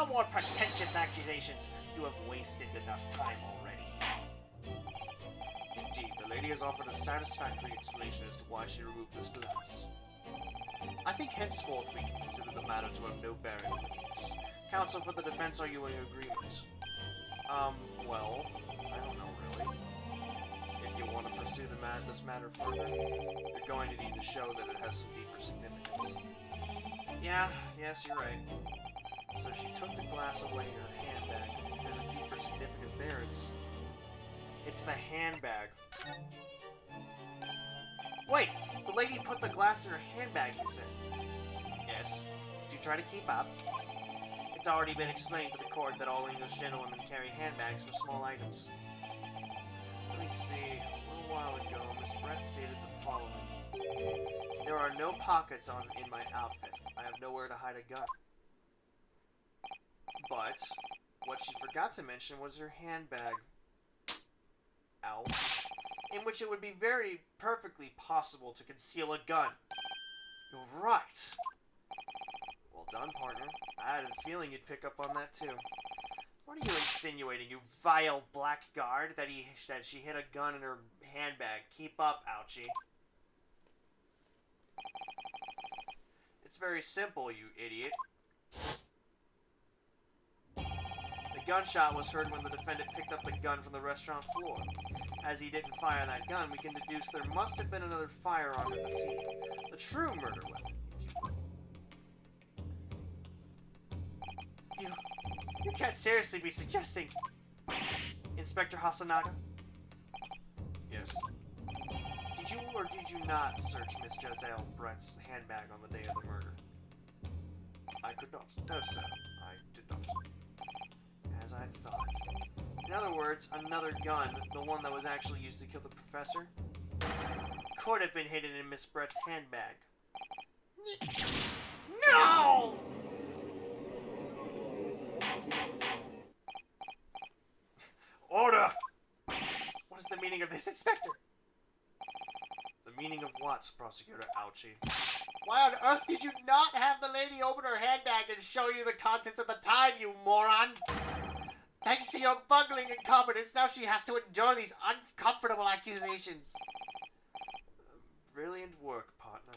No more pretentious accusations. You have wasted enough time already. Indeed, the lady has offered a satisfactory explanation as to why she removed this glass. I think henceforth we can consider the matter to have no bearing on the case. Counsel for the defense, are you in agreement? Well, I don't know really. If you want to pursue this matter further, you're going to need to show that it has some deeper significance. Yes, you're right. So she took the glass away in her handbag. There's a deeper significance there. It's the handbag. Wait, the lady put the glass in her handbag, you said? Yes. Do you try to keep up? It's already been explained to the court that all English gentlewomen carry handbags for small items. Let me see. A little while ago, Miss Brett stated the following. There are no pockets in my outfit. I have nowhere to hide a gun. But what she forgot to mention was her handbag. Ow. In which it would be very perfectly possible to conceal a gun. You're right. Well done, partner. I had a feeling you'd pick up on that too. What are you insinuating, you vile blackguard? That she hid a gun in her handbag. Keep up, Ouchie. It's very simple, you idiot. The gunshot was heard when the defendant picked up the gun from the restaurant floor. As he didn't fire that gun, we can deduce there must have been another firearm at the scene. The true murder weapon, if you will. You can't seriously be suggesting... Inspector Hasanaga? Yes. Did you or did you not search Miss Giselle Brett's handbag on the day of the murder? I could not. No, sir. I did not. As I thought. In other words, another gun, the one that was actually used to kill the professor, could have been hidden in Miss Brett's handbag. No! Order! What is the meaning of this, Inspector? The meaning of what, Prosecutor Ouchie? Why on earth did you not have the lady open her handbag and show you the contents at the time, you moron? Thanks to your bungling incompetence, now she has to endure these uncomfortable accusations. Brilliant work, partner.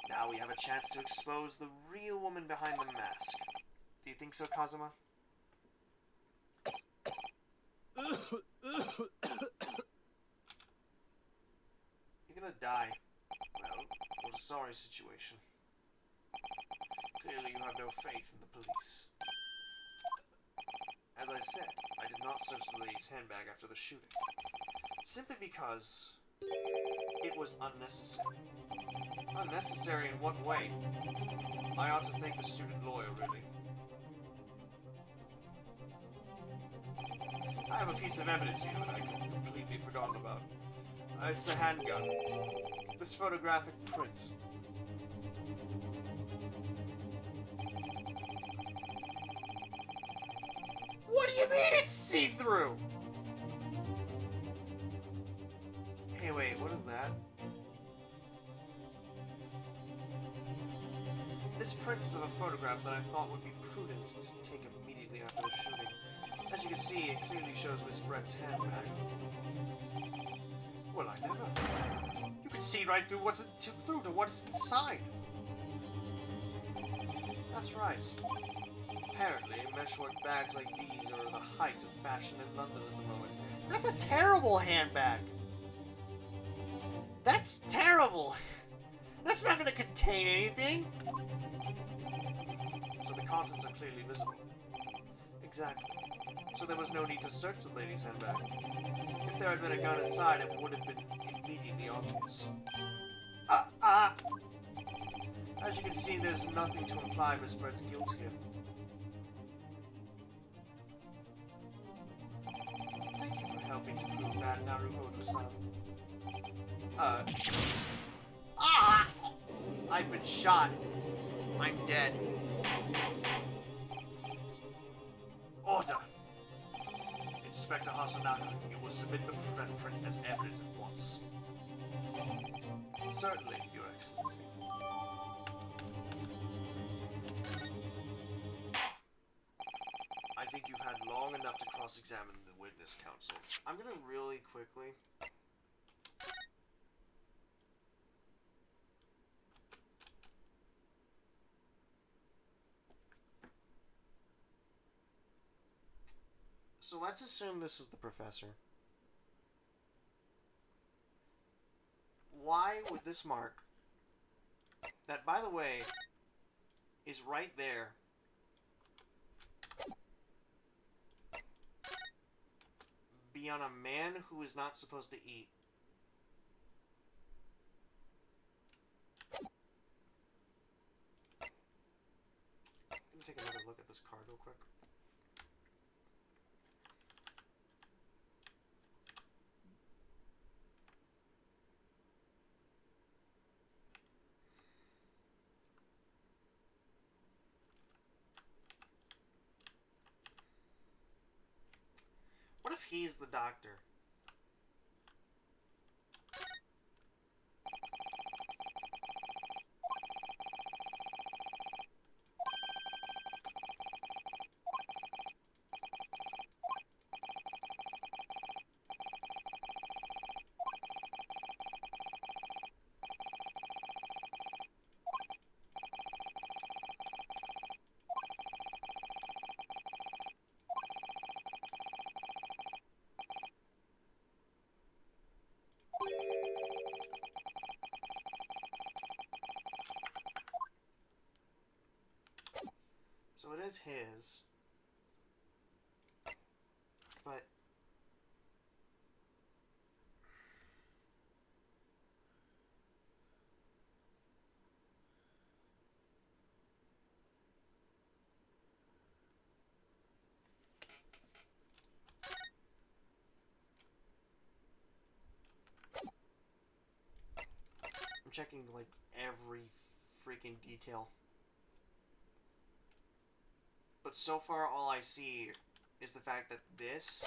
Now we have a chance to expose the real woman behind the mask. Do you think so, Kazuma? You're gonna die. Well, what a sorry situation. Clearly you have no faith in the police. As I said, I did not search the lady's handbag after the shooting. Simply because it was unnecessary. Unnecessary in what way? I ought to thank the student lawyer, really. I have a piece of evidence here that I had completely forgotten about. It's the handgun. This photographic print. What do you mean it's see-through? Hey, wait, what is that? This print is of a photograph that I thought would be prudent to take immediately after the shooting. As you can see, it clearly shows Miss Brett's handbag. Well, I never. You can see right through to what's inside. That's right. Apparently, meshwork bags like these are the height of fashion in London at the moment. That's a terrible handbag! That's terrible! That's not going to contain anything! So the contents are clearly visible. Exactly. So there was no need to search the lady's handbag. If there had been a gun inside, it would have been immediately obvious. As you can see, there's nothing to imply Miss Brett's guilt here. Thank you for helping to prove that, Naruhodo-san. I've been shot. I'm dead. Order! Inspector Hasanaga, you will submit the print as evidence at once. Certainly, Your Excellency. long enough to cross-examine the witness counsel. I'm gonna really quickly... So let's assume this is the professor. Why would this mark, that by the way, is right there, be on a man who is not supposed to eat? I'm gonna take another look at this card real quick. What if he's the doctor? So it is his, but I'm checking like every freaking detail. But so far, all I see is the fact that this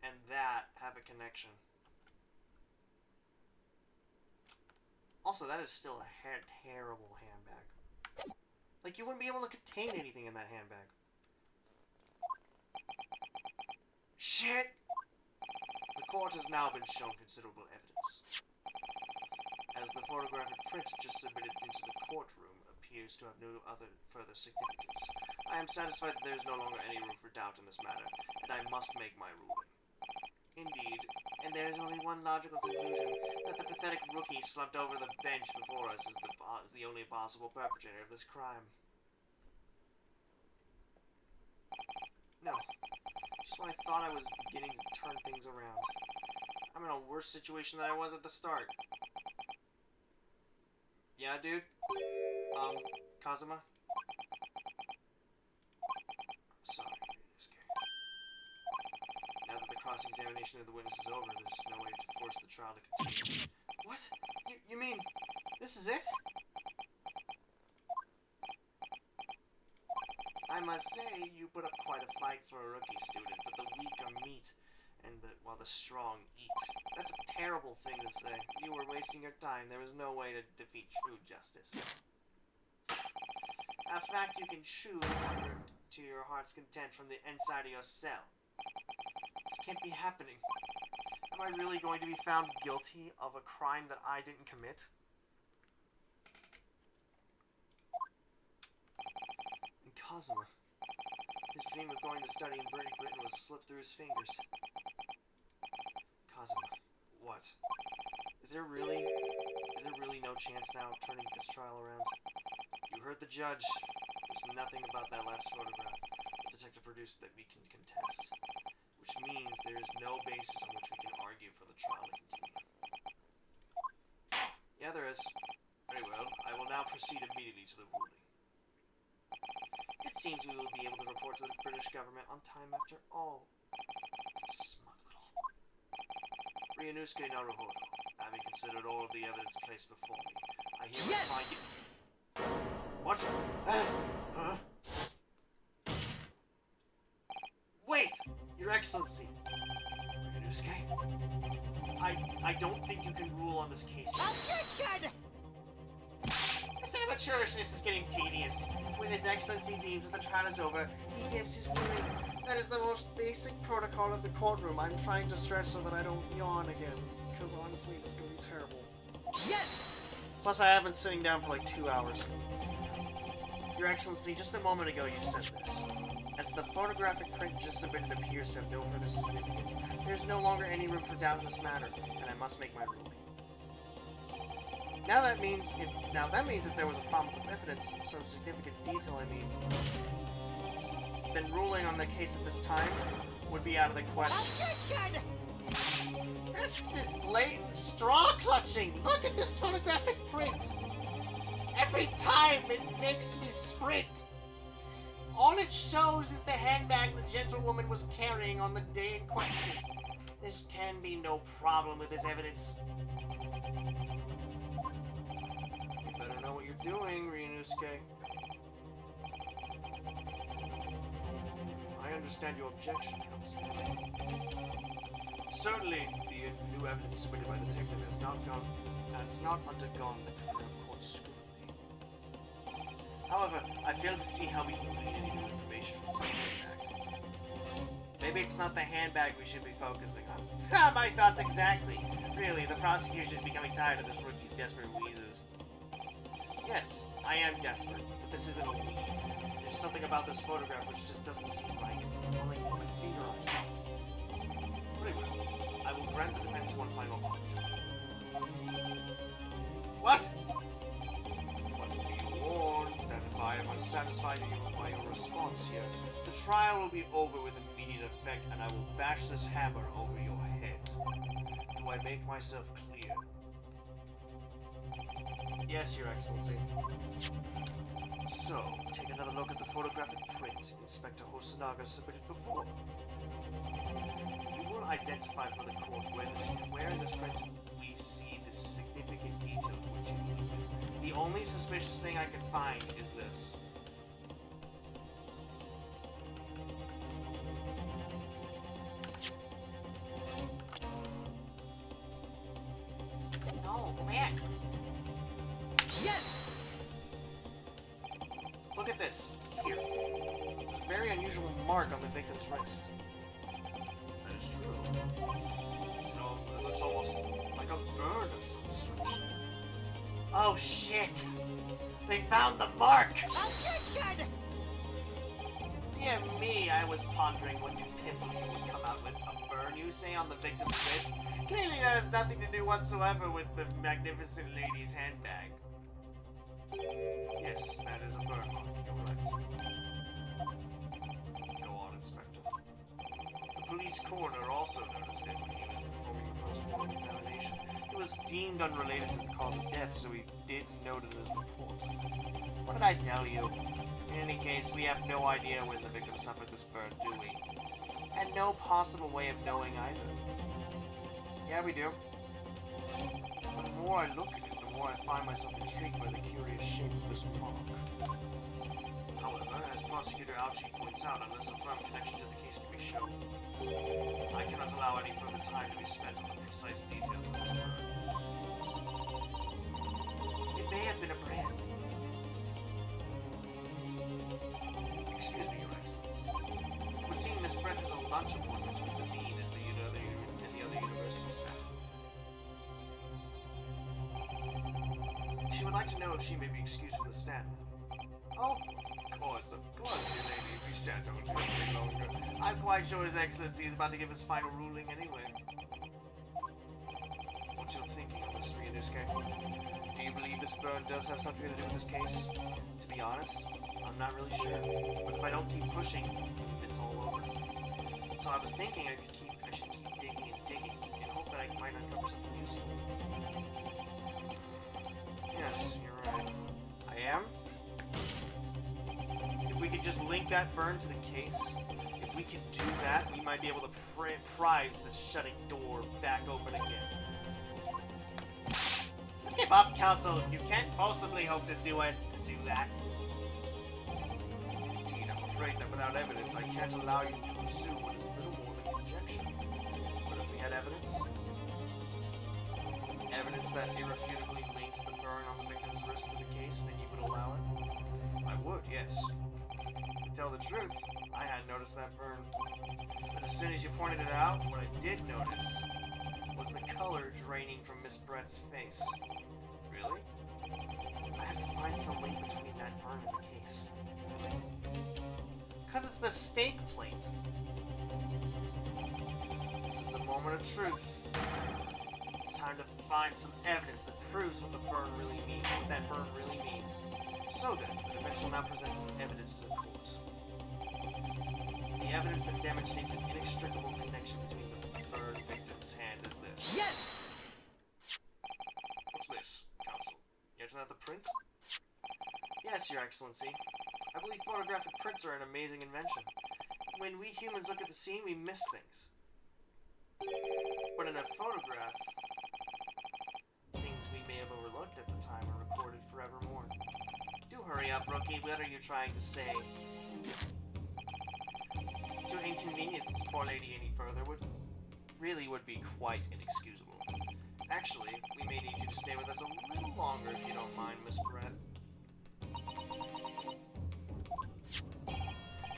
and that have a connection. Also, that is still a terrible handbag. Like, you wouldn't be able to contain anything in that handbag. Shit! The court has now been shown considerable evidence. As the photographic print just submitted into the courtroom appears to have no other further significance, I am satisfied that there is no longer any room for doubt in this matter, and I must make my ruling. Indeed, and there is only one logical conclusion, that the pathetic rookie slumped over the bench before us is the only possible perpetrator of this crime. No, just when I thought I was beginning to turn things around, I'm in a worse situation than I was at the start. Yeah, dude? Kazuma? I'm sorry, Ryunosuke. Now that the cross-examination of the witness is over, there's no way to force the trial to continue. What? You mean, this is it? I must say, you put up quite a fight for a rookie student, but the weak are meat, and while the strong eat. That's a terrible thing to say. You were wasting your time. There was no way to defeat true justice. A fact you can chew to your heart's content from the inside of your cell. This can't be happening. Am I really going to be found guilty of a crime that I didn't commit? And Kazuma, his dream of going to study in Great Britain was slipped through his fingers. Kazuma, what? Is there really no chance now of turning this trial around? You heard the judge. There's nothing about that last photograph the detective produced that we can contest, which means there is no basis on which we can argue for the trial to continue. Yeah, there is. Very well. I will now proceed immediately to the ruling. It seems we will be able to report to the British government on time after all. Smug little. Ryunosuke Naruhodo, having considered all of the evidence placed before me, I hereby find you... What? Wait! Your Excellency! Ryunosuke? I don't think you can rule on this case yet. Objection! This amateurishness is getting tedious. When His Excellency deems that the trial is over, he gives his ruling. That is the most basic protocol of the courtroom. I'm trying to stretch so that I don't yawn again, because honestly, it's going to be terrible. Yes! Plus, I have been sitting down for like 2 hours. Your Excellency, just a moment ago you said this. As the photographic print just submitted appears to have no further significance, there's no longer any room for doubt in this matter, and I must make my ruling. Now that means if there was a problem with evidence, some significant detail, then ruling on the case at this time would be out of the question. Objection! This is blatant straw clutching! Look at this photographic print! Every time it makes me sprint! All it shows is the handbag the gentlewoman was carrying on the day in question. There can be no problem with this evidence. You better know what you're doing, Ryunosuke. I understand your objection, Counselor. Certainly, the new evidence submitted by the detective has not undergone the court scrutiny. However, I fail to see how we can glean any new information from this handbag. Maybe it's not the handbag we should be focusing on. Ha! My thoughts exactly! Really, the prosecution is becoming tired of this rookie's desperate wheezes. Yes, I am desperate, but this isn't a wheeze. There's something about this photograph which just doesn't seem right. I'll like put my finger on it. Pretty well. I will grant the defense one final opportunity. What? But be warned that if I am unsatisfied by your response here, the trial will be over with immediate effect, and I will bash this hammer over your head. Do I make myself clear? Yes, Your Excellency. So, take another look at the photographic print Inspector Hosonaga submitted before. You will identify for the court where in this print we see the significant detail to which you alluded. The only suspicious thing I can find is this. No, man! Yes! Look at this. Here. There's a very unusual mark on the victim's wrist. That is true. No, it looks almost like a burn of some description. Oh shit! They found the mark! Objection! Dear me, I was pondering what epiphany would come out with. A burn, you say, on the victim's wrist? Clearly there has nothing to do whatsoever with the magnificent lady's handbag. Yes, that is a burn mark. You're right. Go on, Inspector. The police coroner also noticed it when he was performing the post-mortem examination. It was deemed unrelated to the cause of death, so he didn't note it in his report. What did I tell you? In any case, we have no idea when the victim suffered this burn, do we? And no possible way of knowing either. Yeah, we do. The more I look at it, the more I find myself intrigued by the curious shape of this mark. However, as Prosecutor Auchi points out, unless a firm connection to the case can be shown, I cannot allow any further time to be spent on the precise details of this burn. It may have been a brand. Excuse me, Your Excellency. It would seem Miss Brett has a lunch appointment with the Dean and the other university staff. She would like to know if she may be excused from the stand. Oh, of course, dear lady. We shan't hold you any longer. I'm quite sure His Excellency is about to give his final ruling anyway. What you're thinking of this, Ryunosuke? Do you believe this burn does have something to do with this case? To be honest, I'm not really sure. But if I don't keep pushing, it's all over. So I was thinking I should keep digging and digging in hope that I might uncover something useful. Yes, you're right. I am? If we could just link that burn to the case, if we could do that, we might be able to prise this shutting door back open again. Just give up, Counsel. You can't possibly hope to do that. Indeed, I'm afraid that without evidence, I can't allow you to pursue what is little more than conjecture. But if we had evidence that irrefutably linked linked the burn on the victim's wrist to the case, then you would allow it? I would, yes. To tell the truth, I hadn't noticed that burn. But as soon as you pointed it out, what I did notice was the color draining from Miss Brett's face. Really? I have to find some link between that burn and the case. Because it's the steak plate. This is the moment of truth. It's time to find some evidence that proves what that burn really means. So then, the defense will now present its evidence to the court. The evidence that demonstrates an inextricable connection between the burn victim's hand is this. Yes! What's this, counsel? You have the print? Yes, Your Excellency. I believe photographic prints are an amazing invention. When we humans look at the scene, we miss things. But in a photograph, things we may have overlooked at the time are recorded forevermore. Do hurry up, Rookie. What are you trying to say? To inconvenience this poor lady any further would be quite inexcusable. Actually, we may need you to stay with us a little longer if you don't mind, Miss Brett.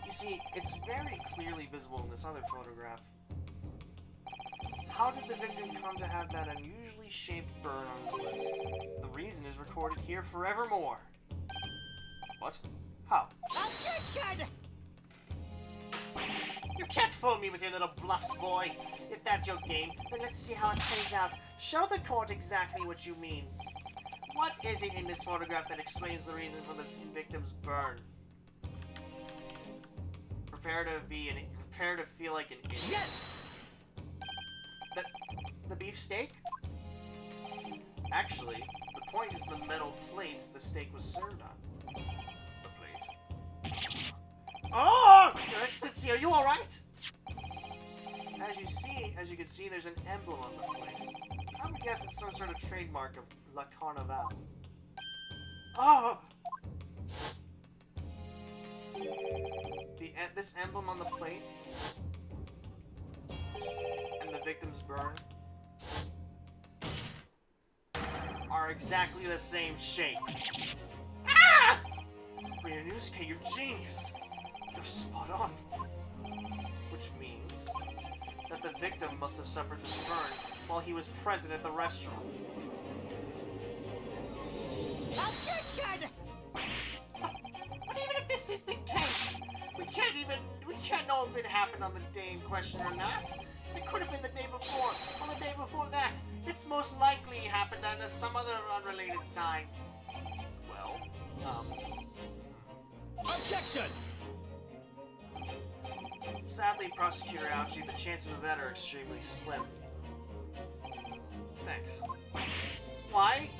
You see, it's very clearly visible in this other photograph. How did the victim come to have that unusually shaped burn on his wrist? The reason is recorded here forevermore. What? How? Objection! You can't fool me with your little bluffs, boy. If that's your game, then let's see how it plays out. Show the court exactly what you mean. What is it in this photograph that explains the reason for this victim's burn? Prepare to feel like an idiot. Yes! The beefsteak? Actually, the point is the metal plate the steak was served on. The plate. Oh! Your Excellency, are you alright? As you can see, there's an emblem on the plate. I would guess it's some sort of trademark of La Carnival. Oh! This emblem on the plate and the victim's burn are exactly the same shape. Ah! Ryunosuke, you're genius. You're spot on. Which means that the victim must have suffered this burn while he was present at the restaurant. Objection! But even if this is the case, we can't know if it happened on the day in question or not. It could have been the day before, or the day before that. It's most likely happened at some other unrelated time. Well, Objection! sadly, Prosecutor Ouchie, the chances of that are extremely slim. Thanks. Why?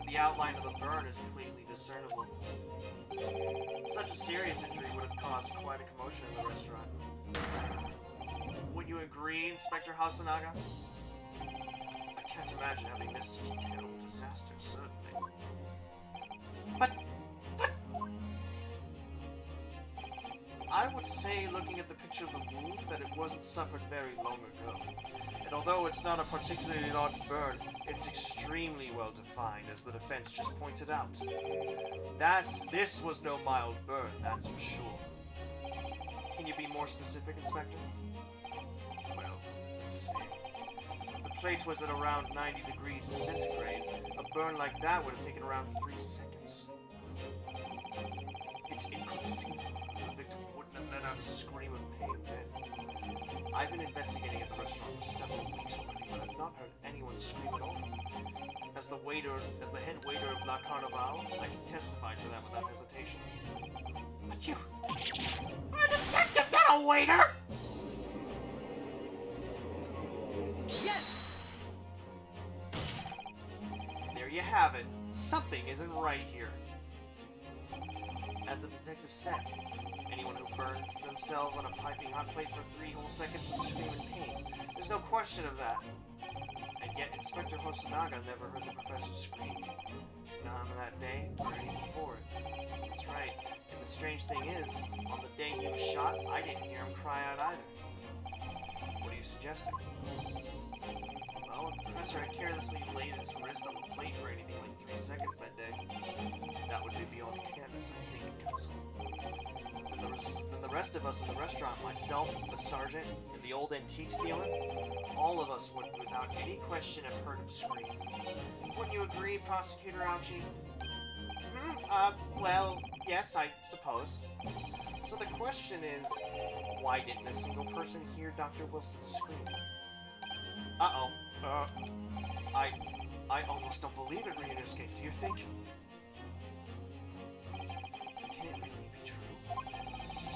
The outline of the burn is clearly discernible. Such a serious injury would have caused quite a commotion in the restaurant. Would you agree, Inspector Hasanaga? I can't imagine having missed such a terrible disaster, certainly. But I would say, looking at the picture of the wound, that it wasn't suffered very long ago. And although it's not a particularly large burn, it's extremely well defined, as the defense just pointed out. This was no mild burn, that's for sure. Can you be more specific, Inspector? Well, let's see. If the plate was at around 90 degrees centigrade, a burn like that would have taken around 3 seconds. It's inconceivable that the victim wouldn't have let out a scream of pain then. I've been investigating at the restaurant for several weeks already, but I've not heard anyone scream at all. As the head waiter of La Carnival, I can testify to that without hesitation. But you're a detective, not a waiter! Yes! There you have it. Something isn't right here. As the detective said, anyone who burned themselves on a piping hot plate for 3 whole seconds would scream in pain. There's no question of that. And yet Inspector Hosonaga never heard the professor scream. Not on that day, or even before it. That's right. And the strange thing is, on the day he was shot, I didn't hear him cry out either. What do you you suggesting? Well, if the professor had carelessly laid his wrist on the plate for anything like 3 seconds that day, that would be beyond careless, I think, Counsel. Then the rest of us in the restaurant, myself, the sergeant, and the old antiques dealer, all of us would, without any question, have heard him scream. Wouldn't you agree, Prosecutor Ouchie? Well, yes, I suppose. So the question is, why didn't a single person hear Dr. Wilson scream? Uh-oh. I almost don't believe it, Ryunosuke. Do you think? Can it really be true?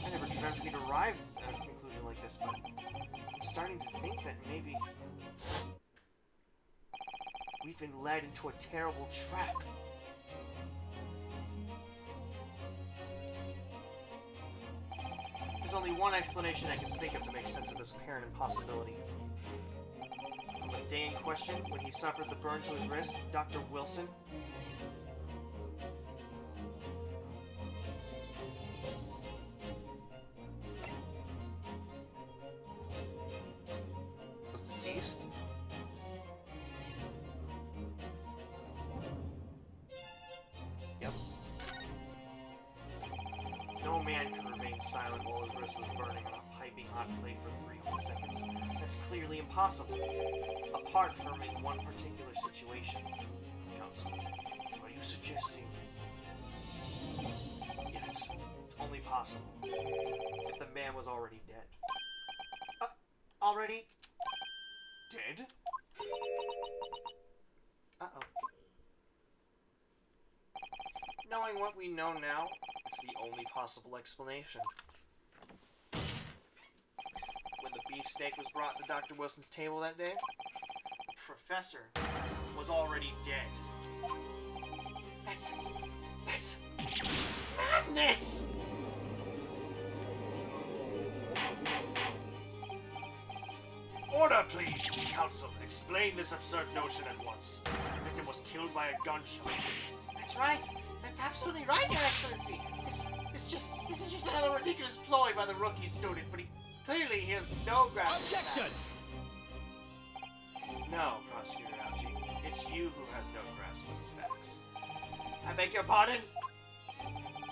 I never dreamt we'd arrive at a conclusion like this, but I'm starting to think that maybe we've been led into a terrible trap. There's only one explanation I can think of to make sense of this apparent impossibility. On the day in question, when he suffered the burn to his wrist, Dr. Wilson was deceased. Yep. No man could remain silent while his wrist was burning on a piping hot plate for 3 whole seconds. That's clearly impossible. Apart from in one particular situation. Counsel, are you suggesting? Yes, it's only possible. If the man was already dead. Already dead? Uh-oh. Knowing what we know now, it's the only possible explanation. When the beefsteak was brought to Dr. Wilson's table that day, the professor was already dead. That's madness! Order, please! Counsel, explain this absurd notion at once. The victim was killed by a gunshot. That's right! That's absolutely right, Your Excellency! This is just another ridiculous ploy by the rookie student, but clearly he has no grasp of Objections! No, Prosecutor Ouchie. It's you who has no grasp of the facts. I beg your pardon?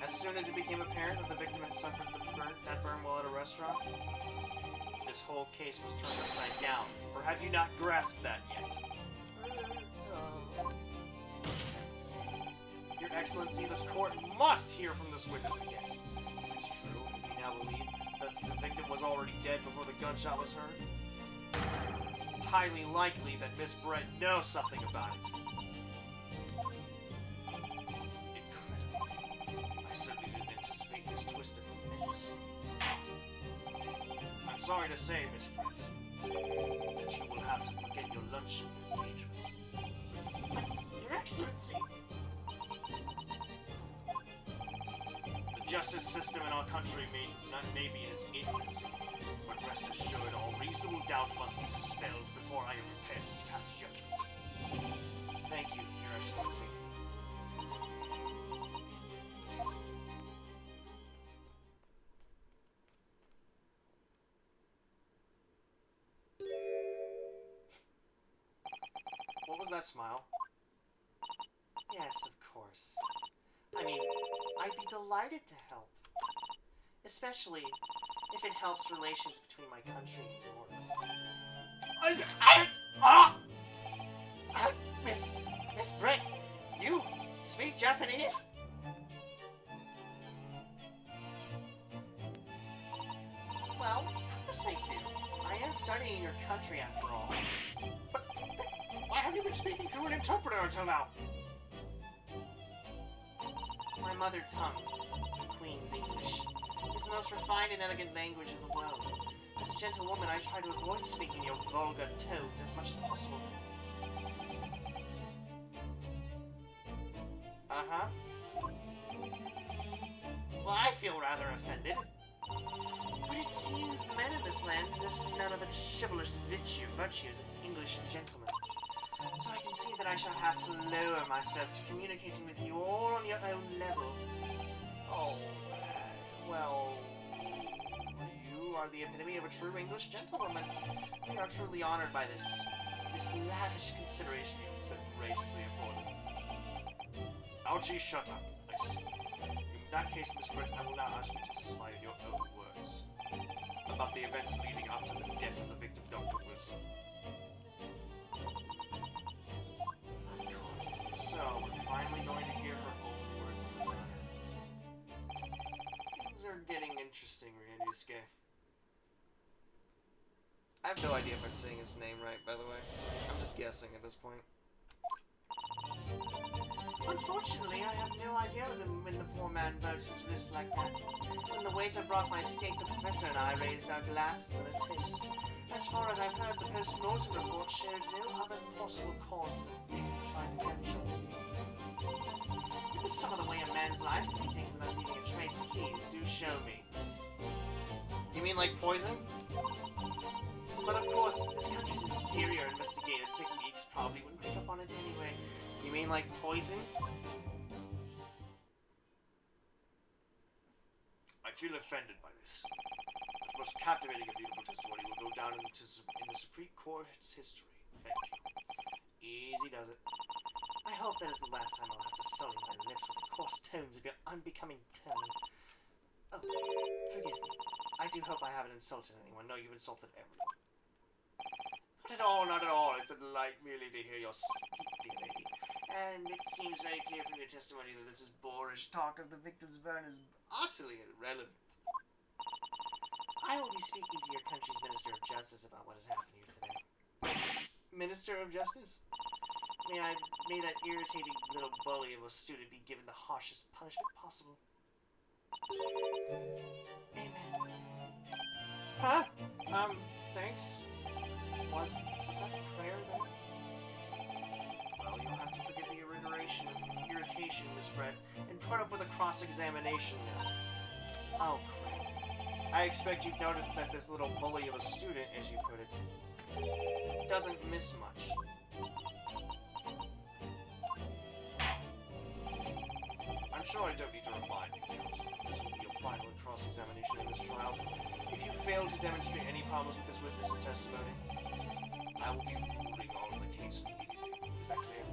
As soon as it became apparent that the victim had suffered that burn while at a restaurant, this whole case was turned upside down. Or have you not grasped that yet? Your Excellency, this court must hear from this witness again. If it's true, we now believe that the victim was already dead before the gunshot was heard. It's highly likely that Miss Brett knows something about it. Incredible. I certainly didn't anticipate this twist of events. I'm sorry to say, Miss Brett, that you will have to forget your luncheon engagement. Your Excellency! The justice system in our country may be in its infancy, but rest assured all reasonable doubt must be dispelled before I am prepared to pass judgment. Thank you, Your Excellency. What was that smile? Yes, of course. I mean, I'd be delighted to help. Especially if it helps relations between my country and yours. Miss Brett, you speak Japanese? Well, of course I do. I am studying your country after all. But why have you been speaking through an interpreter until now? My mother tongue, the Queen's English, is the most refined and elegant language in the world. As a gentle woman, I try to avoid speaking your vulgar tones as much as possible. Uh-huh. Well, I feel rather offended. But it seems the men of this land possess none of the chivalrous virtues of English gentlemen. So I can see that I shall have to lower myself to communicating with you all on your own level. Oh, well, are the epitome of a true English gentlewoman. We are truly honored by this lavish consideration you so graciously afford us. Ouchie, shut up. I see. In that case, Miss Britt, I will now ask you to testify in your own words about the events leading up to the death of the victim, Dr. Wilson. Of course. So, we're finally going to hear her own words on the matter. Things are getting interesting, Ryunosuke. I have no idea if I'm saying his name right, by the way. I'm just guessing at this point. Unfortunately, I have no idea when the poor man burst his wrist like that. When the waiter brought my steak, the professor and I raised our glasses in a toast. As far as I've heard, the post-mortem report showed no other possible causes of death besides the gunshot. If there's some other way a man's life can be taken without leaving a trace, please do show me. You mean like poison? But of course, this country's inferior investigative techniques probably wouldn't pick up on it anyway. You mean like poison? I feel offended by this. That most captivating and beautiful testimony will go down in the Supreme Court's history. Thank you. Easy does it. I hope that is the last time I'll have to sully my lips with the coarse tones of your unbecoming tone. Oh, forgive me. I do hope I haven't insulted anyone. No, you've insulted everyone. Not at all, not at all. It's a delight merely to hear your speak, dear lady. And it seems very clear from your testimony that this is boorish talk of the victim's burn is utterly irrelevant. I will be speaking to your country's Minister of Justice about what has happened here today. Minister of Justice? May that irritating little bully of a student be given the harshest punishment possible. Amen. Huh? Thanks. Was that a prayer then? Well, you'll have to forgive the irritation, Miss Brett, and put up with a cross-examination now. Oh, crap. I expect you've noticed that this little bully of a student, as you put it, doesn't miss much. I'm sure I don't need to remind you, Counsel. This will be your final cross-examination in this trial. If you fail to demonstrate any problems with this witness's testimony, I will be ruling on the case. Is that clear?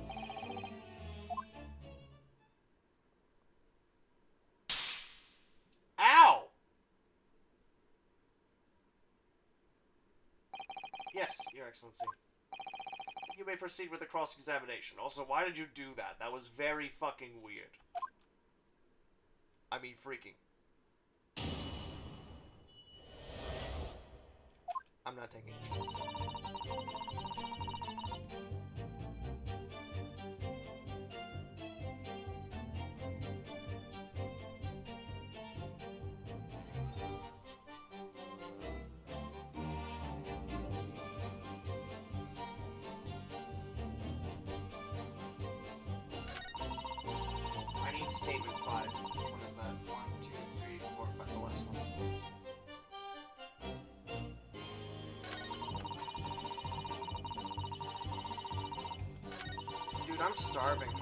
Ow! Yes, Your Excellency. You may proceed with the cross-examination. Also, why did you do that? That was very fucking weird. I mean, freaking. I'm not taking a chance. I need statement 5. Which one is that? 1, 2, 3, 4, 5. The last one. Dude, I'm starving.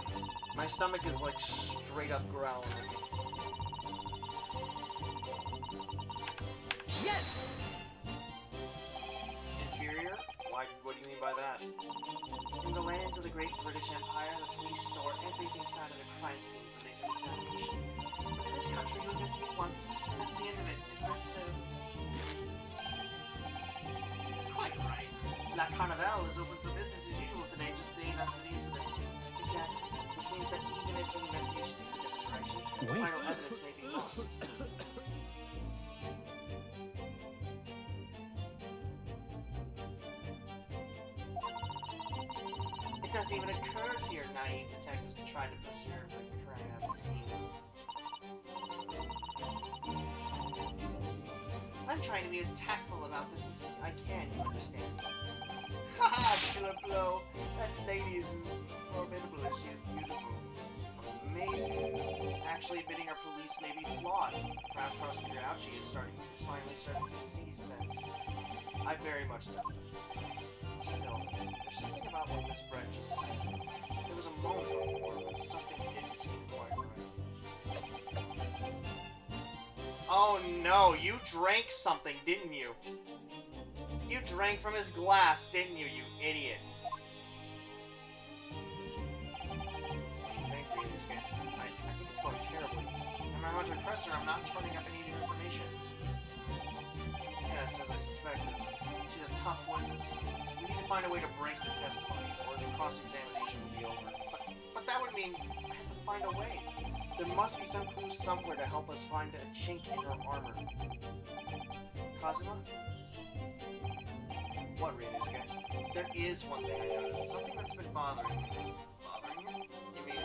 My stomach is like straight up growling at me. Yes! Inferior? Why? What do you mean by that? In the lands of the Great British Empire, the police store everything found at a crime scene for later examination. But in this country, you investigate once, and that's the end of it. Isn't that so? Quite right. La Carnival is open for business as usual today, just days after the incident. Exactly. Which means that even if the investigation takes a different direction, vital evidence may be lost. It doesn't even occur to your naive detectives to try to preserve the crime scene. I'm trying to be as tactful about this as I can, you understand? Haha, killer blow! That lady is as formidable as she is beautiful. Amazing. She's actually admitting our police may be flawed. Perhaps Prosecutor Ouchie is finally starting to see sense. I very much doubt that. Still, there's something about what Miss Brett just said. There was a moment before when something didn't seem quite right. Oh no, you drank something, didn't you? You drank from his glass, didn't you, you idiot? I think it's going terribly. No matter how much I press her, I'm not turning up any new information. Yes, as I suspected. She's a tough witness. We need to find a way to break her testimony, or the cross-examination will be over. But that would mean I have to find a way. There must be some clue somewhere to help us find a chink in her armor. Kazuma? What, Ryunosuke? There is one thing I noticed. Something that's been bothering me. Bothering you? You mean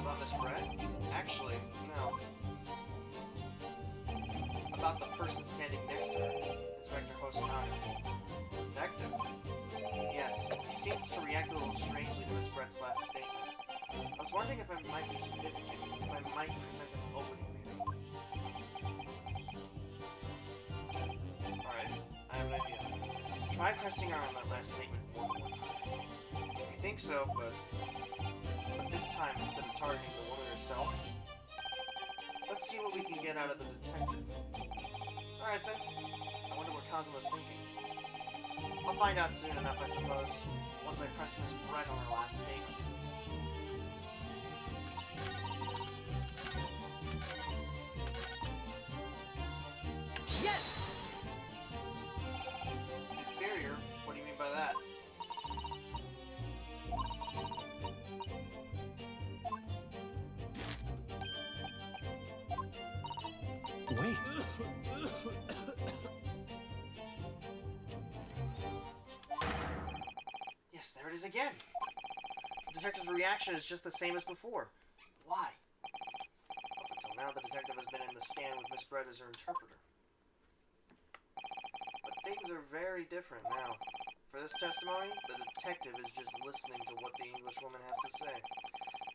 about Miss Brett? Actually, no. About the person standing next to her, Inspector Hosonaga. Detective? Yes, he seems to react a little strangely to Miss Brett's last statement. I was wondering if it might be significant, if I might present an opening, maybe. Alright, I have an idea. Try pressing her on that last statement one more time. If you think so, but this time, instead of targeting the woman herself, let's see what we can get out of the detective. Alright then. I wonder what Kazuma's thinking. I'll find out soon enough, I suppose, once I press Miss Brett on her last statement. Yes! Inferior? What do you mean by that? Wait. Yes, there it is again. The detective's reaction is just the same as before. Why? Up until now, the detective has been in the stand with Miss Brett as her interpreter. But things are very different now. For this testimony, the detective is just listening to what the Englishwoman has to say.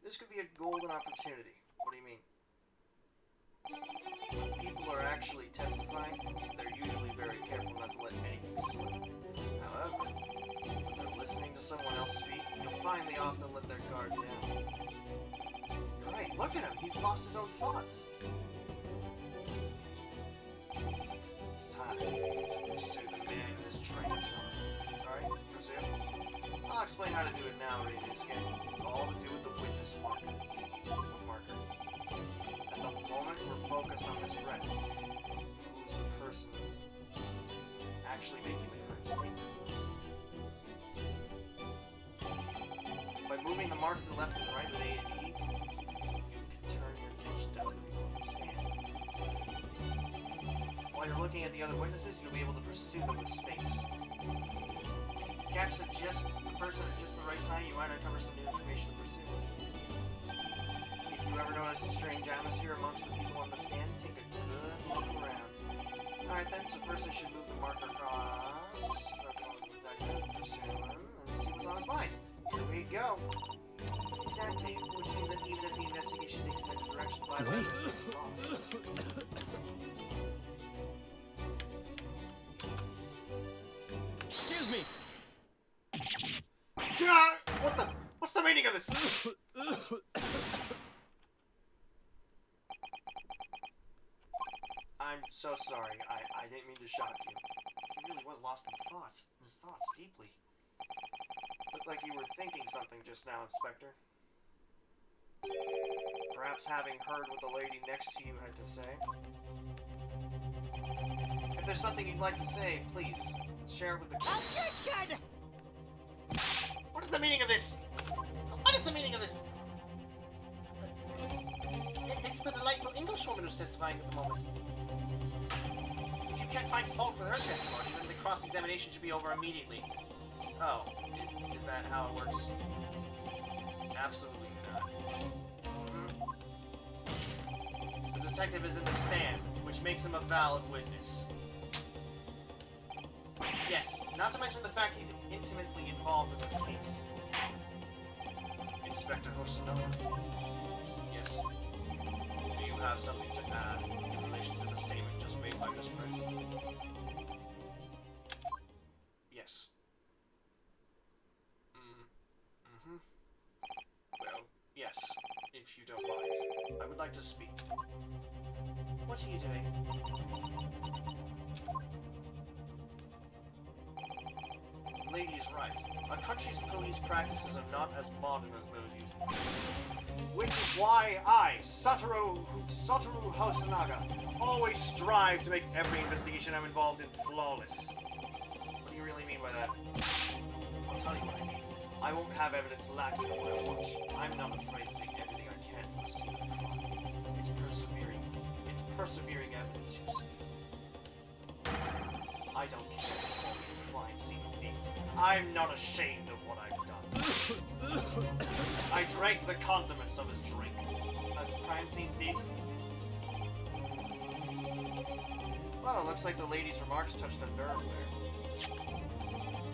This could be a golden opportunity. What do you mean? When people are actually testifying, they're usually very careful not to let anything slip. However, when they're listening to someone else speak, you'll find they often let their guard down. You're right, look at him! He's lost his own thoughts. It's time to pursue the man in his train of thought. Sorry? Pursue? I'll explain how to do it now, Ryunosuke. It's all to do with the witness marker. What marker? At the moment, we're focused on Miss Brett. Who's the person actually making the current statement? By moving the marker left and right with A and E, you can turn your attention to other people on the stand. While you're looking at the other witnesses, you'll be able to pursue them with space. If you catch the person at just the right time, you might uncover some new information to pursue. If you ever notice a strange atmosphere amongst the people on the stand, take a good look around. Alright then, so first I should move the marker across, pursue him, and see what's on his mind. Here we go. Exactly, which means that even if the investigation takes a different direction, by the way, it's lost. Excuse me! What the? What's the meaning of this? I'm so sorry. I didn't mean to shock you. He really was lost in his thoughts deeply. Looked like you were thinking something just now, Inspector. Perhaps having heard what the lady next to you had to say. If there's something you'd like to say, please, share it with the group. Objection! What is the meaning of this? What is the meaning of this? It's the delightful Englishwoman who's testifying at the moment. If you can't find fault with her testimony, then the cross-examination should be over immediately. Oh, is that how it works? Absolutely not. The detective is in the stand, which makes him a valid witness. Yes, not to mention the fact he's intimately involved in this case. Inspector Hosonaga. Yes. Do you have something to add in relation to the statement just made by Miss Brett? Yes. Well, yes, if you don't mind. I would like to speak. What are you doing? The lady is right. Our country's police practices are not as modern as those used to be. Which is why I, Satoru Hosonaga, always strive to make every investigation I'm involved in flawless. What do you really mean by that? I'll tell you what I mean. I won't have evidence lacking on my watch. I'm not afraid to take everything I can from the scene of the crime. It's persevering evidence, you see. I don't care if you call me a crime scene thief. I'm not ashamed of what I've done. I drank the condiments of his drink. A crime scene thief? Well, it looks like the lady's remarks touched a nerve there.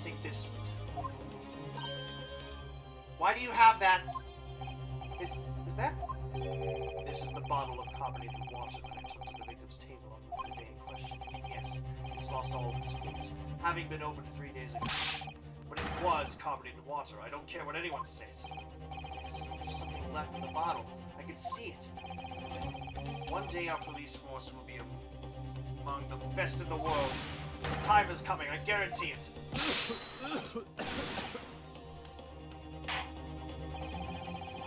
Take this, for example. Why do you have that? Is that? This is the bottle of carbonated water that I took to the victim's table on the day in question. And yes, it's lost all of its fizz, having been opened 3 days ago. But it was carbonated water. I don't care what anyone says. Yes, there's something left in the bottle. I can see it. One day our police force will be among the best in the world. The time is coming, I guarantee it.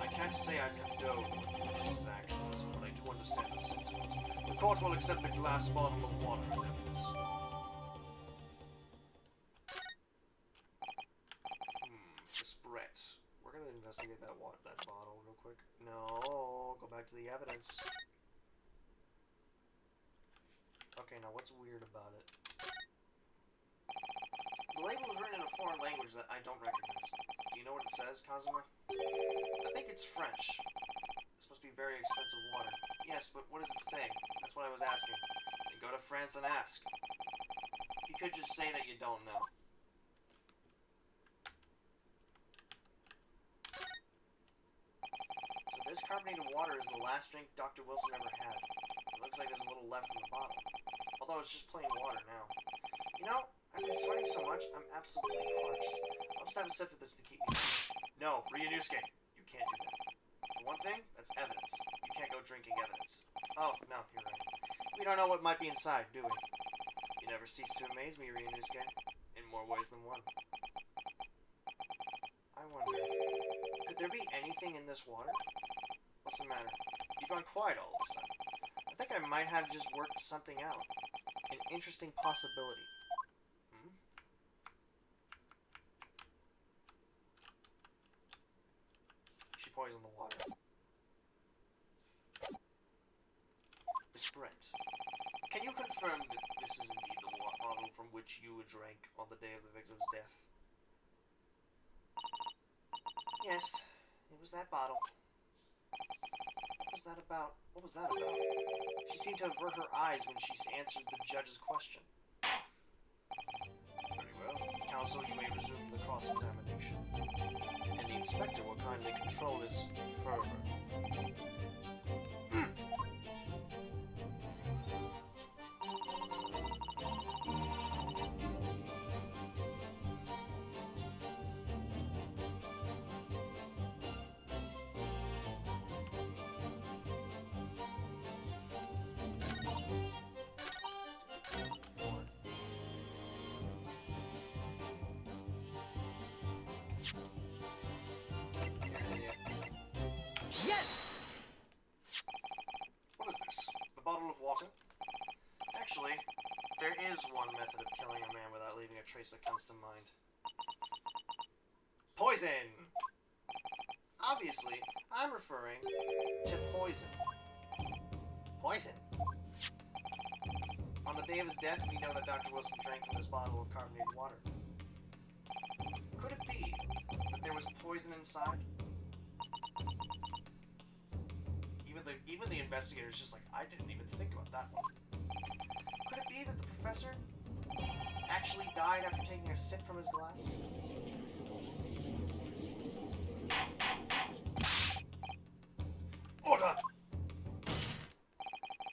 I can't say I condone his actions, but I do understand the sentiment. The court will accept the glass bottle of water as evidence. Miss Brett. We're gonna investigate that bottle real quick. No, go back to the evidence. Okay, now what's weird about it? The label is written in a foreign language that I don't recognize. Do you know what it says, Kazuma? I think it's French. This must be very expensive water. Yes, but what does it say? That's what I was asking. Then go to France and ask. You could just say that you don't know. So this carbonated water is the last drink Dr. Wilson ever had. It looks like there's a little left in the bottle. Although it's just plain water now. You know, I've been sweating so much, I'm absolutely parched. I'll just have a sip of this to keep me going. No, Ryunosuke, you can't do that. For one thing, that's evidence. You can't go drinking evidence. Oh, no, you're right. We don't know what might be inside, do we? You never cease to amaze me, Ryunosuke. In more ways than one. I wonder, could there be anything in this water? What's the matter? You've gone quiet all of a sudden. I think I might have just worked something out. An interesting possibility. Hmm? She poisoned the water. Miss Brent, can you confirm that this is indeed the bottle from which you drank on the day of the victim's death? Yes, it was that bottle. What was that about? What was that about? She seemed to avert her eyes when she answered the judge's question. Very well. Counsel, you may resume the cross-examination. And the inspector will kindly control his fervor. Yes! What is this? The bottle of water? Actually, there is one method of killing a man without leaving a trace that comes to mind. Poison! Obviously, I'm referring to poison. Poison? On the day of his death, we know that Dr. Wilson drank from this bottle of carbonated water. Could it be that there was poison inside? Even the investigator's just like, I didn't even think about that one. Could it be that the professor actually died after taking a sip from his glass? Order!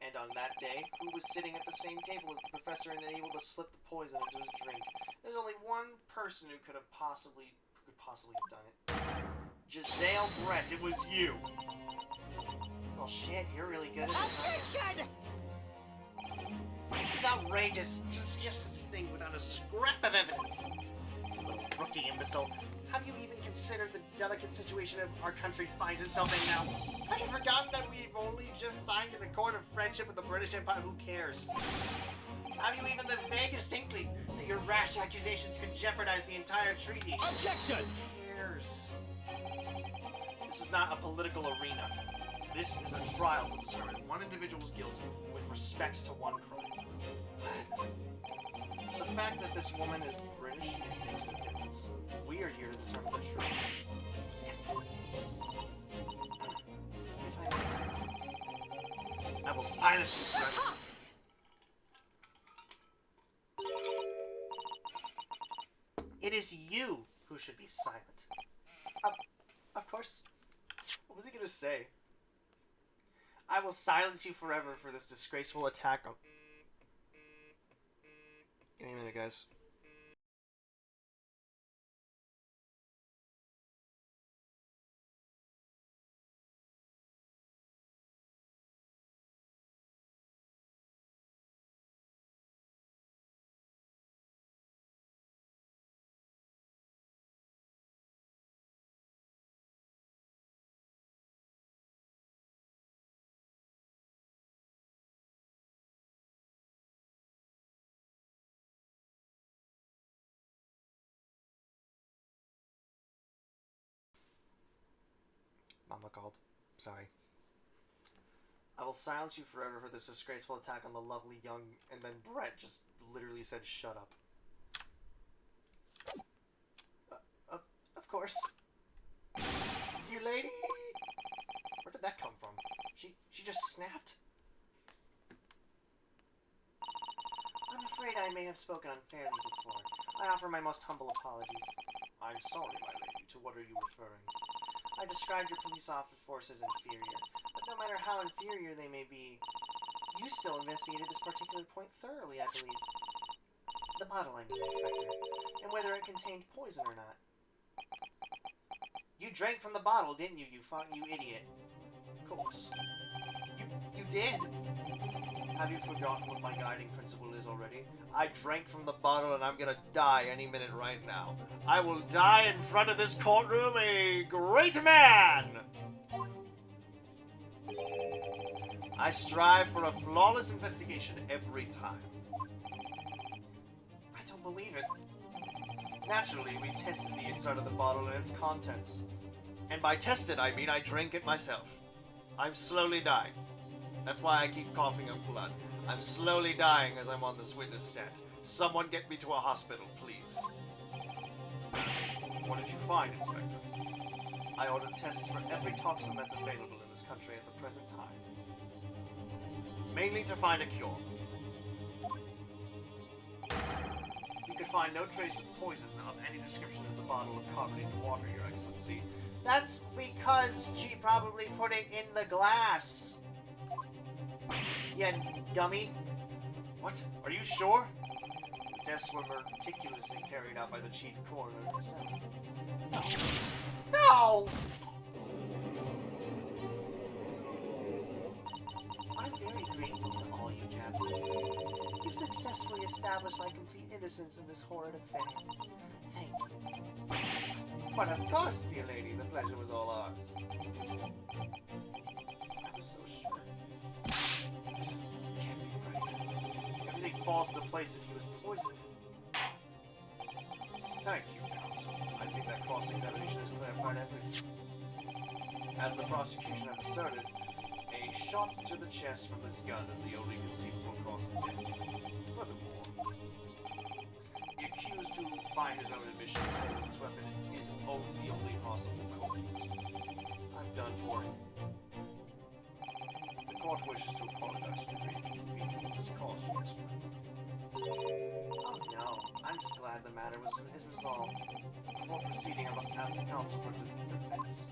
And on that day, who was sitting at the same table as the professor and able to slip the poison into his drink? There's only one person who could possibly have done it. Giselle Brett, it was you! Well, shit, you're really good at this, aren't you? Attention! This is outrageous. Just this thing without a scrap of evidence. You little rookie imbecile. Have you even considered the delicate situation our country finds itself in now? Have you forgotten that we've only just signed an accord of friendship with the British Empire? Who cares? Have you even the vaguest inkling that your rash accusations could jeopardize the entire treaty? Objection! Who cares? This is not a political arena. This is a trial to determine one individual's guilt with respect to one crime. The fact that this woman is British makes no difference. We are here to determine the truth. If I may, I will silence you forever. It is you who should be silent. Of course. What was he gonna say? I will silence you forever for this disgraceful attack on... Give me a minute, guys. Mama called. Sorry. I will silence you forever for this disgraceful attack on the lovely young... And then Brett just literally said, shut up. Of course. Dear lady! Where did that come from? She just snapped? I'm afraid I may have spoken unfairly before. I offer my most humble apologies. I'm sorry, my lady. To what are you referring? I described your police force as inferior, but no matter how inferior they may be, you still investigated this particular point thoroughly, I believe. The bottle, I mean, Inspector, and whether it contained poison or not. You drank from the bottle, didn't you, you idiot? Of course. You did? Have you forgotten what my guiding principle is already? I drank from the bottle and I'm gonna die any minute right now. I will die in front of this courtroom a great man! I strive for a flawless investigation every time. I don't believe it. Naturally, we tested the inside of the bottle and its contents. And by tested, I mean I drank it myself. I'm slowly dying. That's why I keep coughing up blood. I'm slowly dying as I'm on this witness stand. Someone get me to a hospital, please. What did you find, Inspector? I ordered tests for every toxin that's available in this country at the present time. Mainly to find a cure. You could find no trace of poison of any description in the bottle of carbonated water, Your Excellency. That's because she probably put it in the glass. Yeah, dummy. What? Are you sure? The tests were meticulously carried out by the chief coroner himself. No! I'm very grateful to all you Japanese. You've successfully established my complete innocence in this horrid affair. Thank you. But of course, dear lady, the pleasure was all ours. I was so sure. This can't be right. Everything falls into place if he was poisoned. Thank you, counsel. I think that cross-examination has clarified everything. As the prosecution have asserted, a shot to the chest from this gun is the only conceivable cause of death. Furthermore, the accused who, by his own admission, told this weapon is the only possible culprit. I'm done for. The court wishes to apologize for the great inconvenience this has caused you, Miss Brent. Oh no, I'm just glad the matter is resolved. Before proceeding, I must ask the counsel for defense.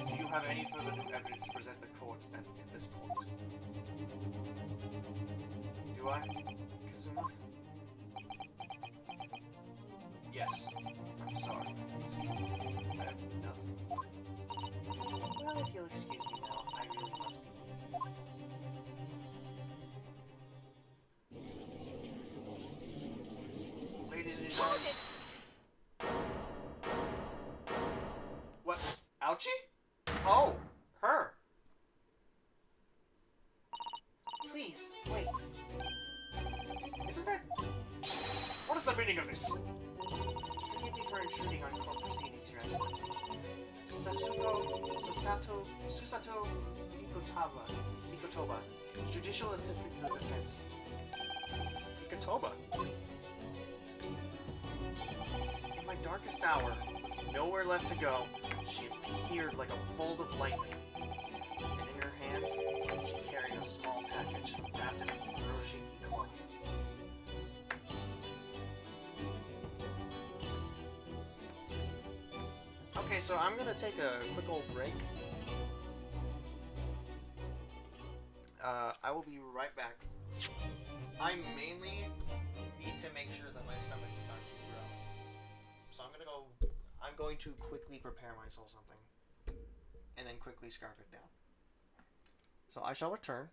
Do you have any further new evidence to present the court at this point? Do I, Kazuma? Yes. I'm sorry. Excuse me. I have nothing. Well, if you'll excuse me now, I really must be leaving. Isn't that... What is the meaning of this? Forgive me for intruding on court proceedings, Your Excellency. Susato Mikotoba, Judicial Assistant to the Defense. Mikotoba? In my darkest hour, with nowhere left to go, she appeared like a bolt of lightning. And in her hand, she carried a small package wrapped in a furoshiki cloth. Okay, so I'm gonna take a quick old break. I will be right back. I mainly need to make sure that my stomach is not growling. So I'm going to quickly prepare myself something. And then quickly scarf it down. So I shall return.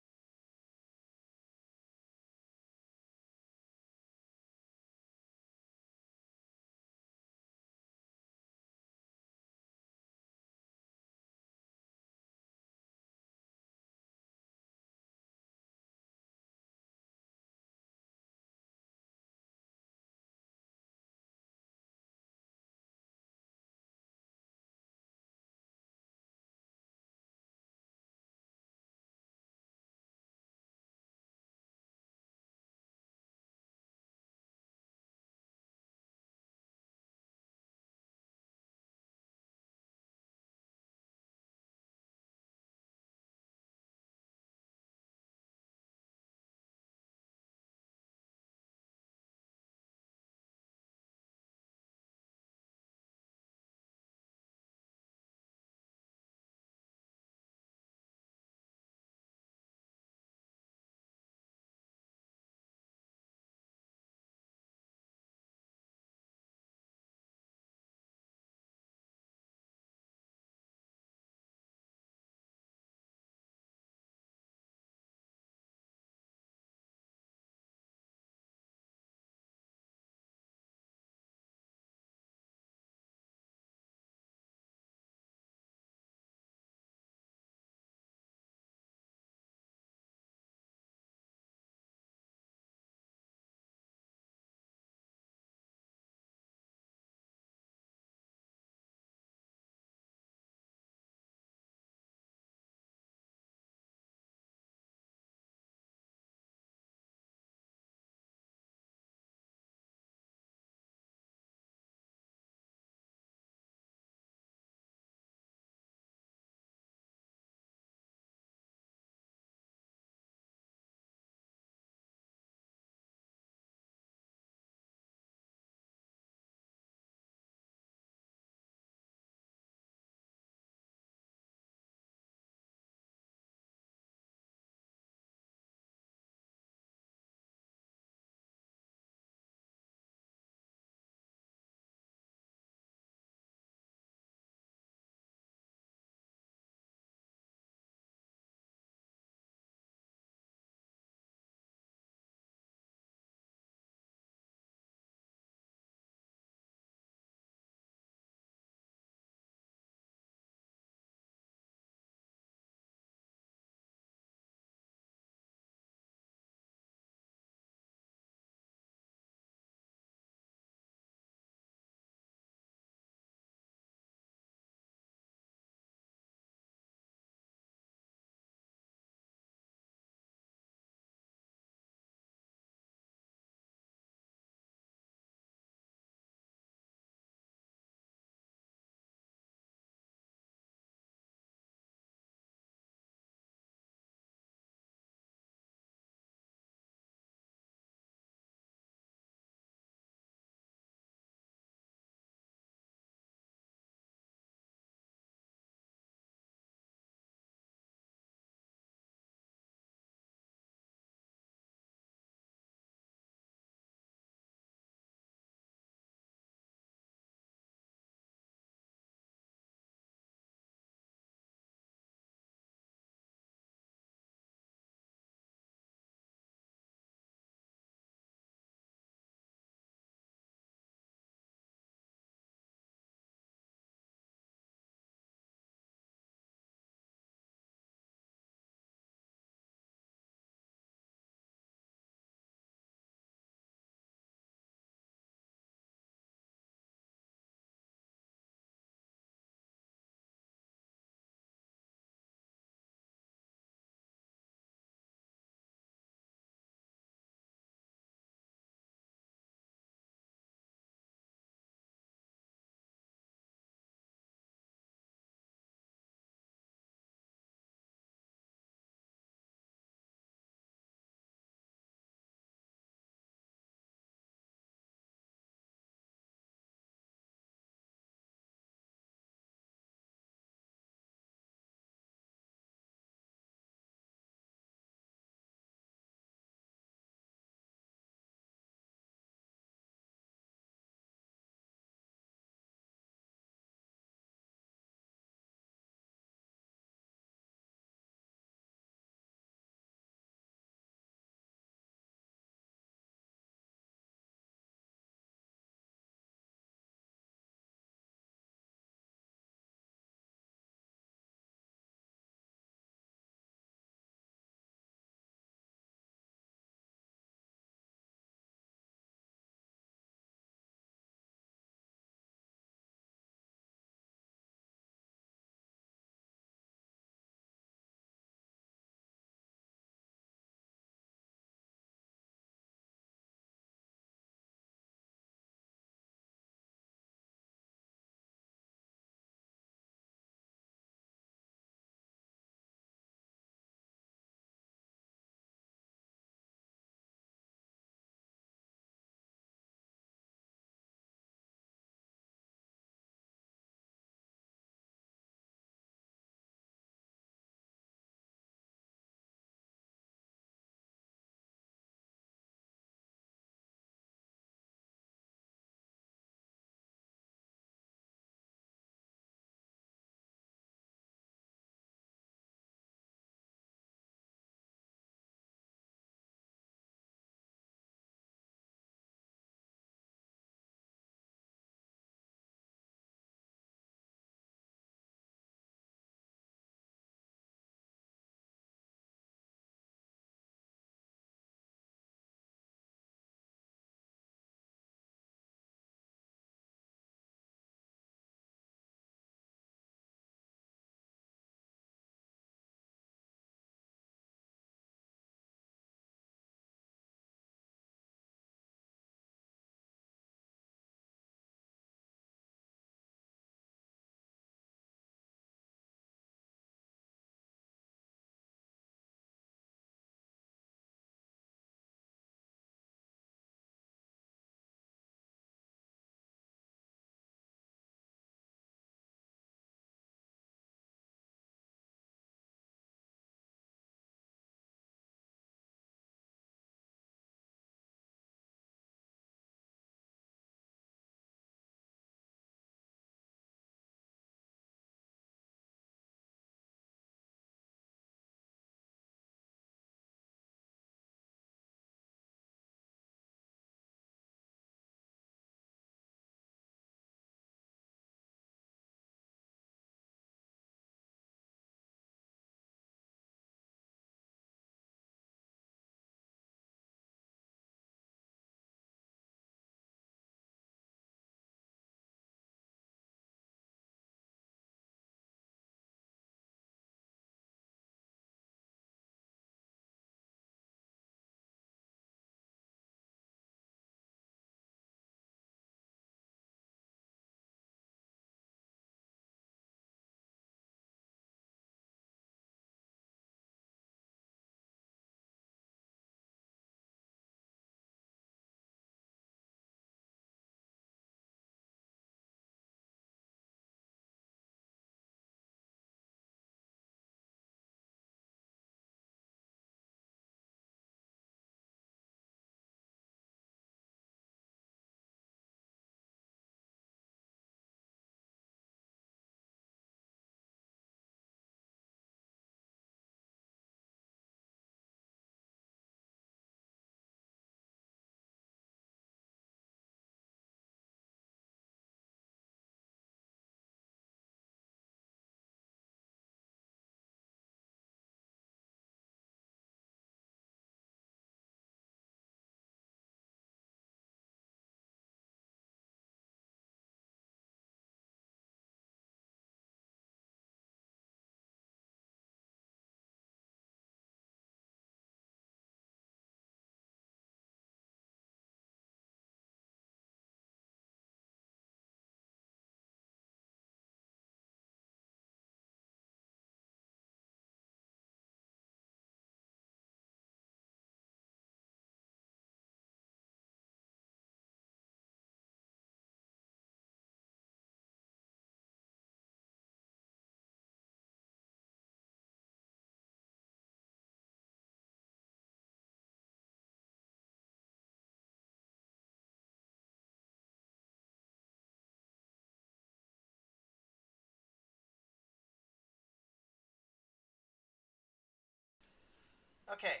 Okay.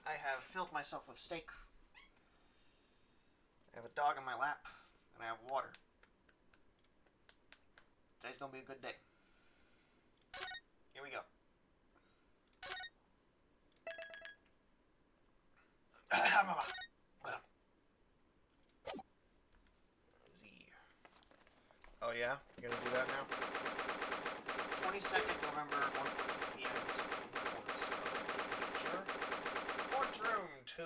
I have filled myself with steak. I have a dog in my lap. And I have water. Today's gonna be a good day. Here we go. Oh yeah? You're gonna do that now? 22nd November, 1:14 p.m. Supreme Court. Courtroom 2.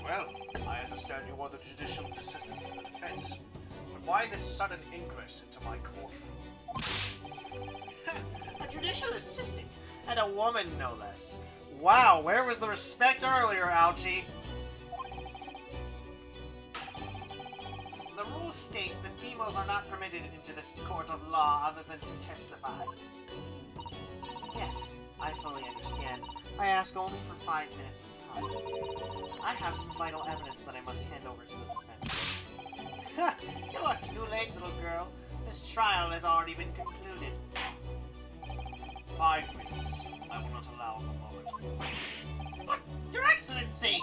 Well, I understand you are the judicial assistant to the defense. But why this sudden ingress into my courtroom? A judicial assistant? And a woman, no less. Wow, where was the respect earlier, Algie? The rules state that females are not permitted into this court of law other than to testify. Yes, I fully understand. I ask only for 5 minutes of time. I have some vital evidence that I must hand over to the defense. You are too late, little girl. This trial has already been concluded. 5 minutes. I will not allow a moment. But, Your Excellency!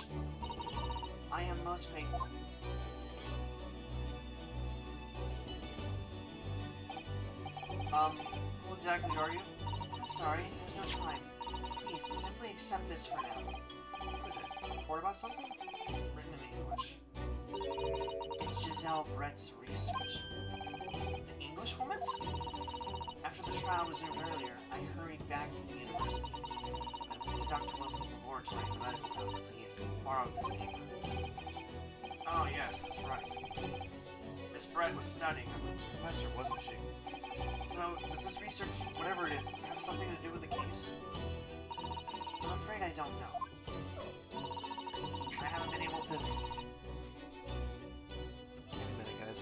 I am most grateful. Who exactly are you? I'm sorry, there's no time. Please, simply accept this for now. What is it? A report about something? Written in English. It's Giselle Brett's research. The English woman's? After the trial resumed earlier, I hurried back to the university. I went to Dr. Wilson's laboratory in the medical faculty and borrowed this paper. Oh yes, that's right. Miss Brett was studying under the professor, wasn't she? So, does this research, whatever it is, have something to do with the case? I'm afraid I don't know. I haven't been able to... Wait a minute, guys.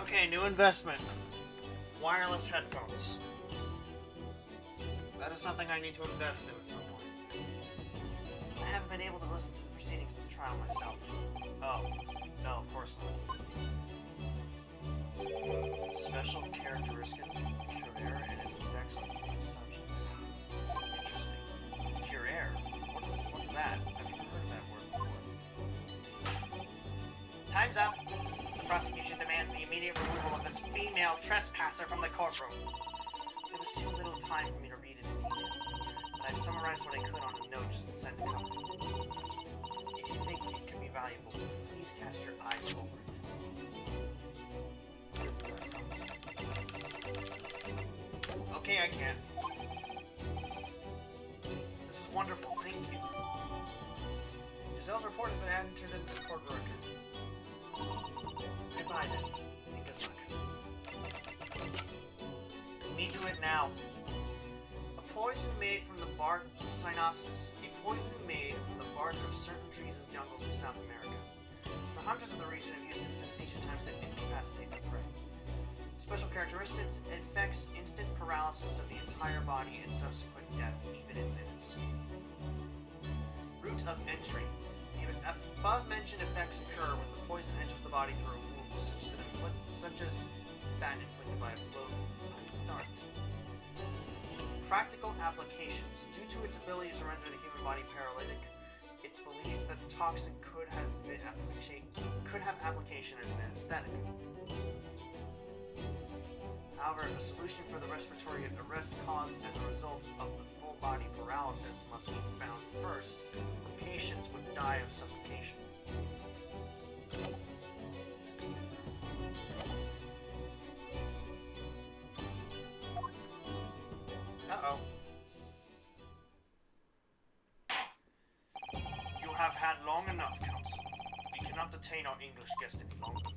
Okay, new investment. Wireless headphones. That is something I need to invest in at some point. I haven't been able to listen to the proceedings of the trial myself. Oh, no, of course not. Special characteristics of Cure and its effects on human subjects. Interesting. Cure? What's that? I've never heard of that word before. Time's up. The prosecution demands the immediate removal of this female trespasser from the courtroom. There was too little time for me to read it in I've summarized what I could on a note just inside the cover. If you think it could be valuable, please cast your eyes over it. Okay, I can. This is wonderful, thank you. Giselle's report has been entered into the court record. Goodbye then, and good luck. Me do it now. A poison made from the bark synopsis. A poison made from the bark of certain trees and jungles of South America. The hunters of the region have used it since ancient times to incapacitate their prey. Special characteristics: it affects instant paralysis of the entire body and subsequent death, even in minutes. Route of entry. The above-mentioned effects occur when the poison enters the body through a wound, such as that inflicted by a blow by a dart. Practical applications. Due to its ability to render the human body paralytic, it's believed that the toxin could have application as an anesthetic. However, a solution for the respiratory arrest caused as a result of the full body paralysis must be found first, or patients would die of suffocation. Uh-oh. You have had long enough, Counsel. We cannot detain our English guest any longer.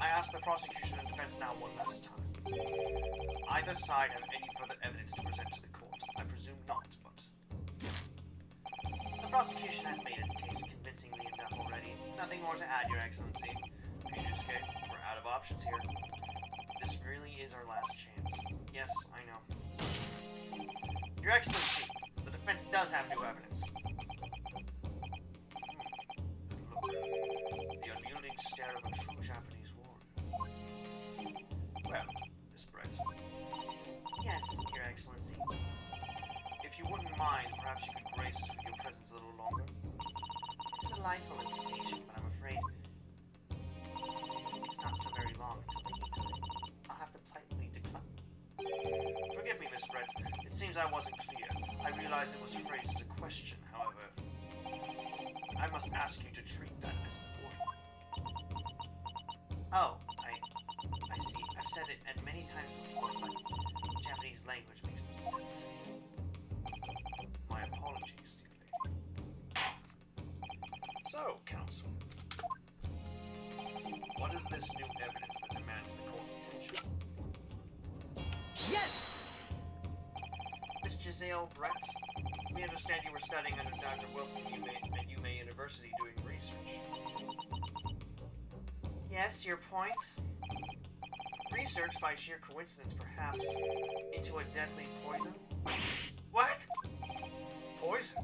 I ask the prosecution and defense now one last time. Does either side have any further evidence to present to the court? I presume not, but... The prosecution has made its case convincingly enough already. Nothing more to add, Your Excellency. Ryunosuke, we're out of options here. This really is our last chance. Yes, I know. Your Excellency, the defense does have new evidence. Look, the unyielding stare of a true Japanese warrior. Well, Miss Brett. Yes, Your Excellency. If you wouldn't mind, perhaps you could grace us with your presence a little longer. It's a delightful invitation, but I'm afraid it's not so very long until tea time. I'll have to politely decline. Forgive me, Miss Brett. It seems I wasn't clear. I realize it was phrased as a question, however. I must ask you to treat that as an order. Oh, I see. I've said it many times before, but Japanese language makes no sense. My apologies, dear lady. So, Counsel, what is this new evidence that demands the court's attention? Yes! Miss Giselle Brett, we understand you were studying under Dr. Wilson at UMA University doing research. Yes, your point? Research, by sheer coincidence perhaps, into a deadly poison? What? Poison?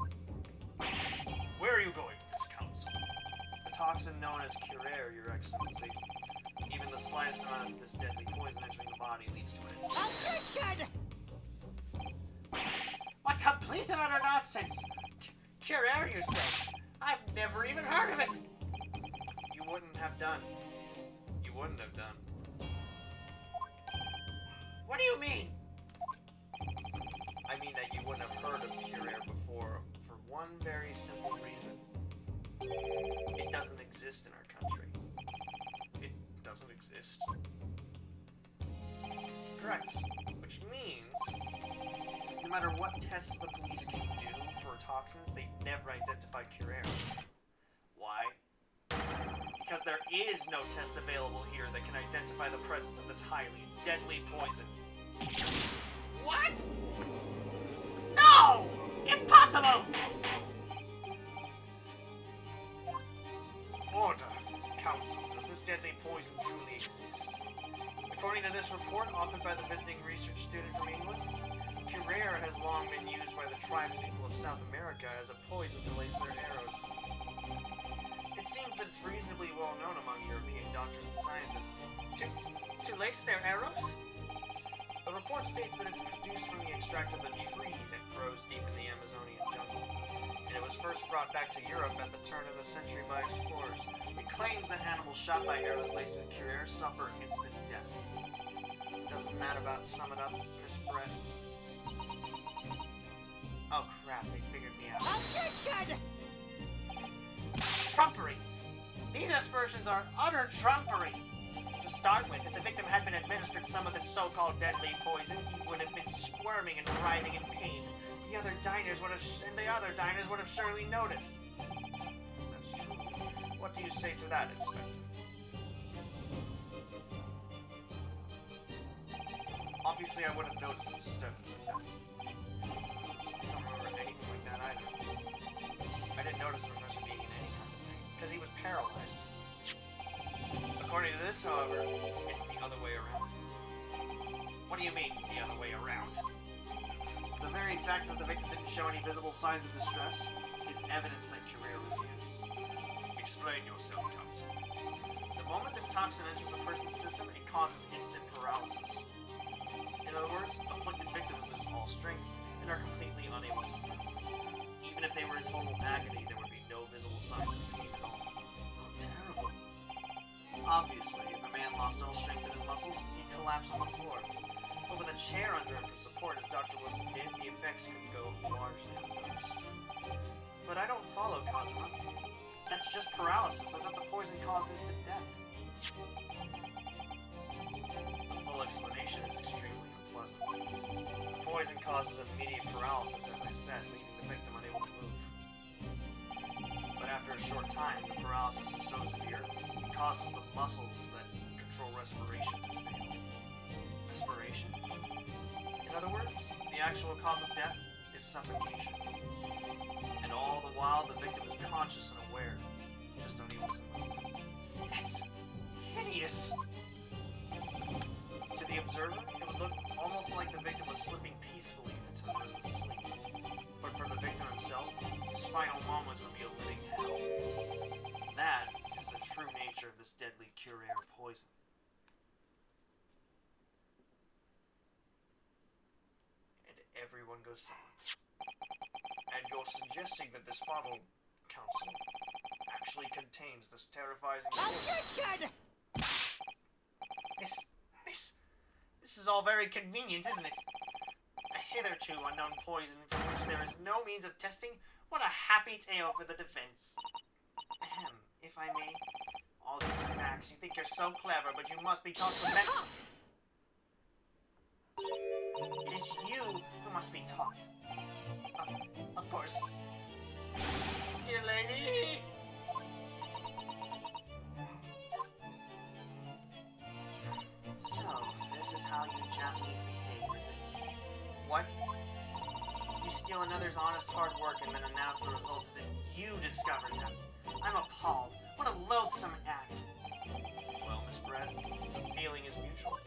Where are you going with this, Counsel? The toxin known as Curare, Your Excellency. Even the slightest amount of this deadly poison entering the body leads to an instant death. Attention! What complete and utter nonsense! Curare, you say? I've never even heard of it! You wouldn't have done. You wouldn't have done. What do you mean? I mean that you wouldn't have heard of Curare before for one very simple reason. It doesn't exist in our country. It doesn't exist. Correct. Which means, no matter what tests the police can do for toxins, they never identify Curare. Why? Because there is no test available here that can identify the presence of this highly deadly poison. What? No! Impossible! Order. Counsel, does this deadly poison truly exist? According to this report, authored by the visiting research student from England, Curare has long been used by the tribespeople of South America as a poison to lace their arrows. It seems that it's reasonably well known among European doctors and scientists. To lace their arrows? The report states that it's produced from the extract of a tree that grows deep in the Amazonian jungle, and it was first brought back to Europe at the turn of the century by explorers. It claims that animals shot by arrows laced with Curare suffer instant death. Doesn't matter about sum it up, Miss Brett. Oh crap, they figured me out. Objection! Trumpery! These aspersions are utter trumpery! To start with, if the victim had been administered some of this so-called deadly poison, he would have been squirming and writhing in pain. The other diners would have surely noticed. That's true. What do you say to that, Inspector? Obviously, I wouldn't have noticed a disturbance like that. I don't remember anything like that either. I didn't notice the professor being in any kind of pain, because he was paralyzed. According to this, however, it's the other way around. What do you mean, the other way around? The very fact that the victim didn't show any visible signs of distress is evidence that Curea was used. Explain yourself, Counsel. The moment this toxin enters a person's system, it causes instant paralysis. In other words, afflicted victims lose all strength and are completely unable to move. Even if they were in total agony, there would be no visible signs of pain at all. How terrible. Obviously, if a man lost all strength in his muscles, he'd collapse on the floor. But with a chair under him for support, as Dr. Wilson did, the effects could go largely unnoticed. But I don't follow, Kazuma. That's just paralysis. I thought the poison caused instant death. The full explanation is extremely unpleasant. The poison causes immediate paralysis, as I said, leaving the victim unable to move. But after a short time, the paralysis is so severe, it causes the muscles that control respiration to fail. Respiration? In other words, the actual cause of death is suffocation. And all the while, the victim is conscious and aware, just unable to move. That's hideous! To the observer, it would look almost like the victim was slipping peacefully into rhythmless sleep. But for the victim himself, his final moments would be a living hell. That is the true nature of this deadly Curea poison. And everyone goes silent. And you're suggesting that this bottle, Counsel, actually contains this terrifying poison? Objection! This is all very convenient, isn't it? A hitherto unknown poison for which there is no means of testing? What a happy tale for the defense. Ahem, if I may. All these facts, you think you're so clever, but you must be taught to It is you who must be taught. Of course. Dear lady! So, this is how you Japanese behave, is it? What? You steal another's honest hard work and then announce the results as if you discovered them. I'm appalled. What a loathsome act. Well, Miss Brett, the feeling is mutual.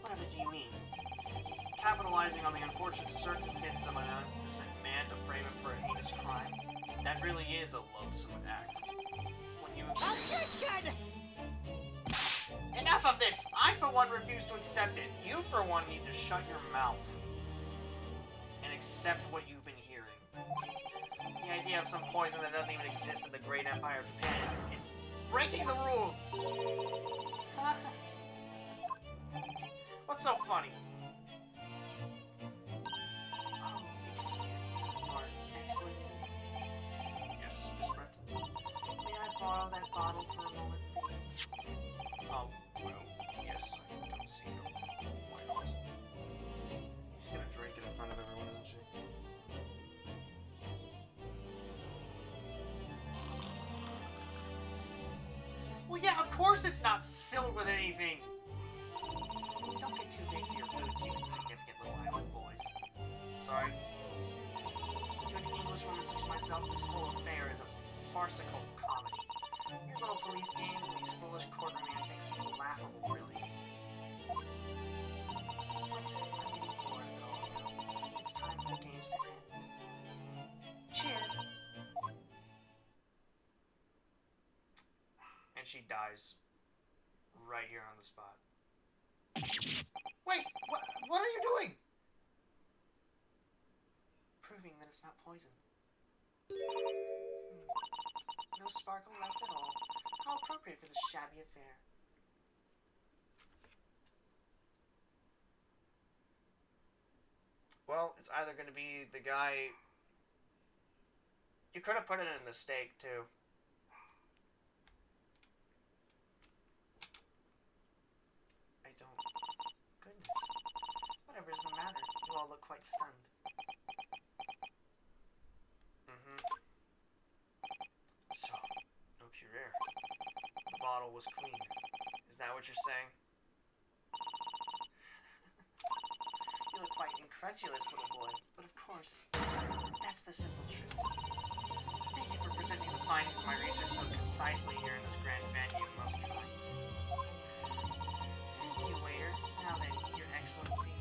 Whatever do you mean? Capitalizing on the unfortunate circumstances of an innocent man to frame him for a heinous crime? That really is a loathsome act. When you agree... Objection! Enough of this! I, for one, refuse to accept it. You, for one, need to shut your mouth and accept what you've been hearing. The idea of some poison that doesn't even exist in the great empire of Japan is breaking the rules. What's so funny? Oh, excuse me, Your Excellency. Yes, Miss Brett? May I borrow that bottle for a moment, please? Oh, well, yes, I don't see no. Why not? She's gonna drink it in front of everyone, isn't she? Well, yeah, of course it's not filled with anything! Don't get too big for your boots, you insignificant little island boys. Sorry. To an Englishwoman such as myself, this whole affair is a farcical comedy. Your little police games and these foolish courtroom antics, it's laughable, really. But I'm getting bored of it all now. It's time for the games to end. Cheers! And she dies. Right here on the spot. Wait! What are you doing? Proving that it's not poison. No sparkle left at all. How appropriate for this shabby affair. Well, it's either going to be the guy... You could have put it in the steak, too. I don't... Goodness. Whatever's the matter? You all look quite stunned. So, no Curare. The bottle was clean. Is that what you're saying? You look quite incredulous, little boy. But of course, that's the simple truth. Thank you for presenting the findings of my research so concisely here in this grand venue, most kind. Thank you, waiter. Now then, your excellency.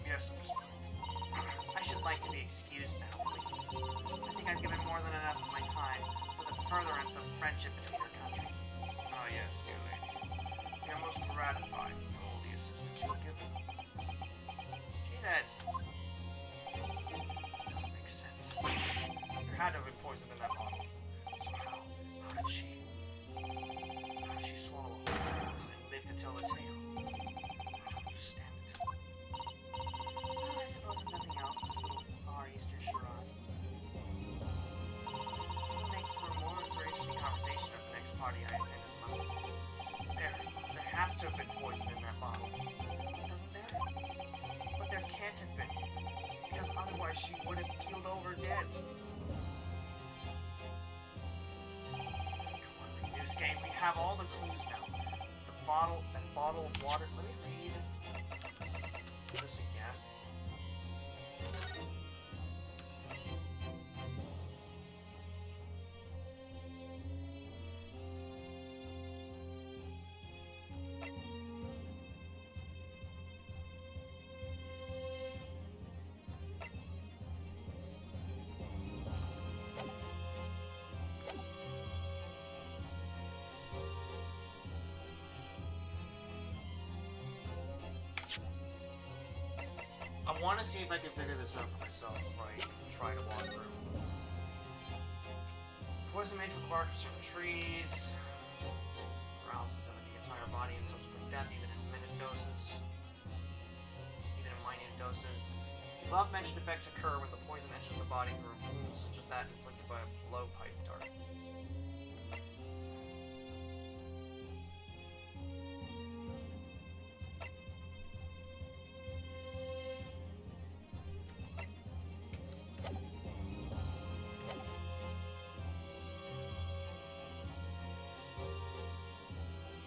Yes, Miss Blunt. I should like to be excused now, please. I think I've given more than enough of my time for the furtherance of friendship between our countries. Ah, yes, dear lady. We are most gratified with all the assistance you have given. Jesus! This doesn't make sense. There had to have been poison in that bottle. So how did she swallow a whole glass and live to tell the tale? I don't understand it. Well, I suppose if nothing else, this little Far Eastern charade will make for a more interesting conversation at the next party I attend in London. There has to have been poison in that bottle. Doesn't there? But there can't have been. Because otherwise she would have keeled over dead. Come on, Reduce Game, we have all the clues now. That bottle of water. Let me read this again. I want to see if I can figure this out for myself before I try to walk through. Poison made from the bark of certain trees. Paralysis of the entire body and subsequent death, even in minute doses. Even in minute doses. The above-mentioned effects occur when the poison enters the body through a wound such as that inflicted by a blowpipe dart.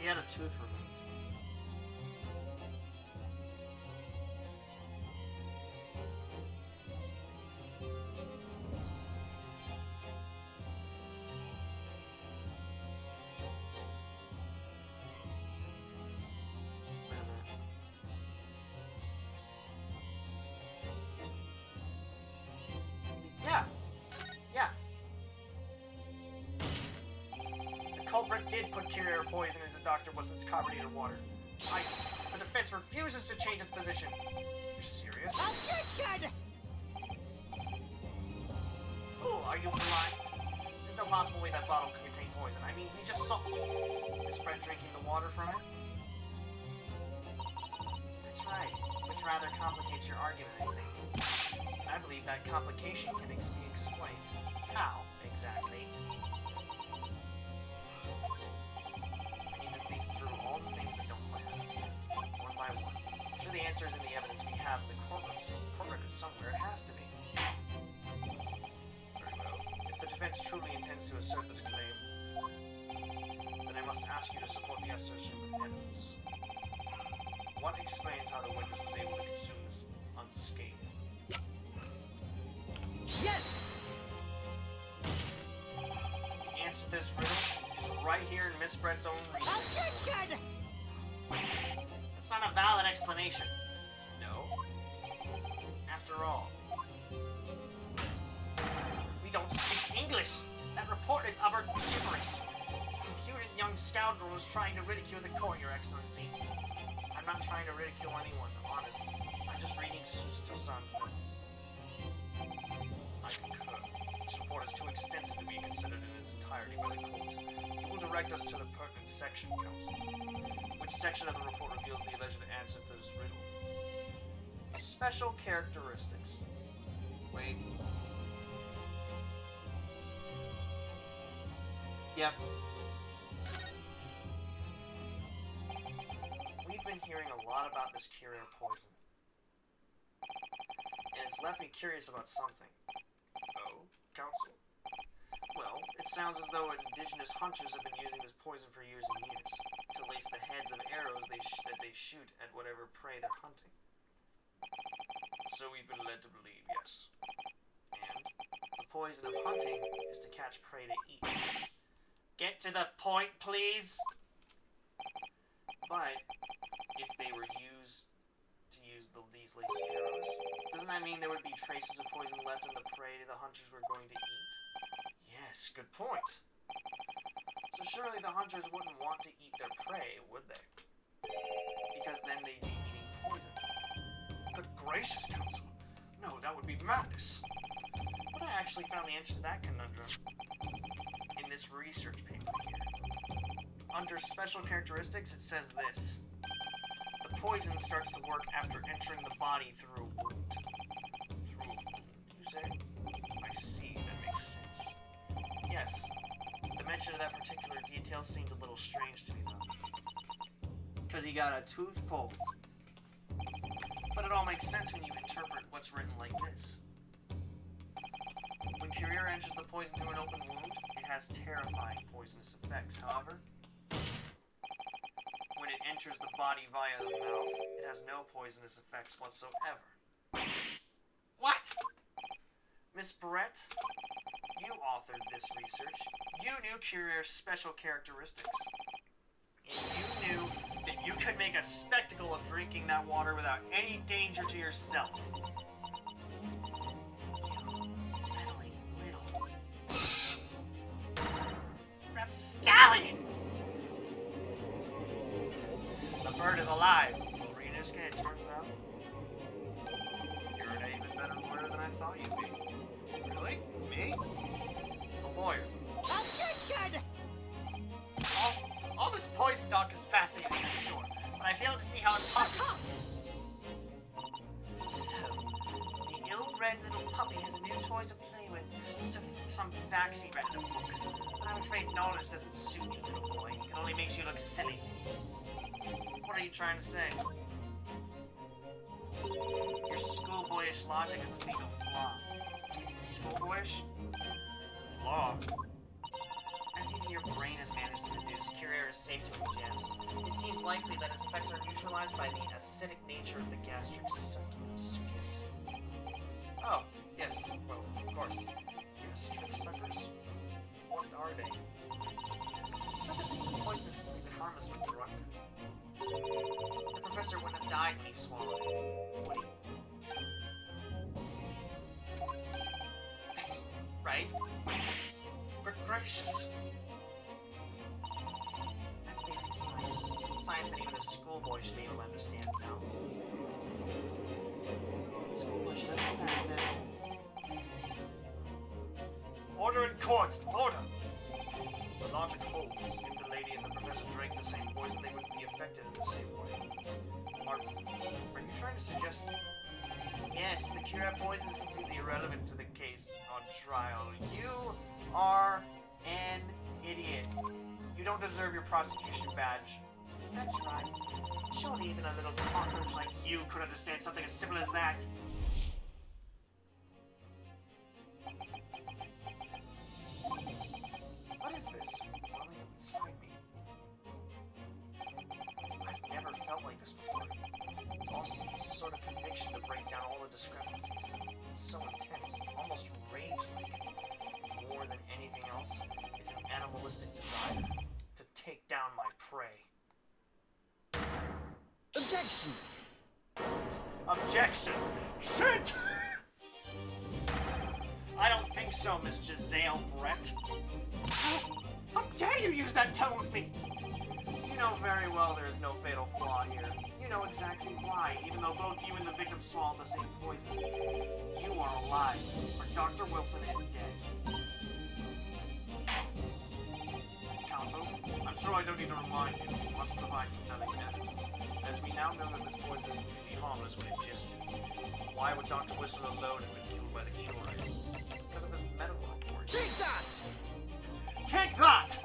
He had a tooth removed. Wait a minute. Yeah. Yeah. The culprit did put Curare poison into Dr. Wilson's carbonated water. The defense refuses to change its position. You're serious? Objection! Fool, are you blind? There's no possible way that bottle could contain poison. I mean, we just saw Misbred drinking the water from it. That's right, which rather complicates your argument, I think. And I believe that complication can be explained. How, exactly? I need to think through all the things that don't quite happen here, one by one. I'm sure the answer is in the evidence we have in the court records somewhere. It has to be. Very well. If the defense truly intends to assert this claim, then I must ask you to support the assertion with evidence. What explains how the witness was able to consume this unscathed? Yes! The answer to this riddle is right here in Misbred's own research. Objection! That's not a valid explanation. No? After all, we don't speak English. That report is utter gibberish. This impudent young scoundrel is trying to ridicule the court, Your Excellency. I'm not trying to ridicule anyone, honest. I'm just reading Susato-san's notes. I concur. This report is too extensive to be considered in its entirety by the court. You will direct us to the pertinent section, Counsel. Which section of the report reveals the alleged answer to this riddle? special characteristics. Wait. Yep. We've been hearing a lot about this Curia poison. And it's left me curious about something. Oh, Council? Well, it sounds as though indigenous hunters have been using this poison for years and years, to lace the heads of arrows that they shoot at whatever prey they're hunting. So we've been led to believe, yes. And the poison of hunting is to catch prey to eat. Get to the point, please! But, if they were used to use these laced arrows, doesn't that mean there would be traces of poison left in the prey the hunters were going to eat? Yes, good point. So surely the hunters wouldn't want to eat their prey, would they? Because then they'd be eating poison. Good gracious, Council. No, that would be madness. But I actually found the answer to that conundrum in this research paper here. Under special characteristics, it says this. The poison starts to work after entering the body through a wound. Through a wound, you say? I see, that makes sense. Yes, the mention of that particular detail seemed a little strange to me, though. Because he got a tooth pulled. But it all makes sense when you interpret what's written like this. When Curia enters the poison through an open wound, it has terrifying poisonous effects. However, when it enters the body via the mouth, it has no poisonous effects whatsoever. What? Miss Brett, you authored this research. You knew Curia's special characteristics. And you knew that you could make a spectacle of drinking that water without any danger to yourself. You meddling little rapscallion! The bird is alive. Marinuska, it turns out. You're an even better lawyer than I thought you'd be. Really? Me? A lawyer. Objection! All this poison talk is fascinating, I'm sure, but I fail to see how it's possible. So, the ill-bred little puppy has a new toy to play with. Some facts he read in a book. But I'm afraid knowledge doesn't suit you, little boy. It only makes you look silly. What are you trying to say? Your schoolboyish logic is a fatal flaw. Schoolboyish? Flaw? As even your brain has managed to deduce, Curia is safe to ingest. It seems likely that its effects are neutralized by the acidic nature of the gastric succus. Oh, yes, well, of course. Gastric suckers? What are they? So this is poison is completely harmless when drunk. The professor wouldn't have died when he swallowed it, would he? That's right. Good gracious. That's basic science. Science that even a schoolboy should be able to understand now. Schoolboy should understand now. Order in court! Order! The logic holds. If the lady and the professor drank the same poison, they wouldn't be affected in the same way. Are you trying to suggest... Yes, the Curia poison is completely irrelevant to the case on trial. You are an idiot. You don't deserve your prosecution badge. That's right. Surely even a little cockroach like you could understand something as simple as that. What is this welling up inside me? I've never felt like this before. It's a sort of conviction to break down all the discrepancies. It's so intense, almost rage-like. More than anything else, it's an animalistic desire to take down my prey. Objection! Objection! Shit! I don't think so, Miss Giselle Brett. How dare you use that tone with me? You know very well there is no fatal flaw here. You know exactly why, even though both you and the victim swallowed the same poison. You are alive, but Dr. Wilson is dead. Also, I'm sure I don't need to remind you, you must provide compelling evidence, as we now know that this poison is completely harmless when ingested. Why would Dr. Whistle alone have been killed by the cure? Because of his medical report. Take that! Take that!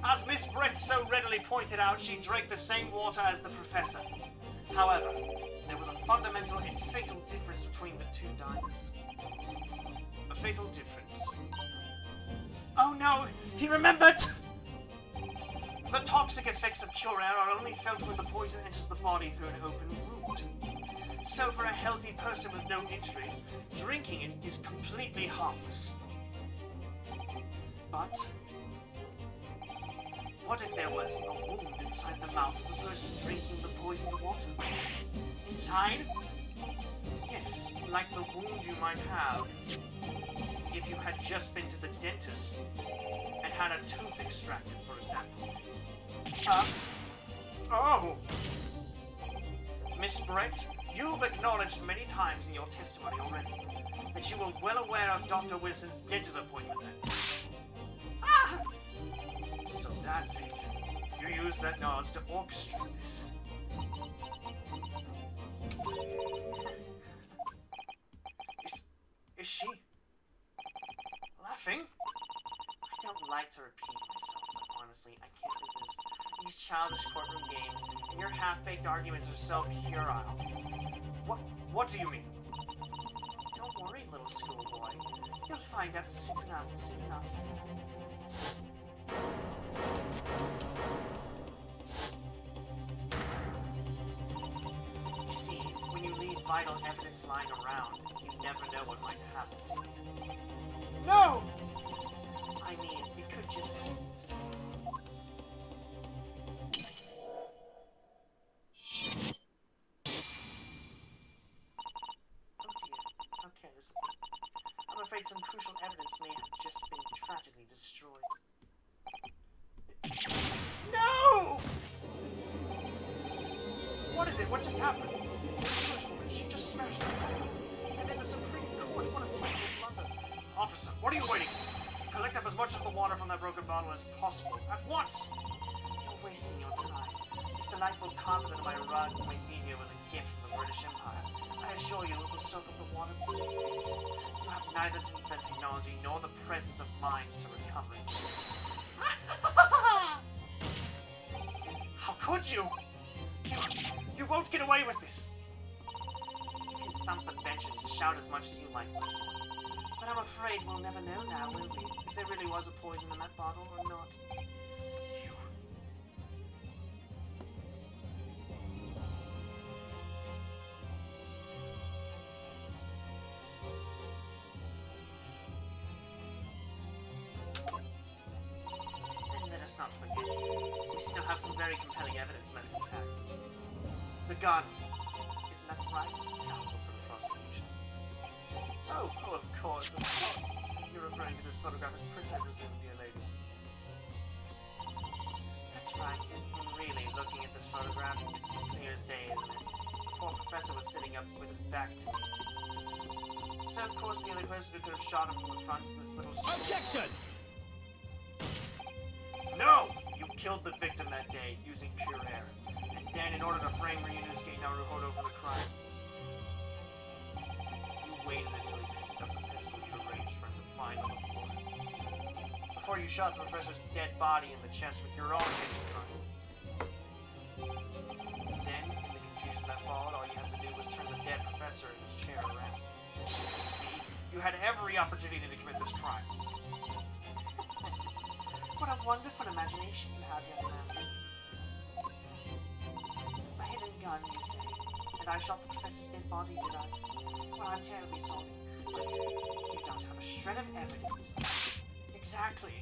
As Miss Brett so readily pointed out, she drank the same water as the professor. However, there was a fundamental and fatal difference between the two diners. A fatal difference. Oh no! He remembered! The toxic effects of Cure Air are only felt when the poison enters the body through an open wound. So for a healthy person with no injuries, drinking it is completely harmless. But what if there was a wound inside the mouth of the person drinking the poisoned water? Inside? Yes, like the wound you might have if you had just been to the dentist and had a tooth extracted, for example. Oh! Miss Brett, you've acknowledged many times in your testimony already that you were well aware of Dr. Wilson's dental appointment then. Ah! So that's it. You used that knowledge to orchestrate this. Is she laughing? I don't like to repeat myself, but honestly, I can't resist. These childish courtroom games and your half-baked arguments are so puerile. What do you mean? Don't worry, little schoolboy. You'll find out soon enough. You see, when you leave vital evidence lying around, you never know what might happen to it. No! I mean, it could just say. Oh dear, how careless of me. I'm afraid some crucial evidence may have just been tragically destroyed. No! What is it? What just happened? It's the English woman. She just smashed her head. And in the Supreme Court, what a terrible blunder. Officer, what are you waiting for? Collect up as much of the water from that broken bottle as possible. At once! You're wasting your time. This delightful confidant of my rug and my fever was a gift from the British Empire. I assure you it will soak up the water beautifully. You have neither the technology nor the presence of mind to recover it. How could you? You won't get away with this! You can thump the bench and shout as much as you like. But I'm afraid we'll never know now, will we? If there really was a poison in that bottle or not. You... And let us not forget, we still have some very compelling evidence left intact. The gun. Isn't that right, counsel for the prosecution? Oh, of course. You're referring to this photographic print, I presume, dear lady. That's right. And really, looking at this photograph, it's as clear as day, isn't it? The poor professor was sitting up with his back to me. So, of course, the only person who could have shot him from the front is this little... Objection! No! You killed the victim that day, using pure air. And then, in order to frame Ryunosuke Naruhodo for the crime, you waited until he picked up the pistol you arranged for him to find on the floor. Before you shot the professor's dead body in the chest with your own hidden gun. Then, in the confusion that followed, all you had to do was turn the dead professor in his chair around. You see, you had every opportunity to commit this crime. What a wonderful imagination you have, young man. A hidden gun, you say? And I shot the professor's dead body, did I? Well, I'm terribly sorry, but you don't have a shred of evidence. Exactly.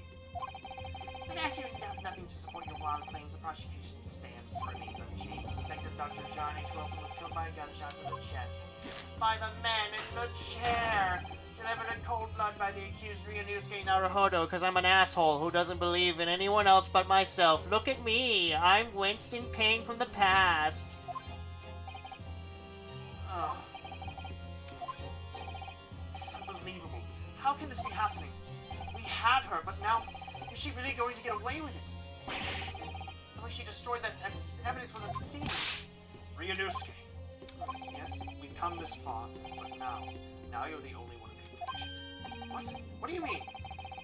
Then as you have nothing to support your wild claims, the prosecution's stance remains unchanged. The victim, Dr. John H. Wilson, was killed by a gunshot to the chest. By the man in the chair! Delivered in cold blood by the accused Ryunosuke Naruhodo, because I'm an asshole who doesn't believe in anyone else but myself. Look at me! I'm winced in pain from the past. Oh. This is unbelievable. How can this be happening? We had her, but now... Is she really going to get away with it? The way she destroyed that evidence was obscene. Ryunosuke. Yes, we've come this far, but now you're the only one who can finish it. What? What do you mean?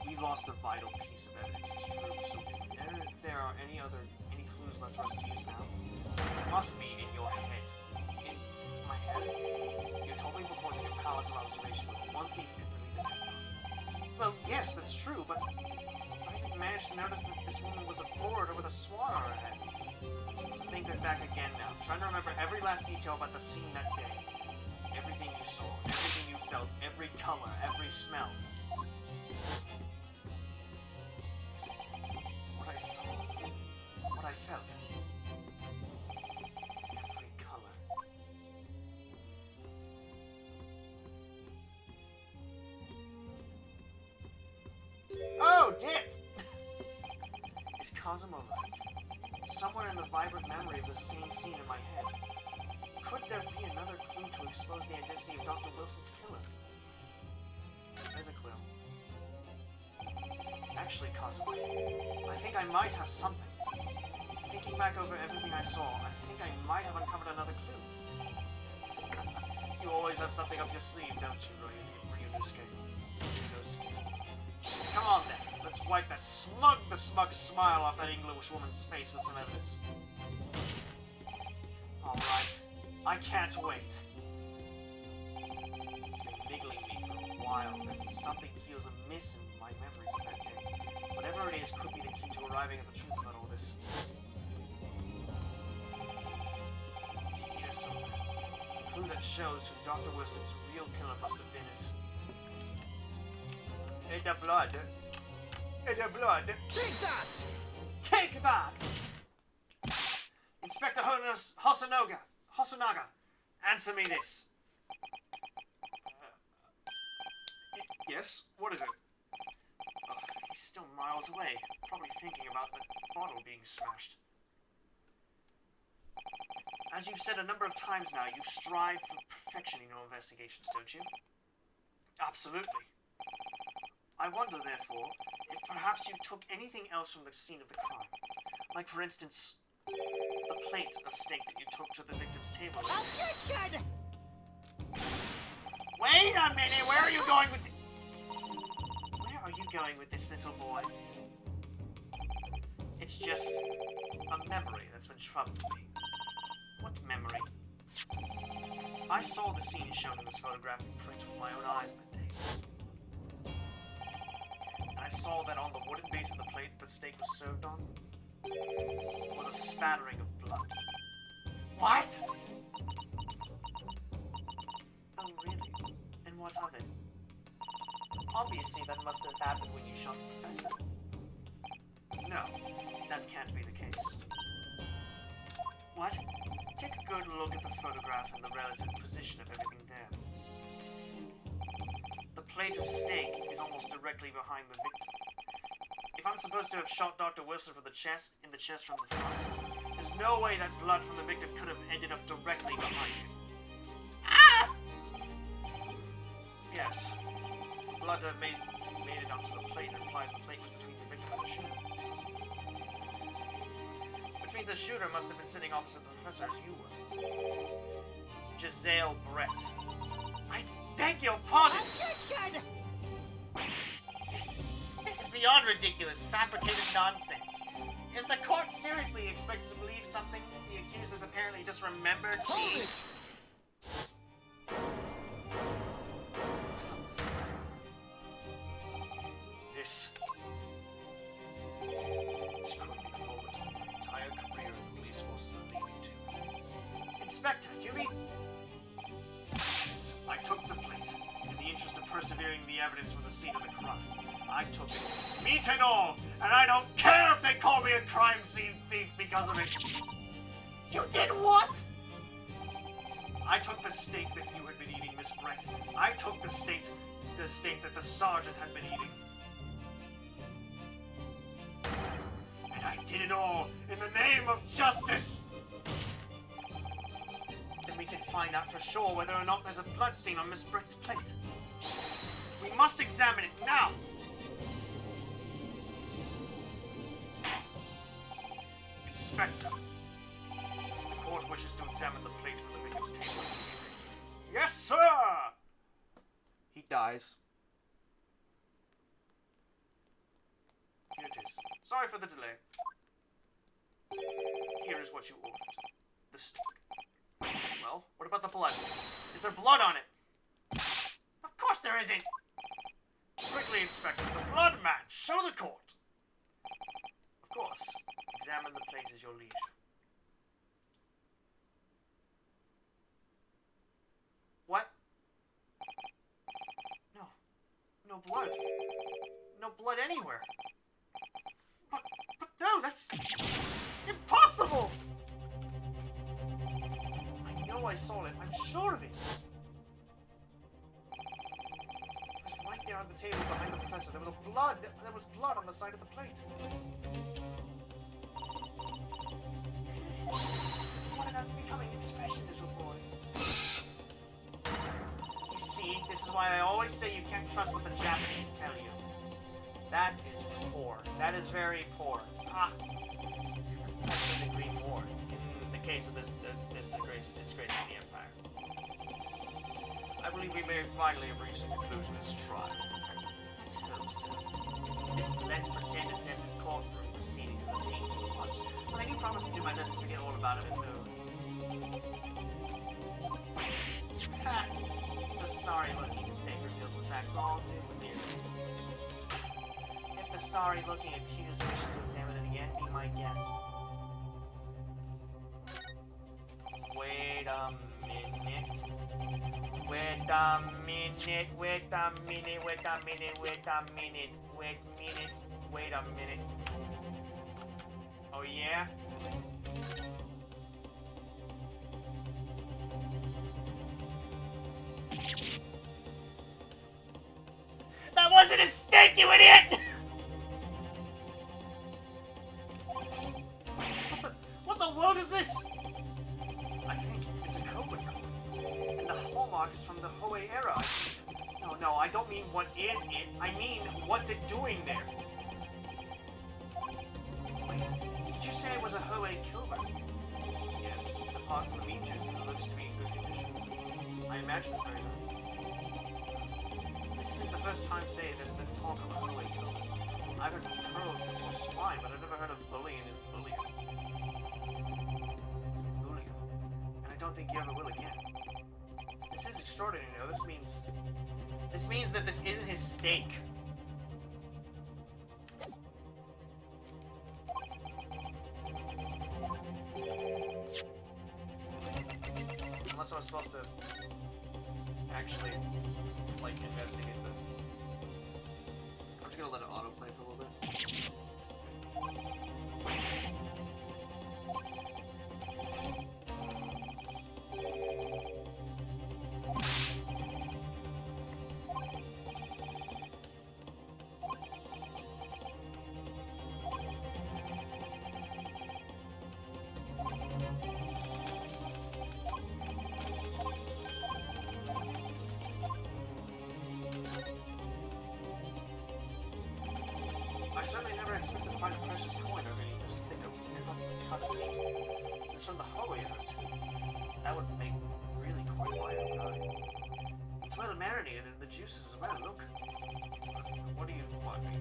We've lost a vital piece of evidence, it's true, so if there are any clues left for us to use now? It must be in your head. In my head? You told me before that your powers of observation were the one thing you could really depend on. Well, yes, that's true, but I didn't manage to notice that this woman was a forwarder with a swan on her head. So think it back again now. I'm trying to remember every last detail about the scene that day. Everything you saw, everything you felt, every color, every smell. What I saw, what I felt. Every color. Oh, Dip! Is Cosmo right? Somewhere in the vibrant memory of the same scene in my head. Could there be another clue to expose the identity of Dr. Wilson's killer? There's a clue. Actually, Cosmo, I think I might have something. Thinking back over everything I saw, I think I might have uncovered another clue. You always have something up your sleeve, don't you, Ryunosuke? Come on then, let's wipe that smug smile off that English woman's face with some evidence. Alright, I can't wait. It's been niggling me for a while that something feels amiss in my memories of that day. Whatever it is could be the key to arriving at the truth about all this. It's here somewhere. A clue that shows who Dr. Wilson's real killer must have been is... The blood. The blood. Take that! Take that! Inspector Hosonaga, answer me this. Yes? What is it? Oh, he's still miles away, probably thinking about the bottle being smashed. As you've said a number of times now, you strive for perfection in your investigations, don't you? Absolutely. I wonder, therefore, if perhaps you took anything else from the scene of the crime. Like, for instance, the plate of steak that you took to the victim's table. Objection! Wait a minute! Where are you going with Where are you going with this little boy? It's just a memory that's been troubling me. What memory? I saw the scene shown in this photographic print with my own eyes that day. And I saw that on the wooden base of the plate the steak was served on was a spattering of blood. What? Oh, really? And what of it? Obviously, that must have happened when you shot the professor. No, that can't be the case. What? Take a good look at the photograph and the relative position of everything there. The plate of steak is almost directly behind the victim. If I'm supposed to have shot Dr. Wilson from the chest, in the chest from the front, there's no way that blood from the victim could have ended up directly behind him. Ah! Yes. The blood to have made it onto the plate implies the plate was between the victim and the shooter. Which means the shooter must have been sitting opposite the professor as you were. Giselle Brett. I beg your pardon! Objection! This is beyond ridiculous, fabricated nonsense. Is the court seriously expected to believe something the accused has apparently just remembered Hold seeing? it! This could be the moment the entire career of the police force is leading to. Inspector, do you mean... Yes, I took the plate. In the interest of persevering the evidence from the scene of the crime, I took it. Meat and all! And I don't care if they call me a crime scene thief because of it! You did what? I took the steak that you had been eating, Miss Brett. I took the steak that the sergeant had been eating. And I did it all in the name of justice! Then we can find out for sure whether or not there's a bloodstain on Miss Brett's plate. We must examine it now! Inspector. The court wishes to examine the plate from the victim's table. Yes, sir! He dies. Here it is. Sorry for the delay. Here is what you ordered. The steak. Well, what about the blood? Is there blood on it? Of course there isn't! Quickly, Inspector, the blood man! Show the court! Of course. Examine the plate as your leisure. What? No. No blood. No blood anywhere. But no, that's impossible! I know I saw it. I'm sure of it. It was right there on the table behind the professor. There was blood on the side of the plate. What an unbecoming expression, little boy. You see, this is why I always say you can't trust what the Japanese tell you. That is poor. That is very poor. Ah, I couldn't agree more. In the case of this disgrace to the Empire. I believe we may finally have reached a conclusion in this trial. Let's hope so. Let's pretend attempted courtroom proceedings is a painful watch. But I do promise to do my best to forget all about it, so... Ha! The sorry-looking mistake reveals the facts all too clearly. If the sorry-looking accused wishes to examine it again, be my guest. Wait a minute. Wait a minute. Wait a minute. Wait a minute. Wait a minute. Wait a minute. Oh yeah? That wasn't a steak, you idiot! What the world is this? I think it's a Koban coin. And the hallmark is from the Hoei era. No, I don't mean what is it. I mean, what's it doing there? Wait, did you say it was a Hoei Koban? Yes, apart from the meat juices, it looks to be in good condition. I imagine it's very good. This isn't the first time today there's been talk of a Hoei Koban. I've heard of pearls before swine, but I've never heard of bullion and bullion. And I don't think you ever will again. This is extraordinary, you know. This means that this isn't his steak. Unless I was supposed to actually, like, investigate the... I'm just gonna let it autoplay for a little bit. I certainly never expected to find a precious coin underneath this thick of cut meat. It's from the Hoei era, too. That would make really quite wide. It's well marinated and the juices as well. Look. What, are you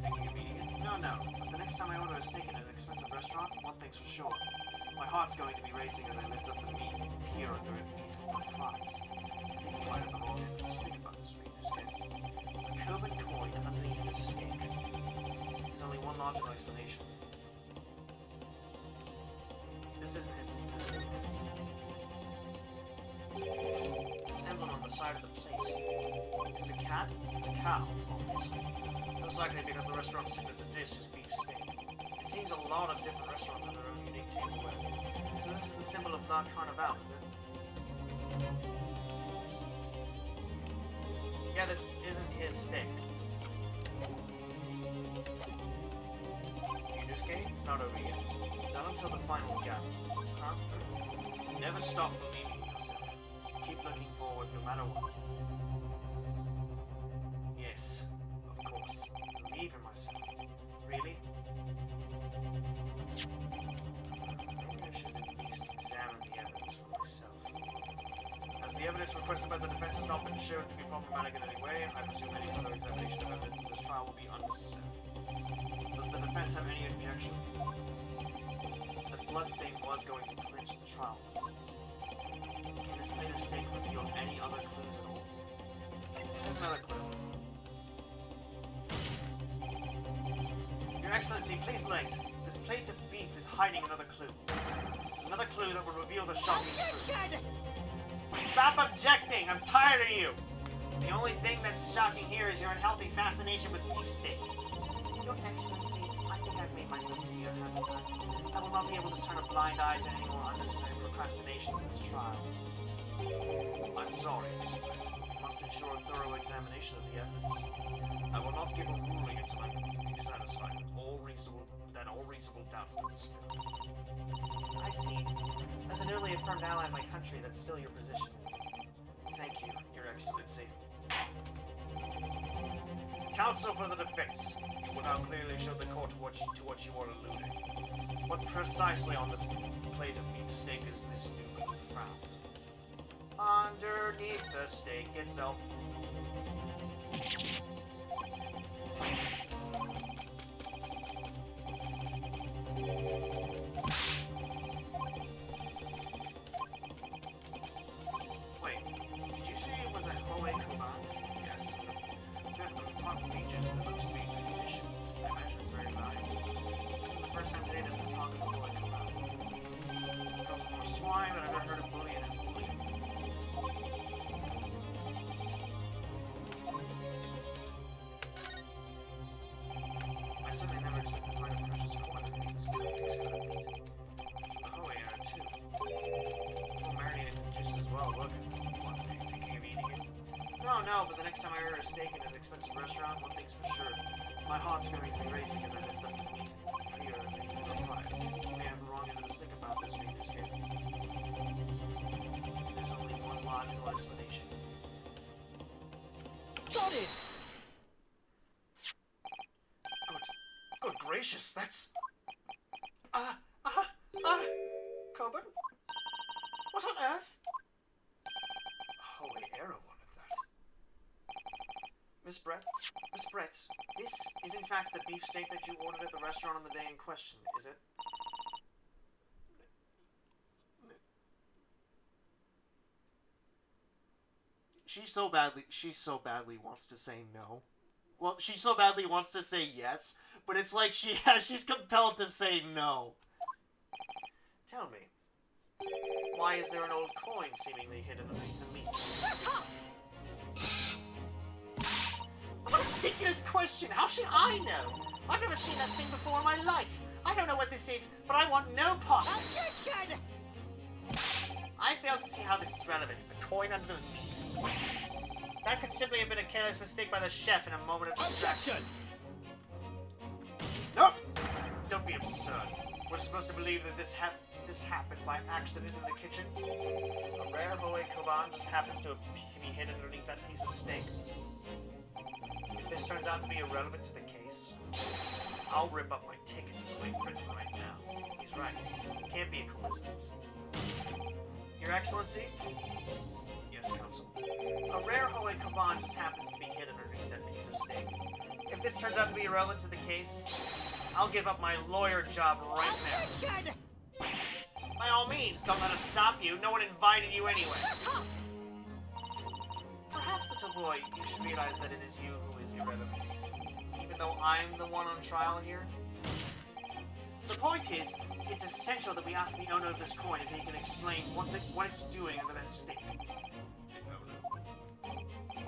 thinking of eating it? No. But the next time I order a steak in an expensive restaurant, one thing's for sure. My heart's going to be racing as I lift up the meat and peer underneath it for a prize. I think you might have the wrong end of the stick about this reader's game. A Koban coin underneath this steak. There's only one logical explanation. This isn't his. This emblem on the side of the plate. Is it a cat? It's a cow, obviously. Most likely because the restaurant's signature dish is beef steak. It seems a lot of different restaurants have their own unique tableware. So this is the symbol of La Carnival, is it? Yeah, this isn't his steak. It's not over yet. Not until the final gap. Huh? Never stop believing in yourself. Keep looking forward no matter what. Yes, of course. Believe in myself. Really? evidence requested by the defense has not been shown to be problematic in any way. I presume any further examination of evidence in this trial will be unnecessary. Does the defense have any objection? The bloodstain was going to clinch the trial for me. Can this plate of steak reveal any other clues at all? Here's another clue. Your Excellency, please wait. This plate of beef is hiding another clue. Another clue that will reveal the shocking truth. Stop objecting! I'm tired of you! The only thing that's shocking here is your unhealthy fascination with beefsteak. Your Excellency, I think I've made myself clear, haven't I? I will not be able to turn a blind eye to any more unnecessary procrastination in this trial. I'm sorry, Miss Brett. We must ensure a thorough examination of the evidence. I will not give a ruling until I'm completely satisfied with all reasonable doubt has been dispelled. I see. As an early affirmed ally of my country, that's still your position. Thank you, Your Excellency. Counsel for the defense. You will now clearly show the court to what you are alluding. What precisely on this plate of meat steak is this new clue found? Underneath the steak itself. Wait, did you say it was a Hohe Koban? Yes. Apart from beaches, it looks to be in good condition. I imagine it's very valuable. This is the first time today there's been talk of the Hohe Koban. It goes more swine, but I've never heard of bullion and bullion. I certainly never expected to find a precious coin underneath this cutting meat. From the Hohe era, too. It's well marinated in juices as well, look. What, are you thinking of eating it? No, but the next time I order a steak in an expensive restaurant, one thing's for sure. My heart's going to be racing as I lift up the meat and free her underneath the French fries. You may have the wrong end of the stick about this, Reader's Gate. There's only one logical explanation. Got it! Good gracious, that's... Coburn? What on earth? Holy arrow wanted that. Miss Brett, this is in fact the beefsteak that you ordered at the restaurant on the day in question, is it? She so badly wants to say no. Well, she so badly wants to say yes, but it's like she's compelled to say no. Tell me, why is there an old coin seemingly hidden underneath the meat? Shut up! What a ridiculous question! How should I know? I've never seen that thing before in my life. I don't know what this is, but I want no part of it. Objection! I fail to see how this is relevant. A coin under the meat. That could simply have been a careless mistake by the chef in a moment of distraction. Nope! Don't be absurd. We're supposed to believe that this happened by accident in the kitchen. A rare Hohe Koban just happens to be hidden underneath that piece of steak. If this turns out to be irrelevant to the case, I'll rip up my ticket to Great Britain right now. He's right. It can't be a coincidence. Your Excellency? Yes, Counsel. A rare Hohe Koban just happens to be hidden underneath that piece of steak. If this turns out to be irrelevant to the case, I'll give up my lawyer job right now. Objection! By all means, don't let us stop you. No one invited you anyway. Shut up! Perhaps, little boy, you should realize that it is you who is irrelevant. Even though I'm the one on trial here. The point is, it's essential that we ask the owner of this coin if he can explain what it's doing under that steak. The owner?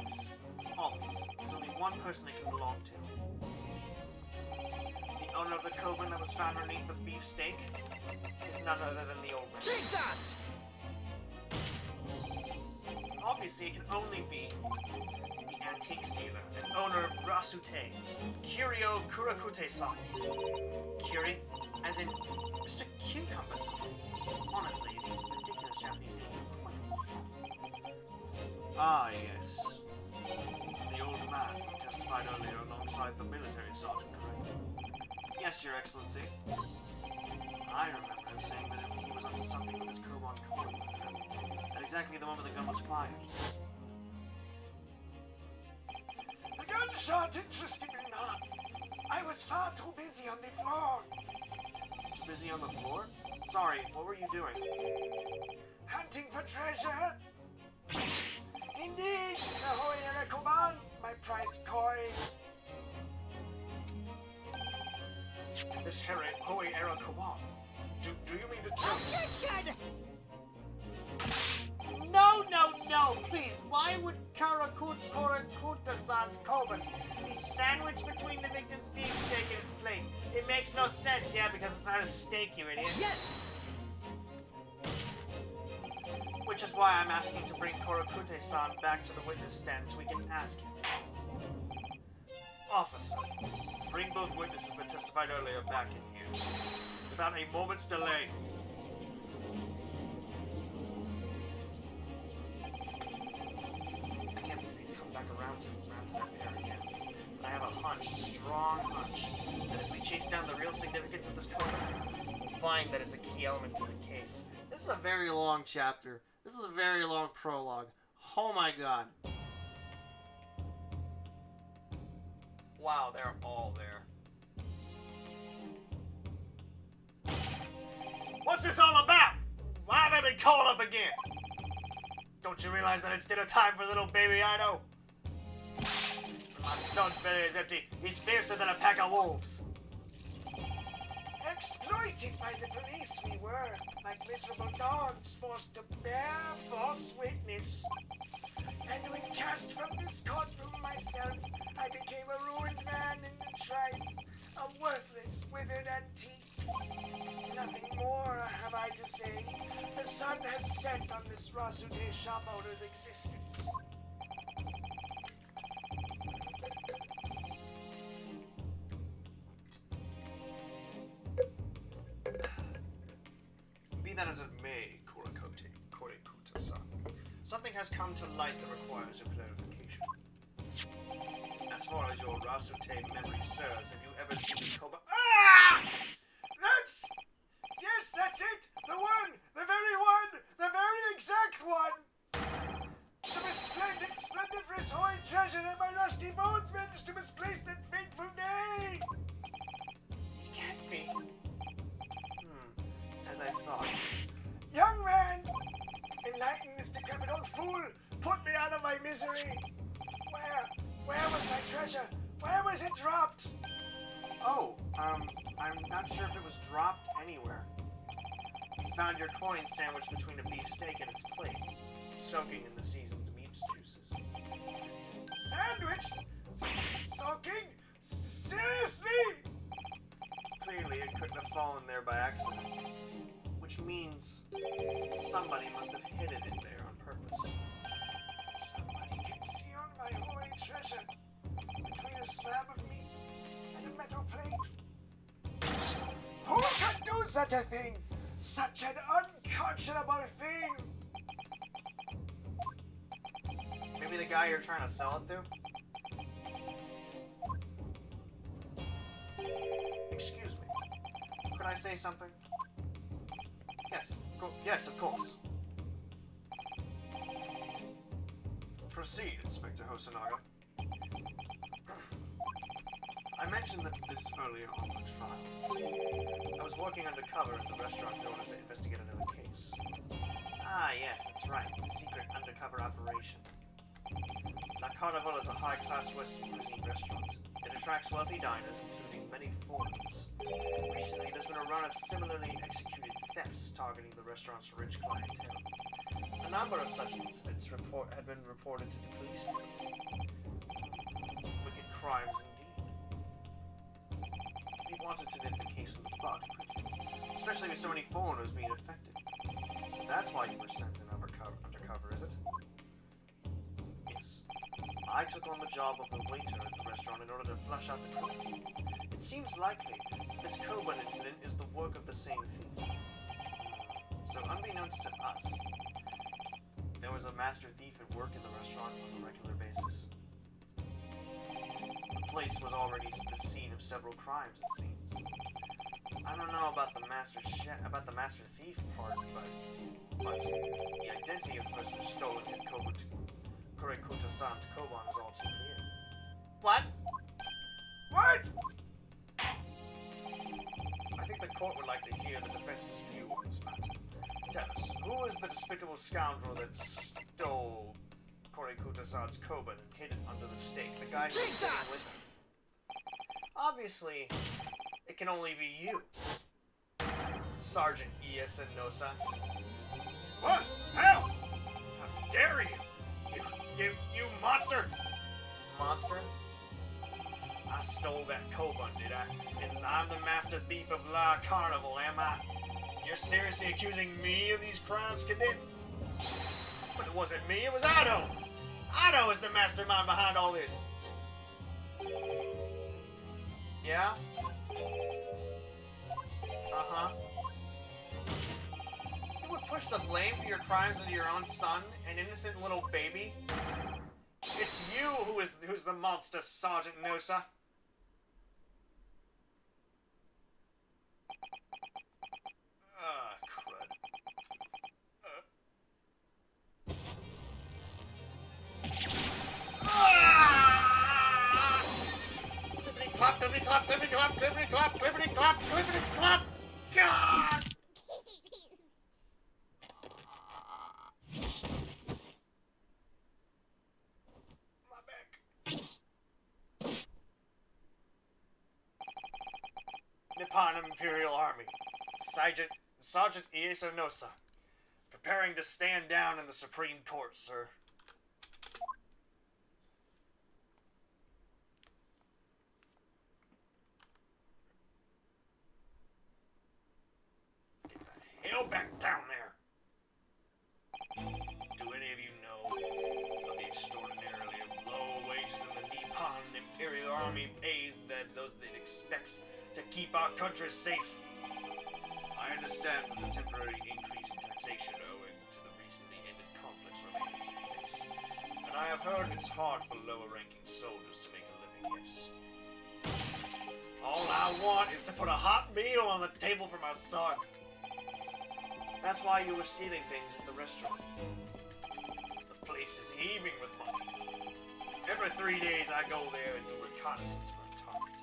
Yes, it's obvious. There's only one person it can belong to. The owner of the Coburn that was found underneath the beefsteak is none other than the old man. Take that! Obviously, it can only be the antiques dealer and owner of Rasute, Curio Kurakute-san. Curie, as in Mr. Cucumber-san. Honestly, these ridiculous Japanese names are quite fun. Ah, yes. The old man who testified earlier alongside the military sergeant, correct? Yes, Your Excellency. I remember him saying that he was up to something with his Koban core at exactly the moment the gun was fired. The gunshot interested me not. I was far too busy on the floor. Too busy on the floor? Sorry, what were you doing? Hunting for treasure. Indeed, the Holy Erakoban, my prized coin. And this Holy Erakoban. Do you mean to tell me? Attention! No, please, why would Korakutasan's Koban be sandwiched between the victim's beefsteak and its plate? It makes no sense, yeah, because it's not a steak, you idiot. Yes! Which is why I'm asking to bring Korakute-san back to the witness stand so we can ask him. Officer, bring both witnesses that testified earlier back in here, without a moment's delay. I can't believe you've come back around to that pair again. But I have a hunch, a strong hunch, that if we chase down the real significance of this code, we'll find that it's a key element to the case. This is a very long chapter. This is a very long prologue. Oh my god. Wow, they're all there. What's this all about? Why have I been called up again? Don't you realize that it's dinner time for little baby Ido? My son's belly is empty. He's fiercer than a pack of wolves. Exploited by the police we were, like miserable dogs forced to bear false witness. And when cast from this courtroom myself, I became a ruined man in the trice, a worthless, withered antique. Nothing more have I to say. The sun has set on this Rasute shop owner's existence. Be that as it may, Korekuta-san, something has come to light that requires your clarification. As far as your Rasute memory serves, have you ever seen this Koba? Ah! Yes, that's it! The one! The very exact one! The resplendent, splendiferous holy treasure that my rusty bones managed to misplace that fateful day! It can't be. As I thought. Young man! Enlighten this decrepit old fool! Put me out of my misery! Where was my treasure? Where was it dropped? Oh, I'm not sure if it was dropped anywhere. We found your coin sandwiched between a beefsteak and its plate, soaking in the seasoned meat juices. Sandwiched? Soaking? Seriously? Clearly, it couldn't have fallen there by accident, which means somebody must have hidden it there on purpose. Somebody concealed my holy treasure between a slab of meat and a metal plate. Who could do such a thing? Such an unconscionable thing! Maybe the guy you're trying to sell it to? Excuse me. Could I say something? Yes, of course. Proceed, Inspector Hosonaga. I mentioned this earlier on the trial. I was working undercover in the restaurant in order to investigate another case. Ah, yes, that's right. The secret undercover operation. La Carnival is a high-class Western cuisine restaurant. It attracts wealthy diners, including many foreigners. Recently, there's been a run of similarly executed thefts targeting the restaurant's rich clientele. A number of such incidents had been reported to the police bureau. Wicked crimes indeed. We wanted to nip the case in the bud quickly, especially with so many foreigners being affected. So that's why you were sent in undercover, is it? Yes. I took on the job of the waiter at the restaurant in order to flush out the crime. It seems likely that this Koban incident is the work of the same thief. So unbeknownst to us, there was a master thief at work in the restaurant on a regular basis. The place was already the scene of several crimes, it seems. I don't know about the master thief part, but the identity of the person who stole Kurekuta-san's koban is all too clear. What? What? I think the court would like to hear the defense's view on this matter. Tell us, who is the despicable scoundrel that stole Kurekuta-san's koban and hid it under the stake? The guy who's sitting with him. Obviously, it can only be you, Sergeant Iesanosa. What? How? How dare you? You monster! Monster? I stole that koban, did I? And I'm the master thief of La Carnival, am I? You're seriously accusing me of these crimes, Cadet? But it wasn't me, it was Otto! Otto is the mastermind behind all this! Yeah? Uh-huh. You would push the blame for your crimes onto your own son, an innocent little baby? It's you who's the monster, Sergeant Nosa. Crud. Clippity clop, clippity clop, clippity clop, clippity clop, clippity clop, clippity clop. God! My back. Nippon Imperial Army. Sergeant Iesanosa. Preparing to stand down in the Supreme Court, sir. Get the hell back down there! Do any of you know of the extraordinarily low wages in the Nippon Imperial Army pays those that it expects to keep our country safe? I understand that the temporary increase in taxation owing to the recently ended conflicts remain in place. And I have heard it's hard for lower-ranking soldiers to make a living, yes. All I want is to put a hot meal on the table for my son. That's why you were stealing things at the restaurant. The place is heaving with money. Every 3 days I go there and do reconnaissance for a target.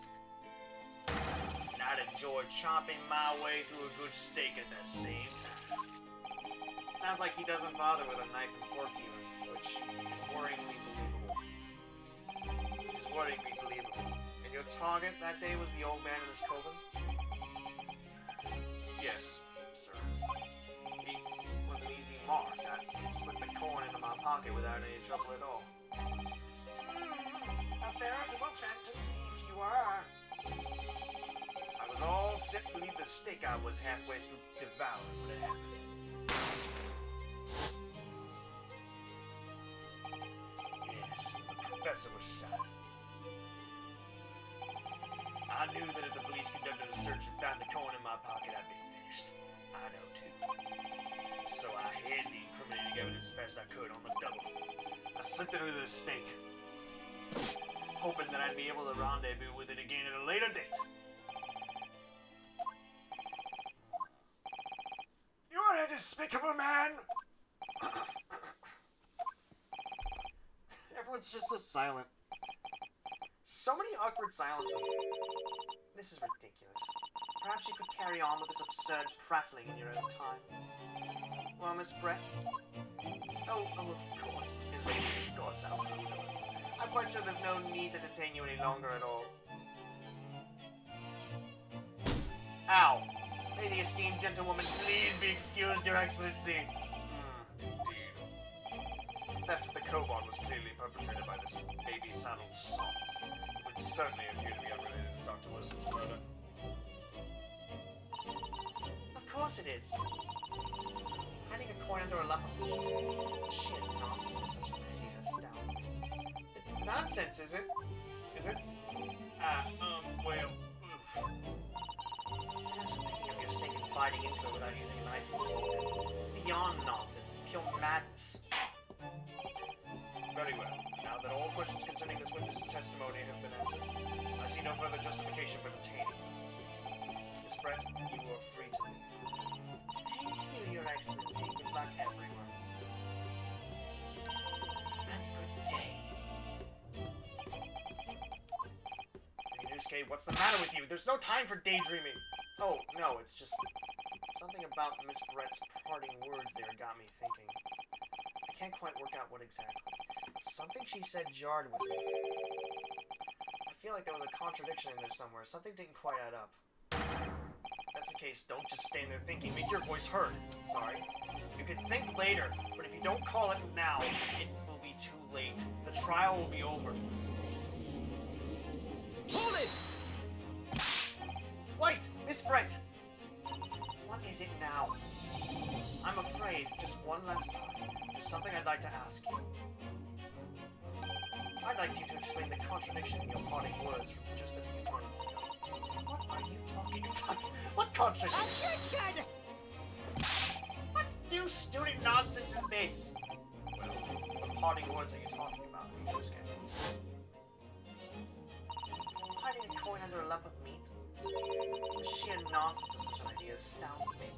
And I'd enjoy chopping my way through a good steak at the same time. Sounds like he doesn't bother with a knife and fork even, which is worryingly believable. And your target that day was the old man in his koban? Yes, sir. He was an easy mark. I slipped the coin into my pocket without any trouble at all. A veritable phantom thief you are. I was all set to leave the steak I was halfway through devouring when it happened. Yes, the professor was shot. I knew that if the police conducted a search and found the coin in my pocket, I'd be finished. I know too. So I hid the incriminating evidence as fast as I could on the double. I slipped it under the steak, hoping that I'd be able to rendezvous with it again at a later date. You're a despicable man! Everyone's just so silent. So many awkward silences. This is ridiculous. Perhaps you could carry on with this absurd prattling in your own time. Well, Miss Brett? Oh, of course, dear lady, of course, I'll move us. I'm quite sure there's no need to detain you any longer at all. Ow! May the esteemed gentlewoman please be excused, Your Excellency. Indeed. The theft of the koban was clearly perpetrated by this baby-saddled sergeant. It would certainly appear to be unrelated to Dr. Wilson's murder. Of course it is. Hiding a coin under a lump of meat. Shit, nonsense of such an idea astounds me. Nonsense, is it? Is it? Well, oof. And as for picking up your steak and biting into it without using a knife and fork, it's beyond nonsense. It's pure madness. Very well. Now that all questions concerning this witness's testimony have been answered, I see no further justification for detaining him. Miss Brett, you are free to leave. Thank you, Your Excellency. Good luck, everyone. And good day. Yusuke, what's the matter with you? There's no time for daydreaming. Oh, no, it's just something about Miss Brett's parting words there got me thinking. I can't quite work out what exactly. Something she said jarred with me. I feel like there was a contradiction in there somewhere. Something didn't quite add up. If that's the case, don't just stand there thinking. Make your voice heard. Sorry. You can think later, but if you don't call it now, it will be too late. The trial will be over. Hold it! Wait! Miss Brett! What is it now? I'm afraid, just one last time, there's something I'd like to ask you. I'd like you to explain the contradiction in your parting words from just a few months ago. What are you talking about? What contradiction? Attention! What new student nonsense is this? Well, what parting words are you talking about, Yusuke? Hiding a coin under a lump of meat? The sheer nonsense of such an idea astounds me.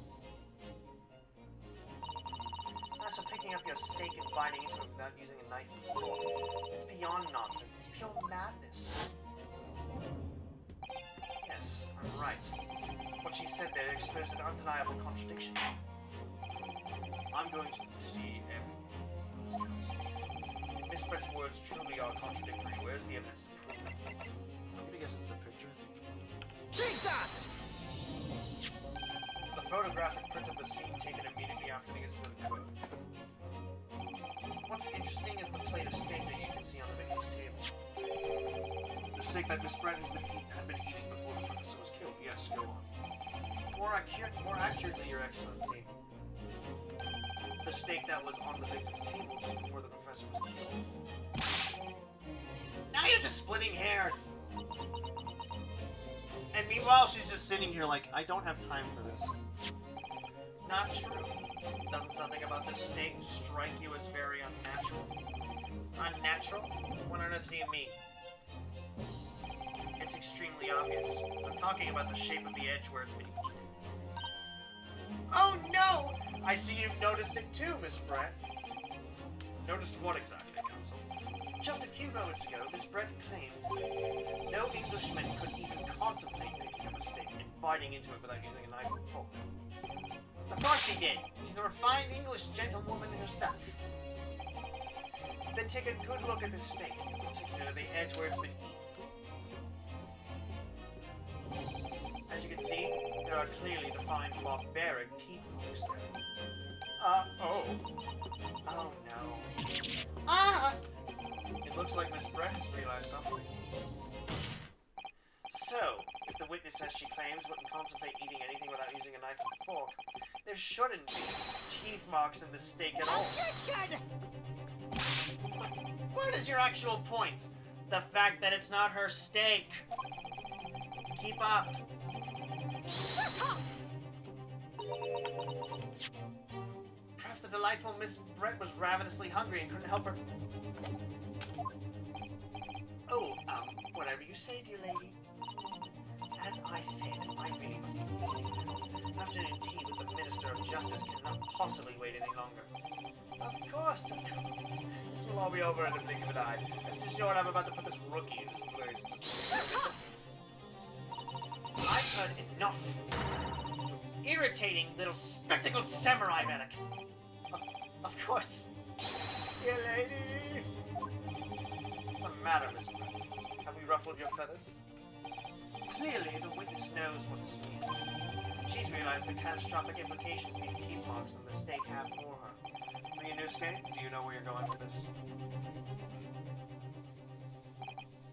As for picking up your steak and biting into it without using a knife and fork, it's beyond nonsense. It's pure madness. Yes, I'm right. What she said there exposed an undeniable contradiction. I'm going to see everyone. If Miss Brett's words truly are contradictory, where's the evidence to prove it? I'm gonna guess it's the picture. Take that! The photographic print of the scene taken immediately after the incident occurred. What's interesting is the plate of steak that you can see on the victim's table. The steak that Miss Brett had been eating before the professor was killed. Yes, go on. More accurately, Your Excellency. The steak that was on the victim's table just before the professor was killed. Now you're just splitting hairs! And meanwhile, she's just sitting here like, I don't have time for this. Not true. Doesn't something about this steak strike you as very unnatural? Unnatural? What on earth do you mean? It's extremely obvious. I'm talking about the shape of the edge where it's been eaten. Oh no! I see you've noticed it too, Miss Brett. Noticed what exactly, Counsel? Just a few moments ago, Miss Brett claimed no Englishman could even contemplate picking up a steak and biting into it without using a knife and fork. Of course she did. She's a refined English gentlewoman herself. Then take a good look at this steak, in particular the edge where it's been eaten. As you can see, there are clearly defined barbaric teeth marks there. Oh no. Ah! It looks like Miss Brett has realized something. So, if the witness, as she claims, wouldn't contemplate eating anything without using a knife and fork, there shouldn't be teeth marks in the steak at all. Attention! But what is your actual point? The fact that it's not her steak. Keep up. Shut up! Perhaps the delightful Miss Brett was ravenously hungry and couldn't help her. Oh, whatever you say, dear lady. As I said, I really must be leaving now. Afternoon tea with the Minister of Justice cannot possibly wait any longer. Of course. This will all be over in the blink of an eye. Rest assured I'm about to put this rookie in his place. I've heard enough. Irritating little spectacled samurai relic. Of course. Dear lady! What's the matter, Miss Brett? Have we ruffled your feathers? Clearly, the witness knows what this means. She's realized the catastrophic implications these teeth marks on the steak have for her. Ryunosuke, do you know where you're going with this?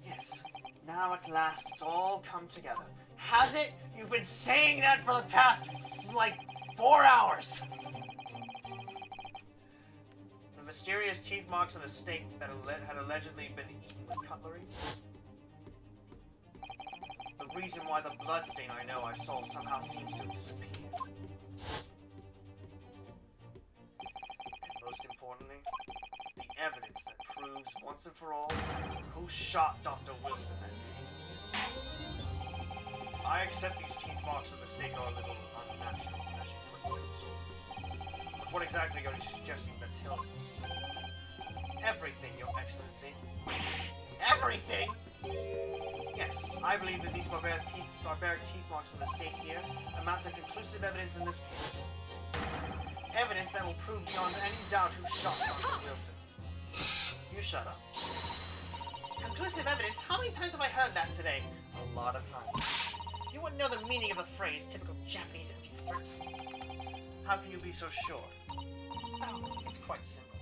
Yes. Now at last it's all come together. Has it? You've been saying that for the past, 4 hours! The mysterious teeth marks on a steak that had allegedly been eaten with cutlery? The reason why the bloodstain I know I saw somehow seems to have disappeared. And most importantly, the evidence that proves once and for all who shot Dr. Wilson that day. I accept these teeth marks on the stake are a little unnatural, as you put it, so. But what exactly are you suggesting that tells us? Everything, Your Excellency. Everything? Yes, I believe that these barbaric teeth marks on the stake here amount to conclusive evidence in this case. Evidence that will prove beyond any doubt who shot Dr. Wilson. You shut up. Conclusive evidence? How many times have I heard that today? A lot of times. You wouldn't know the meaning of the phrase, typical Japanese empty threats. How can you be so sure? Oh, it's quite simple.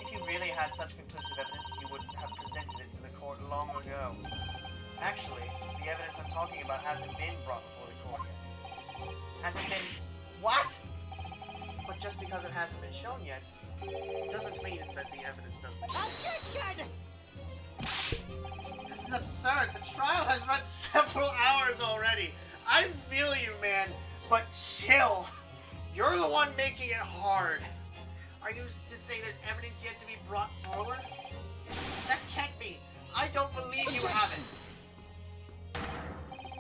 If you really had such conclusive evidence, you would have presented it to the court long ago. Actually, the evidence I'm talking about hasn't been brought before the court yet. Hasn't been... What? But just because it hasn't been shown yet, doesn't mean that the evidence doesn't exist. This is absurd. The trial has run several hours already. I feel you, man, but chill. You're the one making it hard. Are you to say there's evidence yet to be brought forward? That can't be. I don't believe you haven't.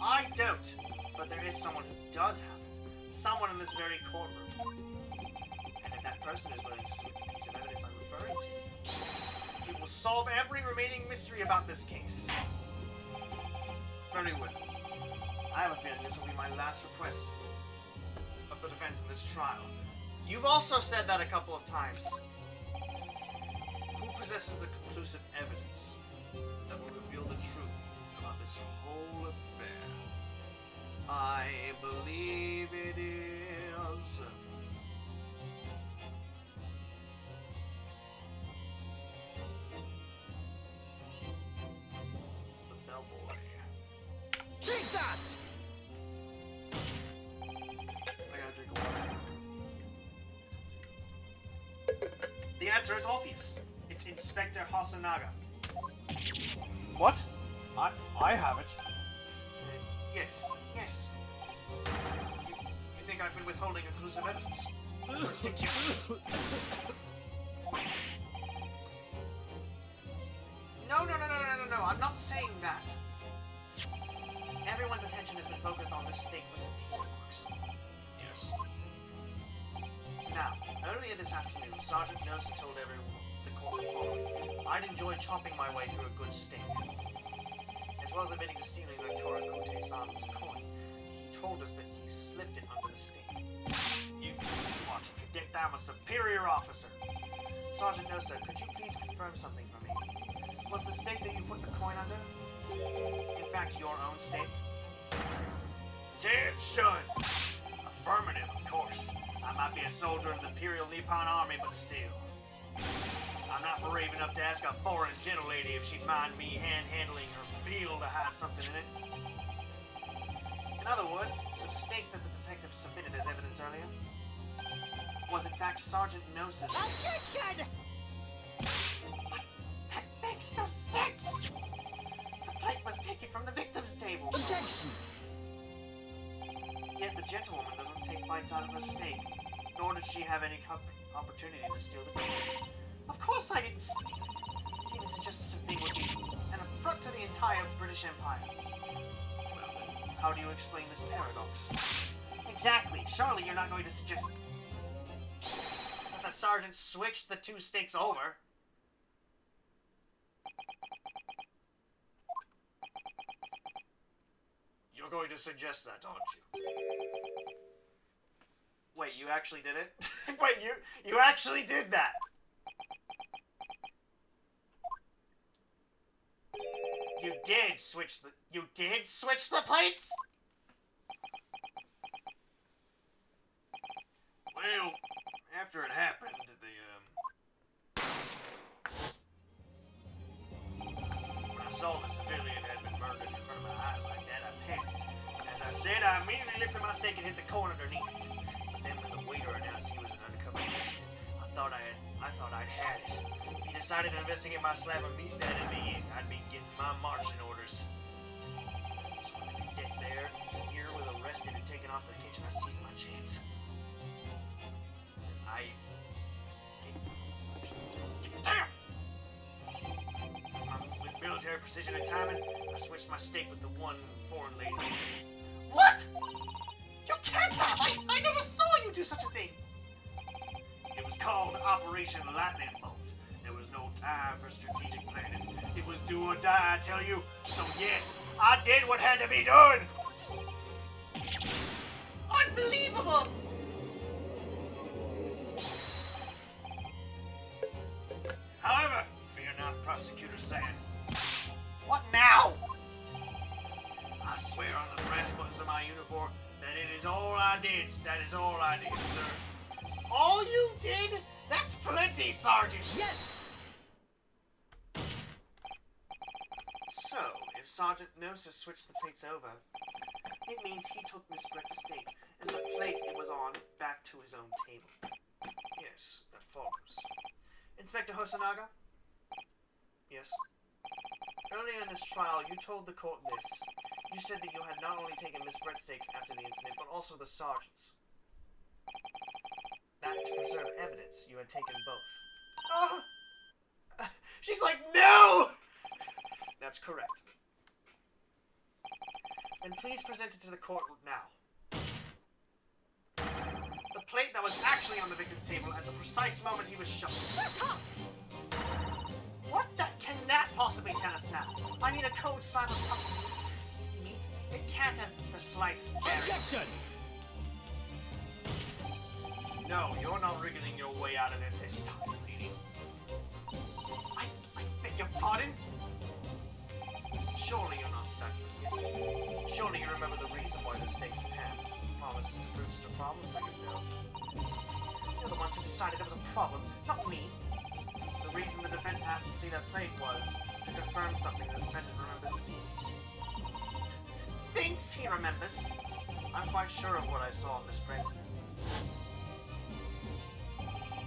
I don't. But there is someone who does have it. Someone in this very courtroom. And if that person is willing to submit the piece of evidence I'm referring to, it will solve every remaining mystery about this case. Very well. I have a feeling this will be my last request of the defense in this trial. You've also said that a couple of times. Who possesses the conclusive evidence that will reveal the truth about this whole affair? I believe it is... the bellboy. Take that! I gotta drink a water. The answer is obvious. It's Inspector Hasanaga. What? I have it. Yes. You think I've been withholding conclusive evidence? That's ridiculous. No, I'm not saying that. Everyone's attention has been focused on this stake with the teeth marks. Yes. Now, earlier this afternoon, Sergeant Nosa told everyone the court the following. I'd enjoy chopping my way through a good steak. As well as admitting to stealing the Korakute-san's coin, he told us that he slipped it under the steak. You watch a cadet, I'm a superior officer. Sergeant Nosa, could you please confirm something for me? Was the steak that you put the coin under, in fact, your own steak? Dead son! Affirmative, of course. I might be a soldier of the Imperial Nippon Army, but still. I'm not brave enough to ask a foreign gentle lady if she'd mind me hand-handling her meal to hide something in it. In other words, the steak that the detective submitted as evidence earlier was in fact Sergeant Nosa's. Objection! That makes no sense! The plate was taken from the victim's table. Objection! Yet the gentlewoman doesn't take bites out of her steak, nor did she have any opportunity to steal the coin. Of course I didn't steal it. To even suggest such a thing would be an affront to the entire British Empire. Well then, how do you explain this paradox? Exactly. Surely you're not going to suggest that the sergeant switched the two steaks over. You're going to suggest that, aren't you? Wait, you actually did it? Wait, you actually did that! You did switch the plates? Well, after it happened, when I saw the civilian had been murdered in front of my eyes like that, I panicked. As I said, I immediately lifted my steak and hit the coin underneath it. But then when the waiter announced he was an undercover policeman, I thought I'd had it. If he decided to investigate my slab of meat, that'd be it. I'd be getting my marching orders. So when the cadet there here was arrested and taken off to the kitchen, I seized my chance. Damn! With military precision and timing, I switched my stake with the one foreign lady. What? You can't have! I never saw you do such a thing! It was called Operation Lightning Bolt. There was no time for strategic planning. It was do or die, I tell you. So yes, I did what had to be done. Unbelievable! However, fear not, Prosecutor Sand. What now? I swear on the brass buttons of my uniform that it is all I did. That is all I did, sir. All you did? That's plenty, Sergeant! Yes! So, if Sergeant Gnosis switched the plates over, it means he took Miss Brett's stake and the plate it was on back to his own table. Yes, that follows. Inspector Hosonaga? Yes? Earlier in this trial, you told the court this. You said that you had not only taken Miss Brett's stake after the incident, but also the sergeant's. That to preserve evidence, you had taken both. She's like, no! That's correct. Then please present it to the court now. The plate that was actually on the victim's table at the precise moment he was shot. Shut up! What can that possibly tell us now? I need a code simultaneous. Meat? It can't have the slightest bearing. Objections! No, you're not wriggling your way out of it this time, lady. I beg your pardon? Surely you're not that forgetful. Surely you remember the reason why the state had promises to prove such a problem for you, no? You're the ones who decided it was a problem, not me. The reason the defense asked to see that plate was to confirm something the defendant remembers seeing. Thinks he remembers. I'm quite sure of what I saw on Miss Brent.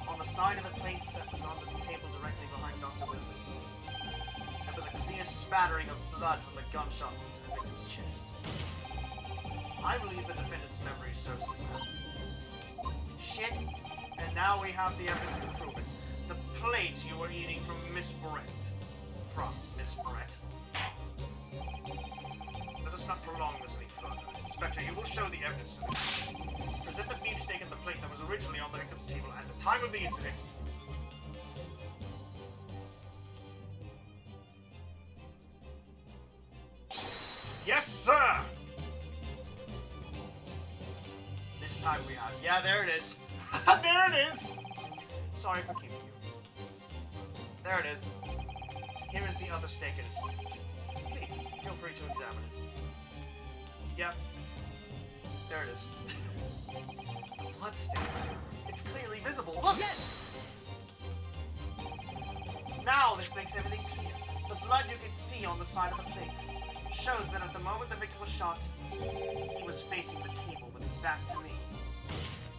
On the side of the plate that was on the table directly behind Dr. Wilson, there was a clear spattering of blood from the gunshot wound to the victim's chest. I believe the defendant's memory serves me well. Shit. And now we have the evidence to prove it. The plate you were eating from Miss Brett. From Miss Brett. Let us not prolong this any further. Inspector, you will show the evidence to the court. Present the beefsteak and the plate that was originally on the victim's table at the time of the incident. Yes, sir! This time we have... Yeah, there it is. There it is! Sorry for keeping you. There it is. Here is the other steak in its plate. Please, feel free to examine it. Yep. There it is. The blood stain. It's clearly visible. Look! Yes! Now this makes everything clear. The blood you can see on the side of the plate shows that at the moment the victim was shot, he was facing the table with his back to me.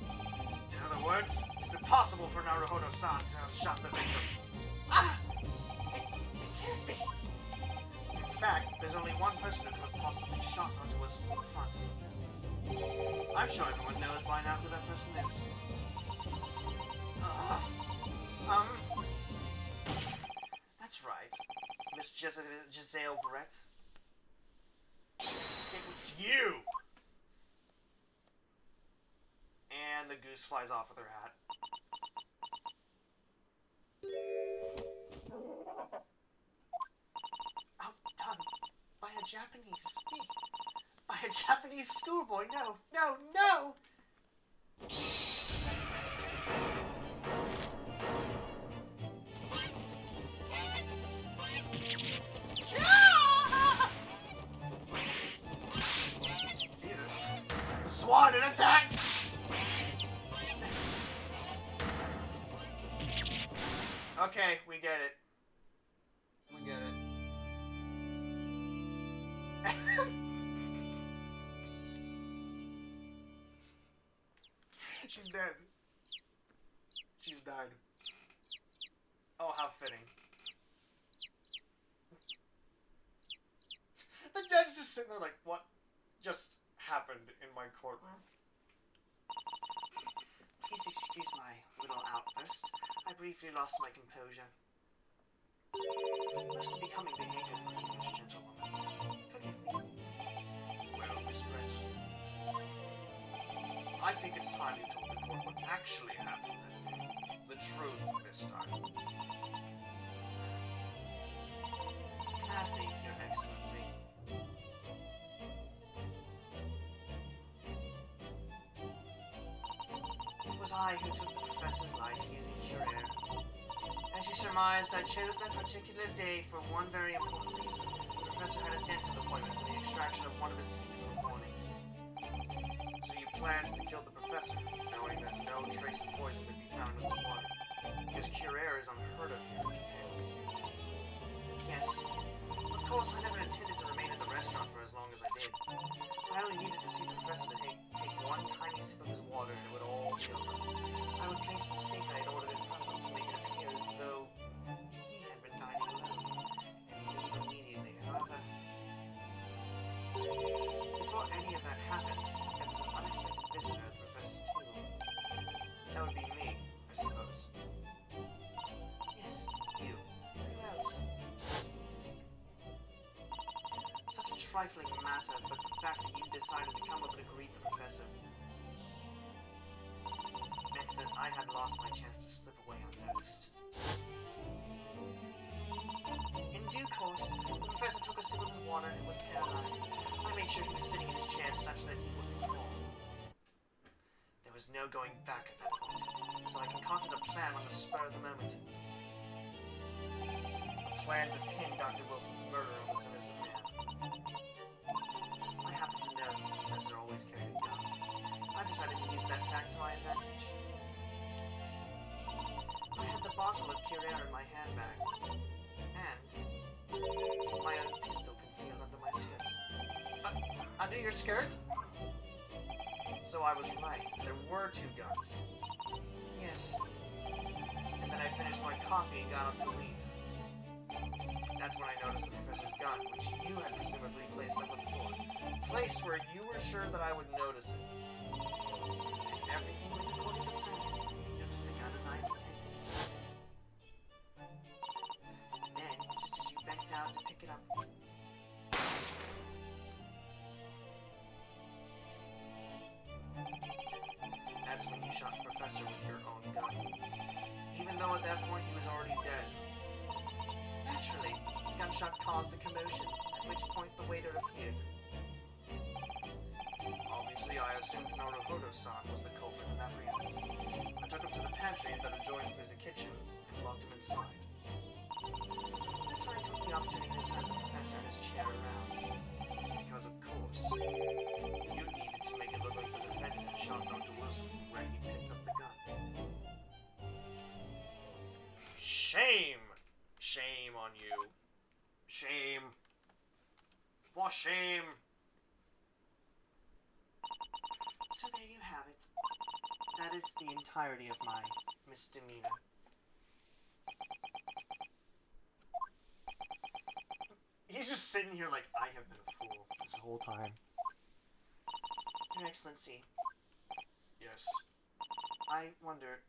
In other words, it's impossible for Naruhodo-san to have shot the victim. Ah! It can't be. In fact, there's only one person who could have possibly shot onto his forefront. I'm sure everyone knows by now who that person is. That's right. Miss Giselle Brett. It's you! And the goose flies off with her hat. Outdone by a Japanese. By a Japanese schoolboy. No, no, no! Jesus. The swan it attacks! Okay, we get it. We get it. She's dead. She's died. Oh, how fitting. The judge is just sitting there like, what just happened in my courtroom? Please excuse my little outburst. I briefly lost my composure. Most unbecoming behavior for an English gentlewoman. Forgive me. Well, Miss Brett, I think it's time you told the court what actually happened that day. The truth this time. Gladly, Your Excellency. It was I who took the professor's life using Curair. As you surmised, I chose that particular day for one very important reason. The professor had a dental appointment for the extraction of one of his teeth in the morning. So you planned to kill the professor, knowing that no trace of poison could be found in the water. Because Curair is unheard of here in Japan. Yes. Of course, I never intended to remain at the restaurant for as long as I did. I only needed to see the professor to take one tiny sip of his water and it would all be over. I would place the steak I had ordered in front of him to make it appear as though he had been dining alone, and leave immediately. However, before any of that happened, there was an unexpected visitor at the professor's table. That would be me, I suppose. Yes, you. Who else? Such a trifling matter, but the fact that you decided to come over to greet the professor meant that I had lost my chance to slip away unnoticed. In due course, the professor took a sip of his water and was paralyzed. I made sure he was sitting in his chair such that he wouldn't fall. There was no going back at that point, so I concocted a plan on the spur of the moment. A plan to pin Dr. Wilson's murder on this innocent man. I happened to know that the professor always carried a gun. I decided to use that fact to my advantage. I had the bottle of Curair in my handbag, and my own pistol concealed under my skirt. Under your skirt? So I was right. There were two guns. Yes. And then I finished my coffee and got up to leave. That's when I noticed the professor's gun, which you had presumably placed on the floor. Placed where you were sure that I would notice it. And everything went according to plan. You noticed the gun as I intended. And then, just as you bent down to pick it up, that's when you shot the professor with your own gun. Even though at that point he was already dead. Naturally, the gunshot caused a commotion, at which point the waiter appeared. Obviously, I assumed Naruhodo-san was the culprit and apprehended. I took him to the pantry that adjoins the kitchen and locked him inside. That's when I took the opportunity to turn the professor and his chair around. Because, of course, you needed to make it look like the defendant had shot Dr. Wilson from where he picked up the gun. Shame! Shame on you. Shame. For shame. So there you have it. That is the entirety of my misdemeanor. He's just sitting here like, I have been a fool this whole time. Your Excellency, Yes. I wonder,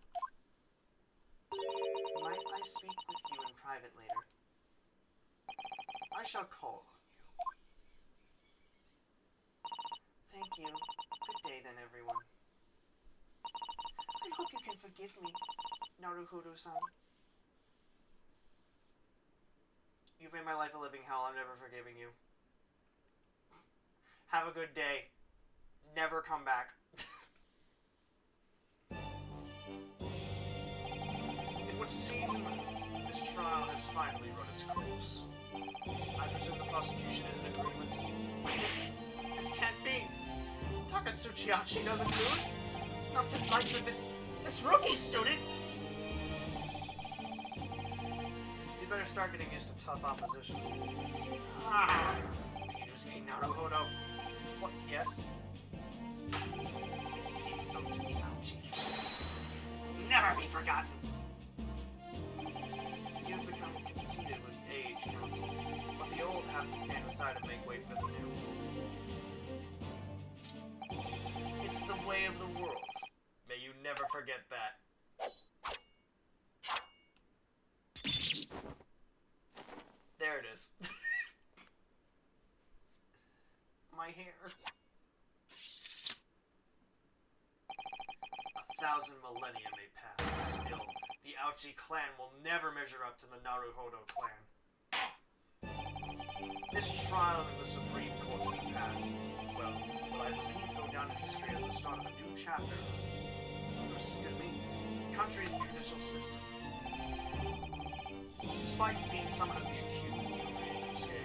might I speak with you in private later? I shall call on you. Thank you. Good day then, everyone. I hope you can forgive me, Naruhodo-san. You've made my life a living hell. I'm never forgiving you. Have a good day. Never come back. It would seem this trial has finally run its course. I presume the prosecution is in agreement. This can't be. Takatsuchihachi doesn't lose. Not to the likes of this rookie student. You better start getting used to tough opposition. Ah, Peterski Naruhodo. What? Yes? This insult to the Ouchie will never be forgotten. You've become conceited with age, Counsel, but the old have to stand aside and make way for the new. It's the way of the world. May you never forget that. my hair. 1,000 millennia may pass, and still, the Aochi clan will never measure up to the Naruhodo clan. This trial in the Supreme Court of Japan, well, I believe go down in history as the start of a new chapter. Excuse me, the country's judicial system. Despite being summoned as the accused, Yusuke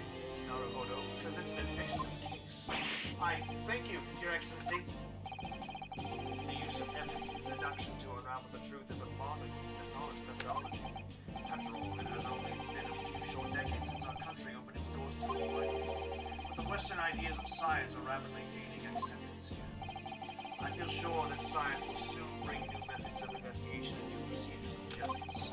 Naruhodo presented an excellent case. I thank you, Your Excellency. The use of evidence and deduction to unravel the truth is a modern methodology. After all, it has only been a few short decades since our country opened its doors to the world, but the Western ideas of science are rapidly gaining acceptance here. I feel sure that science will soon bring new methods of investigation and new procedures of justice.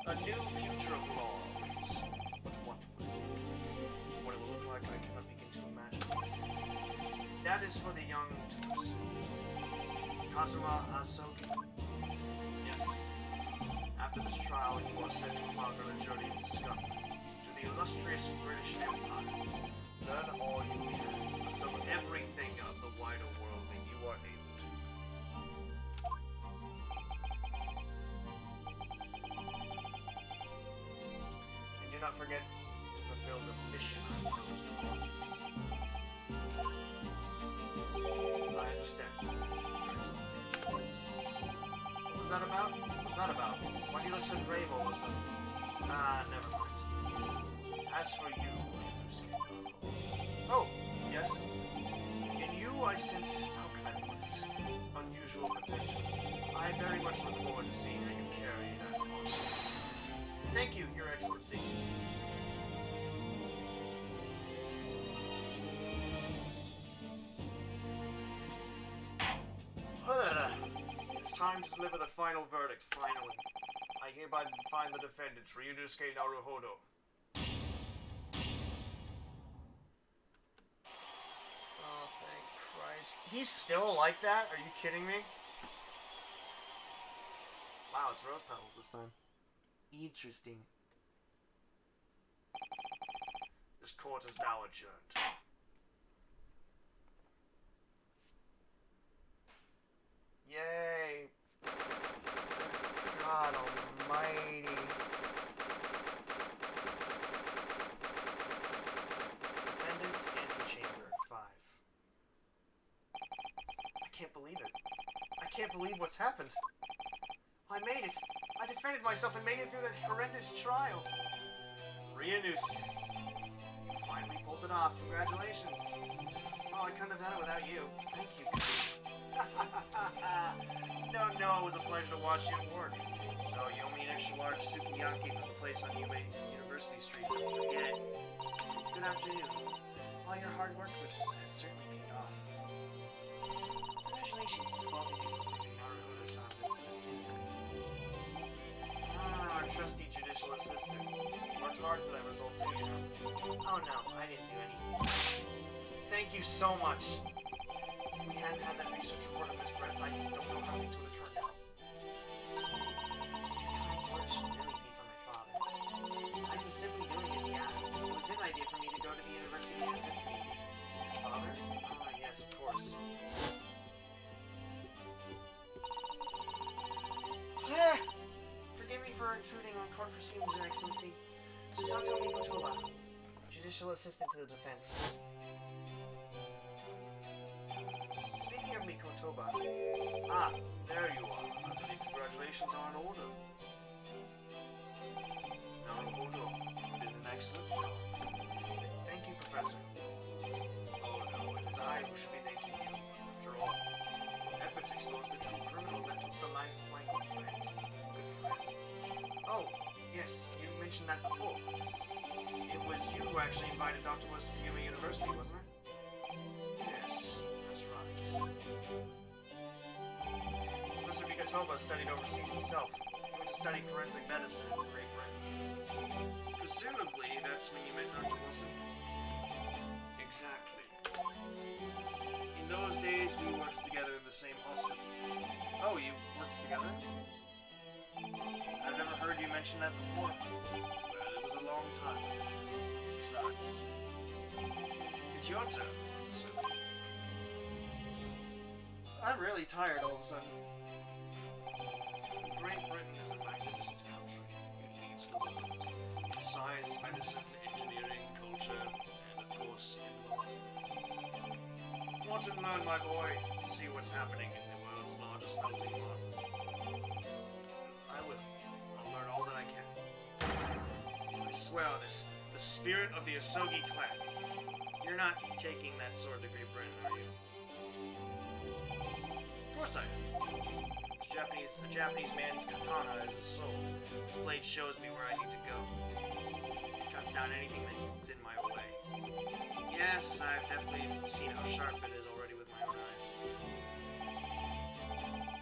A new future of law awaits, but what it will look like, I cannot begin to imagine. That is for the young to pursue. Kazuma Asogi. Yes. After this trial, you are sent to embark on a journey of discovery to the illustrious British Empire. Learn all you can, absorb everything of the wider world that you are able to. And do not forget to fulfill the mission I promised you. I understand, Your Excellency. What was that about? What was that about? Why do you look so grave all of a sudden? Never mind. As for you, Yusuke. Oh, yes. In you, I sense, how can I put it, unusual potential. I very much look forward to seeing how you carry that on. Thank you, Your Excellency. It's time to deliver the final verdict, finally. I hereby find the defendant, Ryunosuke Naruhodo. Oh, thank Christ. He's still like that? Are you kidding me? Wow, it's rose petals this time. Interesting. This court is now adjourned. Yay! God almighty. Defendant's antechamber 5. I can't believe it. I can't believe what's happened. I made it. I defended myself and made it through that horrendous trial. Ryunosuke. You finally pulled it off. Congratulations. Well, I couldn't have done it without you. Thank you. No, it was a pleasure to watch you work. So, you owe me an extra large sukiyaki from the place on University Street. Don't forget. Good afternoon. All your hard work has certainly paid off. Congratulations to both of you for proving Naruhodo-san's innocence. Our trusty judicial assistant. Worked hard for that result too, you know. Oh no, I didn't do anything. Thank you so much. If we hadn't had that research report of Miss Brent's, I don't know how things would have turned out. Your kind words should really be for my father. I was simply doing as he asked. It was his idea for me to go to the university and investigate. Your father? Ah, yes, of course. Forgive me for intruding on court proceedings, Your Excellency. Susato Mikotoba, Judicial Assistant to the Defense. Speaking of Mikotoba... Ah, there you are. I believe congratulations are in order. Naruhodo, you did an excellent job. Thank you, Professor. Oh no, it is I who should be thanking you. After all, your efforts exposed the true criminal that took the life of my good friend. Oh, yes, you mentioned that before. It was you who actually invited Dr. West to Yuma University, wasn't it? Yes, that's right. Professor Mikotoba studied overseas himself. He went to study forensic medicine in Great Britain. Presumably, that's when you met Dr. Wilson? Exactly. In those days, we worked together in the same hospital. Oh, you worked together? I've never heard you mention that before. Well, it was a long time. Besides, it's your turn. so. I'm really tired all of a sudden. Great Britain is a magnificent country. It leads the world in science, medicine, engineering, culture, and of course in law. Watch and learn, my boy. See what's happening in the world's largest melting pot. I will. I'll learn all that I can. I swear on this, the spirit of the Asogi clan. You're not taking that sword to Great Britain, are you? Of course I am. A Japanese man's katana is a soul. This blade shows me where I need to go. It cuts down anything that's in my way. Yes, I've definitely seen how sharp it is already with my own eyes.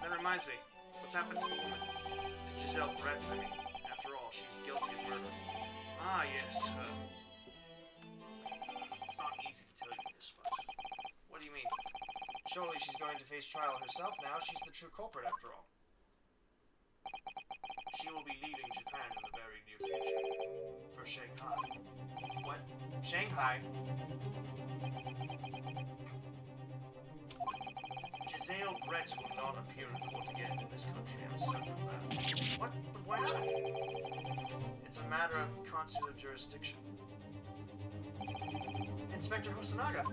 That reminds me, what's happened to the woman? To Giselle Brett, I mean. After all, she's guilty of murder. Ah, yes. It's not easy to tell you this, but... What do you mean? Surely she's going to face trial herself now. She's the true culprit, after all. She will be leaving Japan in the very near future. For Shanghai. What? Shanghai? Giselle Brett will not appear in court again in this country, I'm certain of that. What? But why not? It's a matter of consular jurisdiction. Inspector Hosonaga!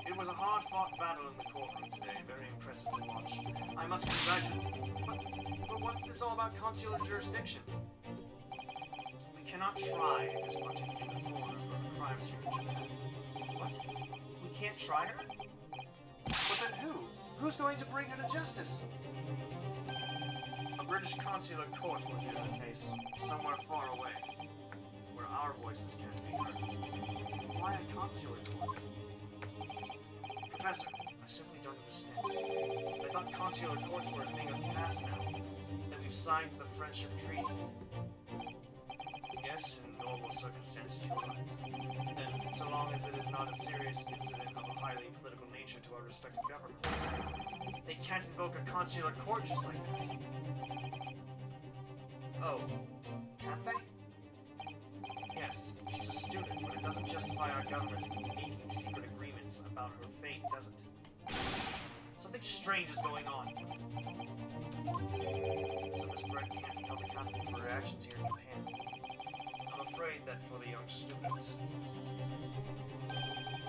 It was a hard-fought battle in the courtroom today, very impressive to watch. I must congratulate... But what's this all about consular jurisdiction? We cannot try this particular foreigner for her crimes here in Japan. What? We can't try her? But then who? Who's going to bring her to justice? A British consular court will hear the case, somewhere far away, where our voices can't be heard. Why a consular court? Professor, I simply don't understand. I thought consular courts were a thing of the past now, that we've signed the Friendship Treaty. Yes, in normal circumstances you're right. Then, so long as it is not a serious incident of a highly political nature to our respective governments, they can't invoke a consular court just like that. Oh, can't they? Yes, she's a student, but it doesn't justify our government's making secret agreements about her fate, does it? Something strange is going on. So Miss Brett can't be held accountable for her actions here in Japan. I'm afraid that for the young student,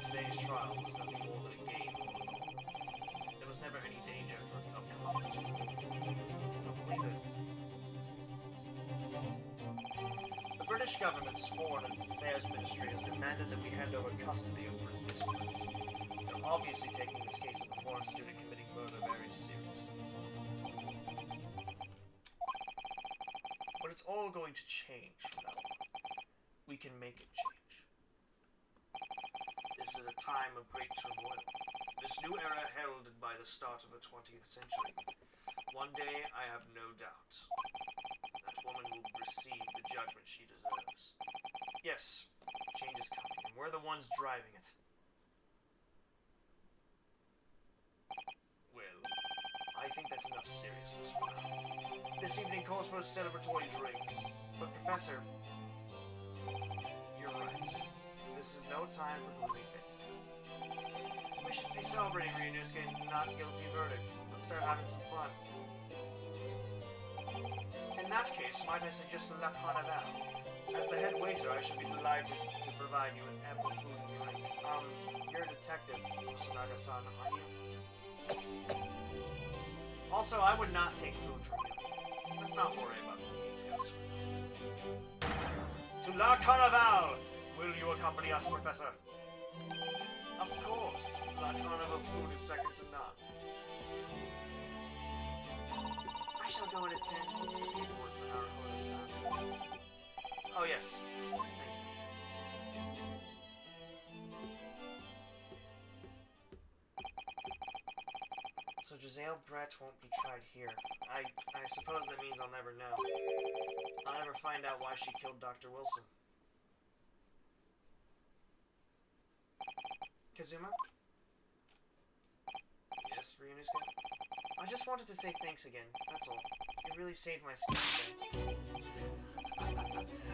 today's trial was nothing more than a game all along. There was never any danger of comeuppance for her. I don't believe it. The British government's Foreign Affairs Ministry has demanded that we hand over custody of Miss Brett. They're obviously taking this case of a foreign student committing murder very seriously. But it's all going to change from now on. We can make it change. This is a time of great turmoil. This new era heralded by the start of the 20th century. One day, I have no doubt, that woman will receive the judgment she deserves. Yes, change is coming, and we're the ones driving it. Well, I think that's enough seriousness for now. This evening calls for a celebratory drink. But Professor, you're right. This is no time for gloomy faces. We should be celebrating Ryunosuke's not guilty verdict. Let's start having some fun. In that case, might I suggest a La Carnival? As the head waiter, I should be delighted to provide you with ample food and drink. You're a detective, Hosonaga-san, aren't you? Also, I would not take food from you. Let's not worry about the details. To La Carnival! Will you accompany us, Professor? Of course. La Carnival's food is second to none. I shall go and attend to the paperwork for Naruhodo-san. Oh, yes. Thank you. So Giselle Brett won't be tried here. I suppose that means I'll never know. I'll never find out why she killed Dr. Wilson. Kazuma? Yes, Ryunosuke? I just wanted to say thanks again, that's all. You really saved my skin today.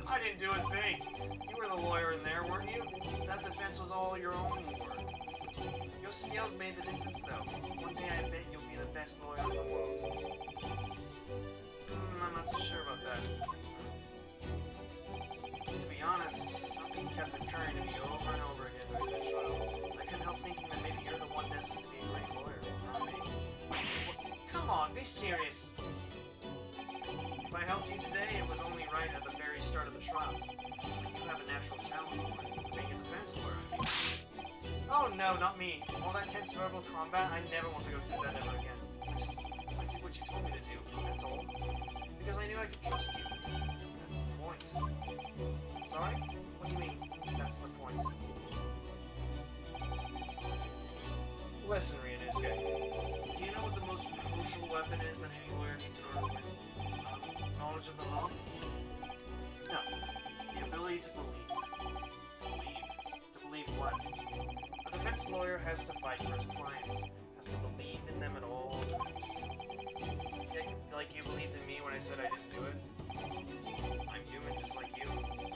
I didn't do a thing. You were the lawyer in there, weren't you? That defense was all your own work. Your skills made the difference, though. One day I bet you'll be the best lawyer in the world. I'm not so sure about that. To be honest, something kept occurring to me over and over again during the trial. I couldn't help thinking that maybe you're the one destined to be a great lawyer, not me. Come on, be serious. If I helped you today, it was only right at the very start of the trial. You have a natural talent for it, being a defense lawyer, I mean. Oh no, not me. All that tense verbal combat, I never want to go through that ever again. I did what you told me to do, that's all. Because I knew I could trust you. That's the point. Sorry? What do you mean, that's the point? Listen, Ryunosuke. Do you know what the most crucial weapon is that any lawyer needs in order to win? Knowledge of the law? No. The ability to believe. To believe? To believe what? A defense lawyer has to fight for his clients. Has to believe in them at all times. Like you believed in me when I said I didn't do it? I'm human just like you.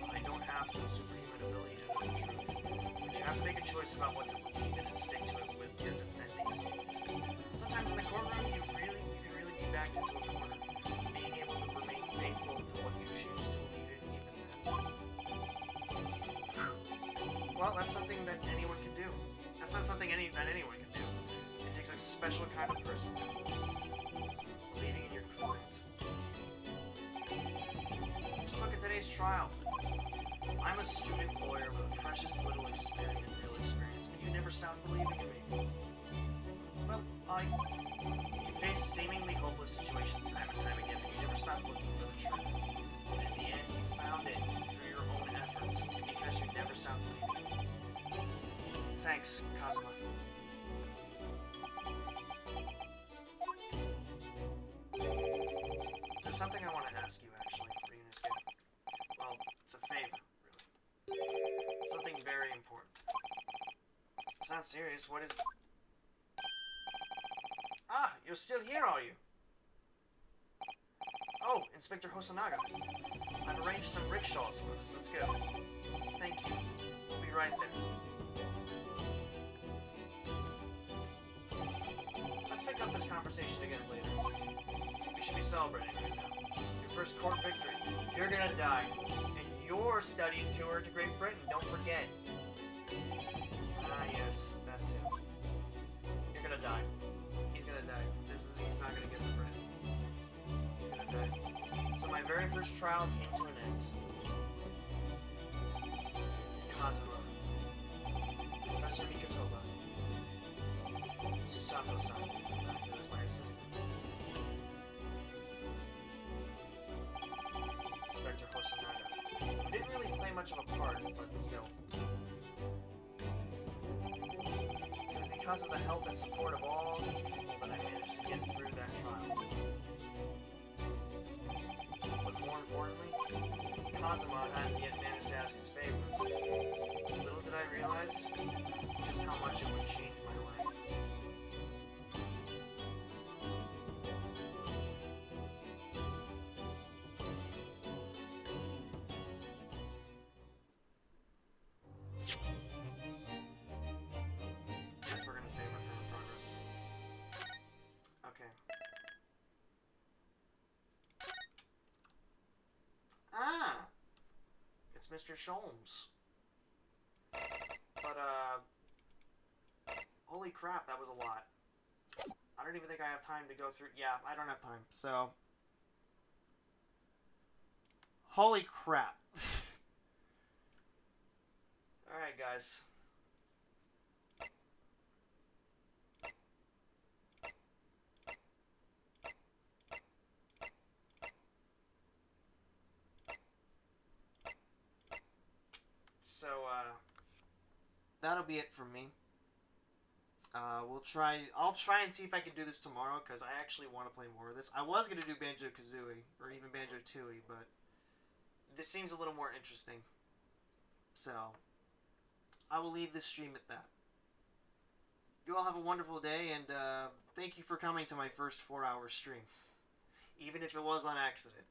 I don't have some superhuman ability to know the truth. But you have to make a choice about what to believe in and stick to it with your defending side. Sometimes in the courtroom, you can really be backed into a corner. Being able to remain faithful to what you choose to believe in even then. Well, that's something that anyone can do. That's not something that anyone can do. It takes a special kind of person. Believing in your client. Just look at today's trial. I'm a student lawyer with a precious little real experience, but you never stopped believing in me. Well, you face seemingly hopeless situations time and time again, but you never stopped looking for the truth. And in the end, you found it through your own efforts, and because you never stopped believing. Thanks, Kazuma. There's something I want to ask you, actually, Ryunosuke. Well, it's a favor, really. Something very important. It's not serious. What is... Ah, you're still here, are you? Oh, Inspector Hosonaga. I've arranged some rickshaws for us. Let's go. Thank you. We'll be right there. Let's pick up this conversation again later. We should be celebrating right now. Your first court victory. You're gonna die. And your studying tour to Great Britain, don't forget. Ah, yes, that too. You're gonna die. He's gonna die. He's not gonna get the bread. He's gonna die. So my very first trial came to an end. Kazuma. Professor Mikotoba. Susato-san acted as my assistant. Inspector Hosonaga, who didn't really play much of a part, but still. It was because of the help and support of all these people that I managed to get through that trial. But more importantly, Kazuma hadn't yet managed to ask his favor. Little did I realize just how much it would change my life. Yes, we're gonna save our current progress. Okay. Ah! It's Mr. Sholmes. But, holy crap, that was a lot. I don't even think I have time to go through... Yeah, I don't have time, so... Holy crap. Alright, guys. So, that'll be it from me. I'll try and see if I can do this tomorrow, because I actually want to play more of this. I was going to do Banjo-Kazooie, or even Banjo-Tooie, but this seems a little more interesting. So, I will leave this stream at that. You all have a wonderful day, and thank you for coming to my first 4-hour stream. Even if it was on accident.